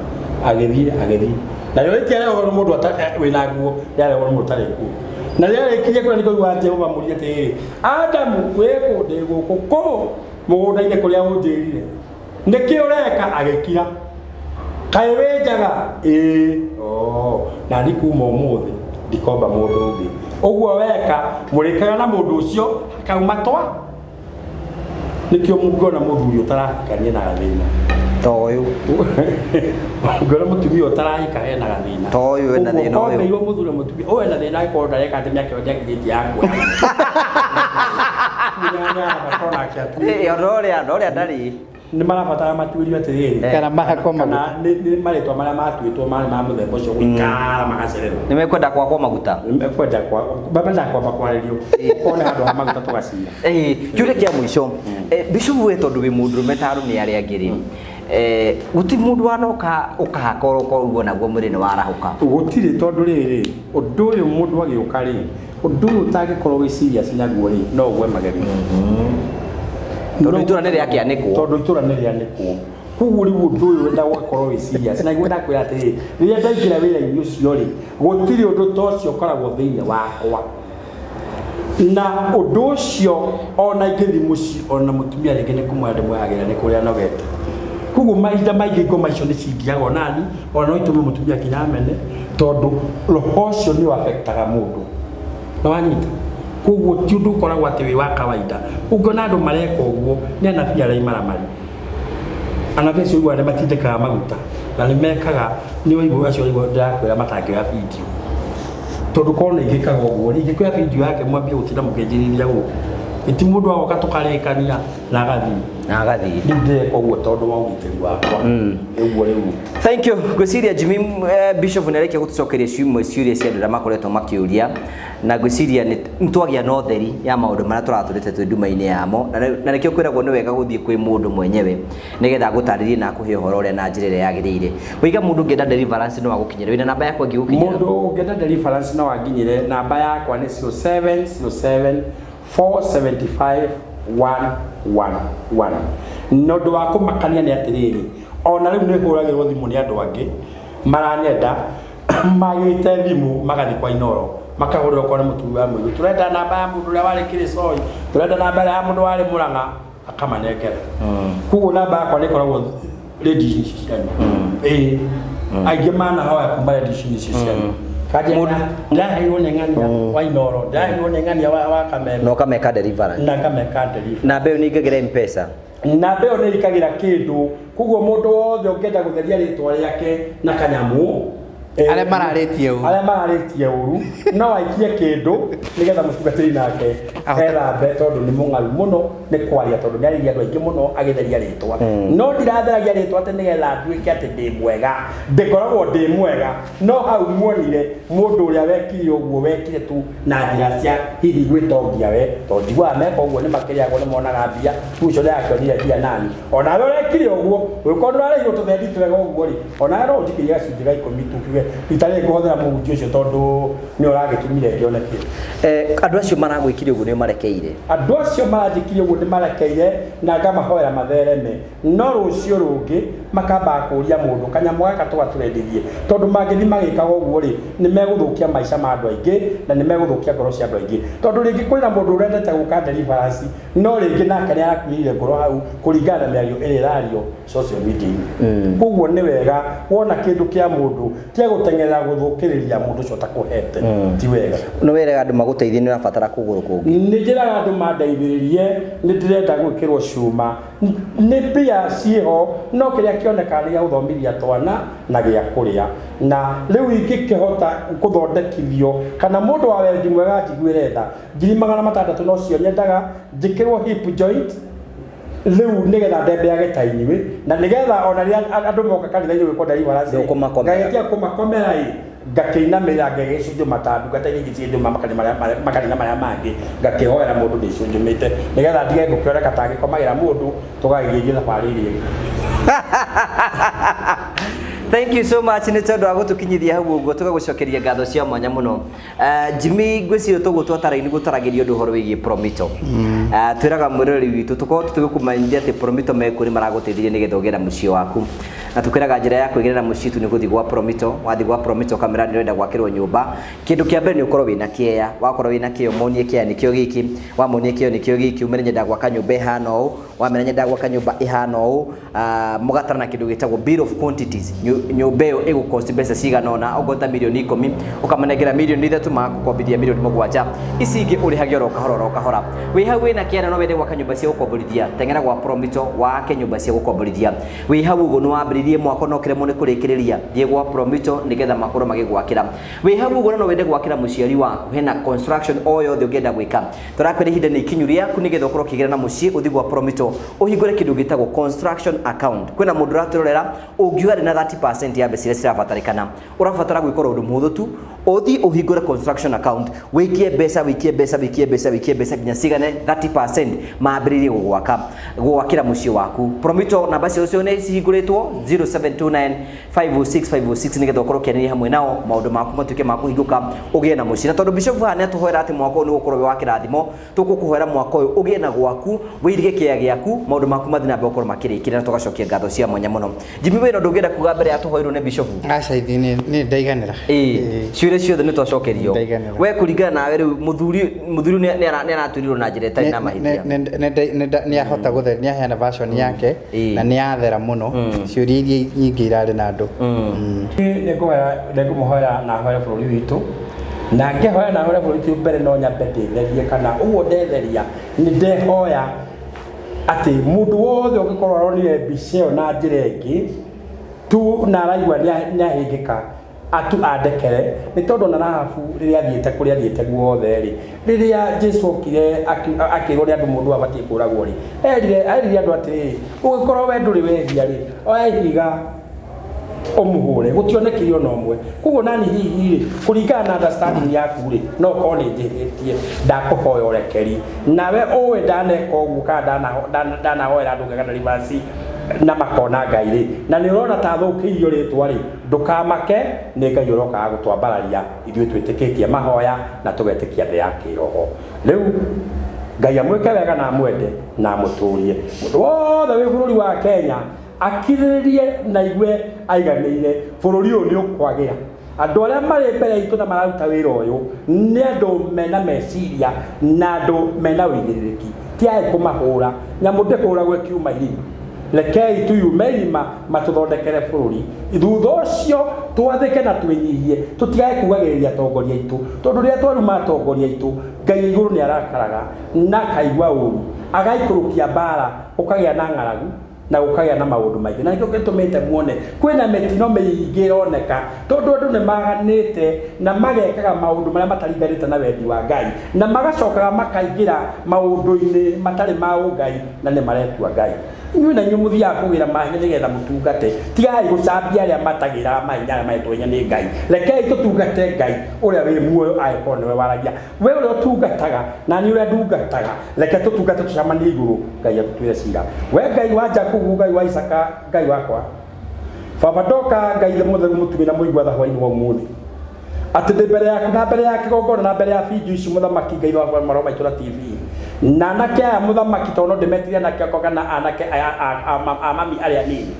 agĩthiĩ na rĩo rĩtiarehwo nĩ mũndũ wĩna nguo rĩarehwo nĩ mũndũ ũtarĩ nguo na rĩarĩkirie kũrĩa nĩkũigua Jehova mũria atĩrĩrĩ Adamu wĩkũ ndĩ gũkũ kũ mũgũnda-inĩ kũrĩa ũnjĩrire nĩkĩ ũreka agĩkira kaĩ wĩ njaga na niĩ kuma ũmũthĩ ndikomba mũndũ ũngĩ ũguo weka mũrĩkaga na mũndũ ũcio akauma twa nĩkĩo mũngĩona mũthuri ũtarahikania na gathĩna ta ũyũ ngona mũtumia ũtarahika hena gathĩna ta ũyũ ena thĩna ũyũ ũguo mũthuri mũtumia ũyũ ena thĩna agĩkorwo ndareka atĩ mĩaka yothe akĩrĩtie yakwa ndorĩa ndarĩ nĩ marabatara matuĩrio atĩrĩrĩ kana mahakoma nĩ marĩtwa marĩa matuĩtwo marĩ ma mũthemba ũcio gũikara magacererwo nĩ mekwenda kwakwo maguta mekwenda kwamba kwarĩrio one handũ ha maguta tũgacira kĩũria kĩa mũico bishop we tondũ wĩ mũndũrũme ta arũme arĩa angĩ rĩ gũtirĩ mũndũ wanoka ũkahaka ũguo naguo mwĩrĩ nĩ warahũka gũtirĩ tondũ rĩrĩ ũndũ ũyũ mũndũ agĩũka rĩ ũndũ ũyũ ũtangĩkorwo wĩ serious naguo rĩ no ũgwe magerio tondũ itũra nĩ rĩanĩkwo koguo rĩu ũndũ ũyũ wenda gũkorwo wĩ serious na igwenda kwĩra atĩrĩrĩ rĩrĩa ndaingĩra wĩra-inĩ ũcio rĩ gũtirĩ ũndũ ta ũcio ũkoragwo thĩinĩ wakwa na ũndũ ũcio ona ingĩthiĩ mũciĩ ona mũtumia rĩngĩ nĩ kũmwĩra ndĩmwehagĩra nĩ kũrĩa nogete koguo mahinda maingĩ ngoma icio nĩ cingiagwo nani ona no itũme mũtumia nginya amene tondũ roho ũcio nĩ affectaga mũndũ nĩ wanyita koguo ti undu ukoragwo ati wi wa kawaida ungiona andu mareka uguo ni anabii arĩa imaramari anabii acio uguo arĩa matindĩkaga maguta na nĩ mekaga nĩ waigua acio waigua ndĩrakwĩra matangĩoya video tondu korwo ingĩkaga ũguo ingĩkwoya video yake mwambie gũtinda mũkĩnjĩrĩria gũkũ iti mũndũ agoka tũkarĩkania na agathii ndĩreka ũguo tondũ wa ũgitĩri wakwa ũguo rĩu. Thank you gwĩciria Jimmy Bishop nĩ arĩkia gũtũcokeria ciũria cia andũ arĩa makoretwo makĩũria na gwĩciria nĩ twagĩa na ũtheri ya maũndũ marĩa tũratũrĩte twĩ nduma-inĩ yamo na nĩkĩo kwĩragwo nĩ wega gũthiĩ kwĩ mũndũ mwenyewe nĩgetha agũtarĩrie na akũhe ũhoro ũrĩa na njĩra ĩrĩa yagĩrĩire. Wĩiga mũndũ ũngĩenda deliverance no agũkinyĩre wĩna namba yakwa ngĩgũkinyĩra mũndũ ũngĩenda deliverance no anginyĩre namba yakwa nĩ 0707 475 111 nondũ wa kũmakania nĩ atĩrĩrĩ ona rĩu nĩ hũragĩrwo thimũ nĩ andũ angĩ maranyenda magĩte thimũ magathi kwa Inoro makahũrĩrwo kwa mũtumia wa mũndũ turenda namba ya mũndũ ũrĩa warĩ Kĩrĩcoi turenda namba ya mũndũ warĩ Mũrang'a akamanengera koguo namba yakwa nĩ ĩkoragwo radio cianyu aingĩ manahoya kuma radio cianyu ndaheirwo nĩ ng'ania wa Inoro ndaheirwo nĩ ng'ania wa Kameme no kameka deliverance namba ĩyo nĩ ingagĩra M-Pesa namba ĩyo nĩ ĩkagĩra kĩndũ koguo mũndũ wothe ũngĩenda gũtheria rĩtwa rĩake na kanyamũ arĩa mararĩtie ũru no aikie kĩndũ nĩgetha mũtungatĩri nake ethambe tondũ nĩ mũng'aru mũno nĩ kwaria tondũ nĩ arĩria andũ aingĩ mũno agĩtheria rĩtwa no ndiratheragia rĩtwa atĩ nĩgetha nduĩke atĩ ndĩ mwega ndĩkoragwo ndĩ mwega no hau muonire mũndũ ũrĩa wekire ũguo wekire tu na njĩra cia hihi gwĩtongia we tondũ njiguaga meka ũguo nĩ makĩrĩagwo nĩ monaga mbia tuco nĩ yakĩonire mbia nani ona we wekire ũguo ũgĩkorwo ndũrarĩirwo tũthendi twega ũguo rĩ ona no ũnjikĩrie gacunjĩ ga 10 tuge itarĩ ngũhũthĩra mũhunjia ũcio tondũ nĩ ũragĩtumire ngĩoneke andũ acio maragwĩkire ũguo nĩ marekeire andũ acio maranjĩkire ũguo nĩ marekeire na ngamahoera mathereme no rũcio rũngĩ makamba kũria mũndũ kanyamũ gaka tũgatũrendithie tondũ mangĩthi magĩkaga ũguo rĩ nĩ megũthũkia maica ma andũ aingĩ na nĩ megũthũkia ngoro cia andũ aingĩ tondũ rĩngĩ kwĩna mũndũ ũrendete gũka deliverance no rĩngĩ nake nĩ arakuĩrire ngoro hau kũringana na mĩario ĩrĩa ĩrario social media-inĩ koguo nĩ wega wona kĩndũ kĩa mũndũ tia gũteng'erera gũthũkĩrĩria mũndũ ũcio takũhete ti wega no wega andũ magũteithie nĩ ũrabatara kũgũrũ kũngĩ nĩ njĩraga andũ mandeithĩrĩrie nĩ ndĩrenda gwĩkĩrwo cuma nĩ mbia ciĩho no kĩrĩa kĩoneka nĩ gĩa gũthomithia twana na gĩa kũrĩa na rĩu ingĩkĩhota gũthondekithio kana mũndũ wa wendi mwega njiguĩre tha 600 no cio nyendaga njĩkĩrwo hip joint rĩu nĩgetha ndembeage ta inyuĩ na nĩgetha ona rĩrĩa andũ moka kanitha-inĩ gwĩkwo deliverance ngagĩtia kũmakomera ngakĩinamĩrĩra ngegĩcunjũ matandu gatainĩ ingĩ ciĩnjũma makanitha marĩa mangĩ ngakĩhoera mũndũ ndĩcunjũmĩte nĩgetha ndige gũkĩoneka ta ngĩkomagĩra mũndũ tũgagĩgĩthiĩ thabarĩ ĩrĩa Thank you so much nĩ tondũ wa gũtũkinyithia hau ũguo tũgagũcokeria ngatho cia mwanya mũno. Jimmy ngwĩciria tũguo twatara-inĩ gũtaragĩria ũndũ ũhoro wĩgiĩ Promito. Twĩraga mwĩrori witũ tũkorwo tũgĩkũmenyithia atĩ Promito mekũ nĩ maragũteithĩria nĩgetha ũgĩe na mũciĩ waku. Na tũkwĩraga njĩra ya kwĩgĩra mũciĩ tu nĩ gũthiĩ gwa Promito, wathiĩ gwa Promito kamera nĩ ũrenda gwakĩrwo nyũmba. Kĩndũ kĩa mbere nĩ ũkorwo wĩna kĩeya, wakorwo wĩna kĩeyo monie kĩeya nĩkĩo gĩkĩ, wamonie kĩeyo nĩkĩo gĩkĩ, umene nyenda gwaka nyũmba ĩhana ũũ, wamenya nyenda gwaka nyũmba ĩhana ũũ, mũgatara na kĩndũ gĩtagwo bill of quantities. Nyũmba ĩyo ĩgũkosti mbeca cigana ũna, ongota milioni 10, ũkamanengera milioni 3 magũkombithia milioni 7. Ici ingĩ ũrĩhagia oro kahora. Wĩ hau wĩna kĩeya no wende gwaka nyũmba cia gũkomborithia, teng'era gwa Promito wake nyũmba cia gũkomborithia. Wĩ hau ũguo nĩ wambĩrĩirie mwako no kĩremwo nĩ kũrĩkĩrĩria, thiĩ gwa Promito nĩgetha makorwo magĩgwakĩra. Wĩ hau ũguo no wende gwakĩra mũciari waku, hena construction o yothe ũngĩenda gwĩka. Tũrakwĩra ihinda nĩ ikinyu rĩaku nĩgetha ũkorwo ũkĩgĩra na mũciĩ ũthiĩ gwa Promito ũhingũre kĩndũ gĩtagwo construction account. Kwĩna mũndũ ũratũrorera ũngiuga na 30% ya mbeca iria cirabatarĩkana, ũrabatara gwĩka ũndũ mũhũthũ tu, ũthiĩ ũhingũre construction account, wĩkie mbeca nginya cigane 30% maambĩrĩrie gwakĩra mũciĩ waku. Promito namba ciao nĩ cihingũrĩtwo 0729506506 nĩgetha ũkorwo ũkĩaranĩria hamwe nao maũndũ maku matuĩke ma kũhingũka ũgĩe na mũciĩ. Na tondũ Bishop Vane atũhoera atĩ mwaka ũyũ nĩ ũgũkorwo wĩ wa kĩrathimo, tũgũkũhoera mwaka ũyũ ũgĩe na gwaku, wĩirige kĩeya gĩaku, maũndũ maku mathiĩ na mbere gũkorwo makĩrĩkĩra na tũgacokia ngatho cia mwanya mũno. Jimmy wĩna ũndũ ũngĩenda kuga mbere ya tũhoerwo nĩ Bishop? Aca ithi nĩ ndaiganĩra. Ciũria ciothe nĩ twacokerio. We kũringana nawe rĩu mũthuri nĩ aratwĩrirwo na njĩra ĩtarĩ na mahĩtia. Nĩ ahota gũtheria, nĩ aheana version yake na nĩ athera mũno. Ciũria iria nyingĩ irarĩ na andũ. Nĩ ngũmũhoera na hoera bũrũri witũ na ngehoya na hore bũrũri tu mbere no nyambe ndĩtherie kana ũguo ndetheria nĩ ndehoya atĩ mũndũ wothe ũngĩkorwo aronire mbica ĩyo na njĩra ĩngĩ tu na araigua nĩahĩngĩka atu andekere nĩ tondũ na Rahabu rĩrĩa athiĩte kũrĩa athiĩte guothe rĩ rĩrĩa Jesũ okire akĩrwo nĩ andũ mũndũ abatiĩ kũragwo rĩ erire andũ atĩrĩrĩ ũngĩkorwo we ndũrĩ wehia rĩ oya ihiga ũmũhũre gũtionekire ona ũmwe koguo nani hihi rĩ kũringana na understanding yaku rĩ no korwo nĩ njĩhĩtie ndakũhoya ũrekeri nawe ũĩ ndaneka ũguo kana ndanahoera andũ kana ribasi na makona Ngai rĩ na nĩ ũrona ta thũkĩirio rĩtwa rĩ ndũkamake nĩ Ngai ũrokaga gũtwambararia ithuĩ twĩtĩkĩtie mahoya na tũgetĩkia thĩ ya kĩroho rĩu Ngai amwĩke wega na mwende na mũtũrie mũndũ wothe wĩ bũrũri wa Kenya akirĩrĩrie na igue aiganĩire bũrũri ũyũ nĩ ũkwagĩra andũ arĩa marĩ mbere itũ na mararuta wĩra ũyũ nĩ andũ mena meciria na andũ mena ũigĩrĩrĩki tiaĩ kũmahũra nyamũ ndĩhũragwo kiuma irima rekei tuyume irima matũthondekere bũrũri thutha ũcio twathĩke na twĩnyihie tũtigae kugagĩrĩria atongoria aitũ tondũ rĩrĩa twaruma atongoria aitũ Ngai igũrũ nĩ arakaraga na kaigua ũru agaikũrũkia mbara ũkagĩa na ng'aragu na gũkagĩa na maũndũ maingĩ na nĩkĩo gĩtũmĩte muone kwĩna mĩtino mĩingĩ ĩroneka tondũ andũ nĩ maganĩte na magekaga maũndũ marĩa mataringanĩte na wendi wa Ngai na magacokaga makaingĩra maũndũ-inĩ matarĩ ma ũngai na nĩ maretua Ngai inyuĩ na inyuĩ mũthiaga kũgĩra mahinya nĩgetha mũtungate tigai gũcambia arĩa matagĩra mahinya arĩa mahetwo hinya nĩ Ngai rekei tũtungate Ngai ũrĩa wĩ muoyo angĩkorwo nĩwe waragia we ũrĩa ũtungataga na niĩ ũrĩa ndungataga reke tũtungate tũcemanie igũrũ Ngai atũtuĩre cira we Ngai wa Jakubu Ngai wa Isaka Ngai wakwa baba ndoka Ngai mũtheru mũtumia na mũigua tha hwainĩ wa ũmũthĩ atĩ ndĩ mbere yaku na mbere ya kĩgongona na mbere ya bindio ici mũthamaki Ngai wa maroma maitũ na TV na anake aya mũthamaki tondũ ndĩmetire anake akwa kana anake a mami arĩa nini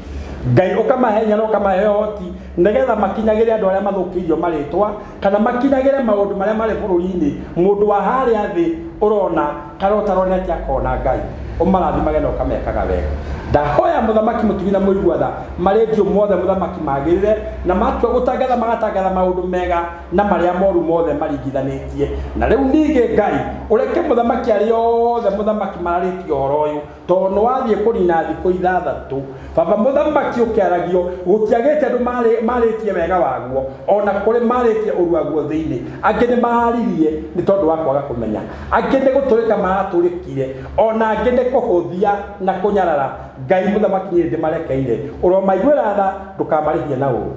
Ngai ũkamahenya na ũkamahe ũhoti nĩgetha makinyagĩre andũ arĩa mathũkĩirio marĩtwa kana makinyagĩre maũndũ marĩa marĩ bũrũri-inĩ mũndũ wa harĩa thĩ ũrona kana ũtaronete akona Ngai ũmarathimage na ũkamekaga wega ndahoya mũthamaki mũtumia na mũigua tha marĩndio mothe mũthamaki magĩrĩre na matua gũtangatha magatangatha maũndũ mega na marĩa moru mothe maringithanĩtie na rĩu ningĩ Ngai ũreke mũthamaki arĩ othe mũthamaki mararĩtie ũhoro ũyũ tondũ nĩ wathiĩ kũnina thikũ ithathatũ baba mũthamaki ũkĩaragio gũtiagĩte andũ marĩtie wega waguo ona kũrĩ marĩtie ũru waguo thĩinĩ angĩ nĩ maharirie nĩ tondũ wa kwaga kũmenya angĩ nĩ gũtũrĩka maratũrĩkire ona angĩ nĩ kũhũthia na kũnyarara Ngai mũthamaki nĩ ndĩmarekeire ũromaiguĩra tha ndũkamarĩhie na ũru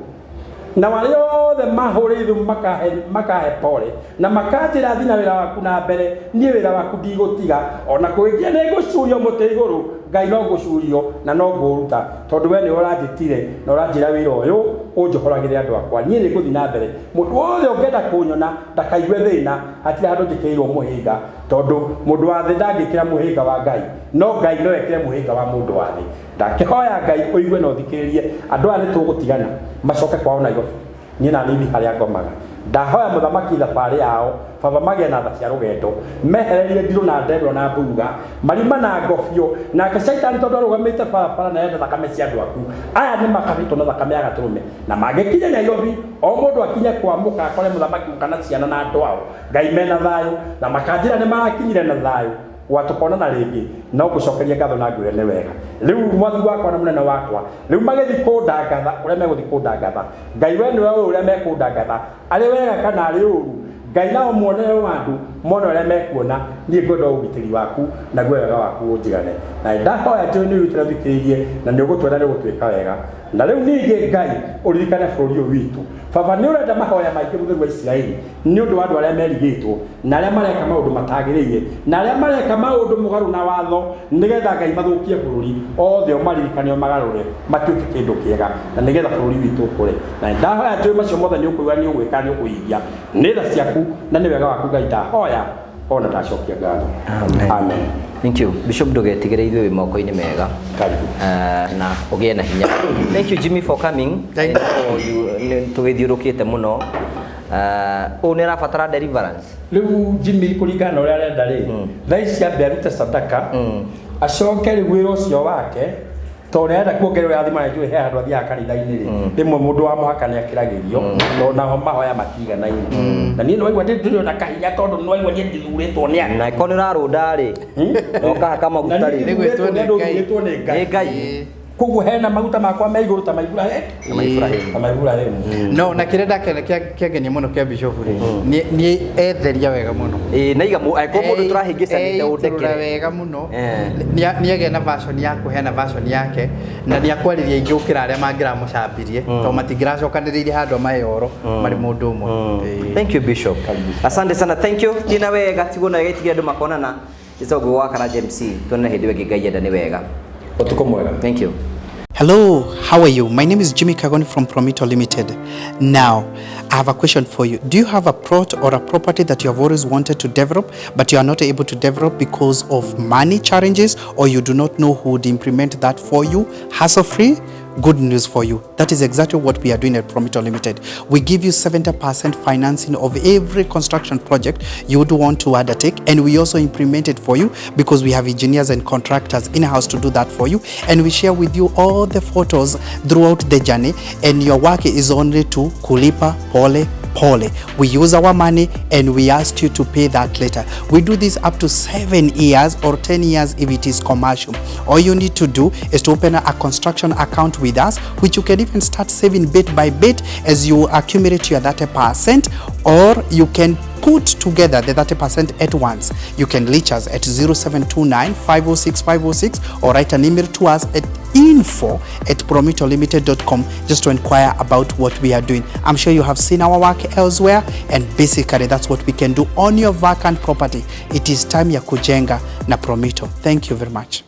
na wale othe mahũrĩirwo makahe pole na makanjĩra thiĩ na wĩra waku na mbere niĩ wĩra waku ndigũtiga ona kũngĩkia nĩ ngũcurio mũtĩ igũrũ Ngai no ngũcurio na no ngũruta tondũ we nĩ ũranjĩtire na ũranjĩra wĩra ũyũ ũnjohoragĩre andũ akwa niĩ nĩ ngũthiĩ na mbere mũndũ wothe ũngĩenda kũnyona ndakaigue thĩna hatirĩ handũ njĩkĩirwo mũhĩnga tondũ mũndũ wa thĩ ndangĩkĩra mũhĩnga wa Ngai no Ngai no ekĩre mũhĩnga wa mũndũ wa thĩ ndakĩhoya Ngai ũigue na ũthikĩrĩrie andũ aya nĩ tũgũtigana macoke kwao Nairobi niĩ na niĩ harĩa ngomaga ndahoya mũthamaki thabarĩ yao baba magĩa na tha cia rũgendo mehererie ndirũ na ndemero na mbuga marima na ngobio nake caitani tondũ arũgamĩte barabara na enda thakame cia andũ aku aya nĩ makabĩtwo na thakame ya gatũrũme na mangĩkinya Nairobi o mũndũ akinye kwamũka akore mũthamaki kana ciana na andũ ao Ngai mena thayũ na makanjĩra nĩ marakinyire na thayũ watũkonana rĩngĩ no ngũcokeria ngatho na ngwĩre nĩ wega rĩu mwathi wakwa na mũnene wakwa rĩu magĩthiĩ kũndangatha ũrĩa megũthiĩ kũndangatha Ngai we nĩwe ũrĩa mekũndangatha arĩ wega kana arĩ ũru Ngai nao muonere andũ mona ũrĩa mekuona niĩ ngwenda ũgitĩri waku na guo wega waku ũnjigane na ndahoya njĩra nĩ ũrutĩra thikĩrĩrie na nĩ ũgũtwĩra nĩ ũgũtuĩka wega na rĩu ningĩ Ngai ũririkane bũrũri ũyũ witũ baba nĩ ũrenda mahoya maingĩ mũthuri wa Isiraeli nĩ ũndũ wa andũ arĩa merigĩtwo na arĩa mareka maũndũ matagĩrĩire na arĩa mareka maũndũ mũgarũ na watho nĩgetha Ngai mathũkie bũrũri othe ũmaririkane ũmagarũre matuĩke kĩndũ kĩega na nĩgetha bũrũri witũ ũkũre na ndahoya njĩra macio mothe nĩ ũkũigua nĩ ũgwĩka nĩ ũkũigua nĩ tha ciaku na nĩ wega waku Ngai ndahoya ona ndacokia ngatho amen. Thank you Bishop Ndugetigĩre ithuĩ wĩ moko-inĩ mega na ũgĩe na hinya. Thank you Jimmy for coming. Tũgĩthiũrũkĩte mũno ũũ nĩ arabatara deliverance rĩu Jimmy kũringana na ũrĩa arenda rĩ thaa ici ambe arute sadaka acoke rĩu wĩra ũcio wake tondå enda kuongerera thima njå he andå athiaga kanitha-inä rä rĩmwe må ndå wa mũhaka nä akäragärio tondå naho mahoya matiganaine na niä nä waigua ndä na kahinya tondå nä waigua niä ndithurä two nä na ĩkorwo nĩ ũrarũnda rĩ nokahaka maguta rĩ nĩ Ngai koguo hena maguta makwa me igũrũ ta Iburahĩmu no na kĩrĩa ndakĩona kĩangenia mũno kĩa Bishop rĩ nĩ etheria wega mũno na iga angĩkorwo mũndũ tũrahĩngĩcanĩte ũndekere wega mũno nĩ agĩa na version ya kũheana version yake na nĩ akwarĩria ingĩ gũkĩra arĩa mangĩramũcambirie tondũ matingĩracokanĩrĩirie handũ mayoro marĩ mũndũ ũmwe. Thank you Bishop, asante sana, thank you tina wega tigwo na gĩtigia andũ makonana ĩcogo gwaka na JMC tuone hĩndĩ ĩngĩ Ngai enda nĩ wega. Thank you. Hello, how are you? My name is Jimmy Kagoni from Promito Limited. Now, I have a question for you. Do you have a plot or a property that you have always wanted to develop, but you are not able to develop because of money challenges, or you do not know who would implement that for you, hassle-free? Good news for you. That is exactly what we are doing at Promito Limited. We give you 70% financing of every construction project you would want to undertake, and we also implement it for you because we have engineers and contractors in-house to do that for you, and we share with you all the photos throughout the journey, and your work is only to kulipa pole pole. We use our money and we ask you to pay that later. We do this up to 7 years or 10 years if it is commercial. All you need to do is to open a construction account with us, which you can even start saving bit by bit as you accumulate your 30%, or you can put together the 30% at once. You can reach us at 0729 506 506 or write an email to us at info@promitolimited.com just to inquire about what we are doing. I'm sure you have seen our work elsewhere, and basically that's what we can do on your vacant property. It is time ya kujenga na Promito. Thank you very much.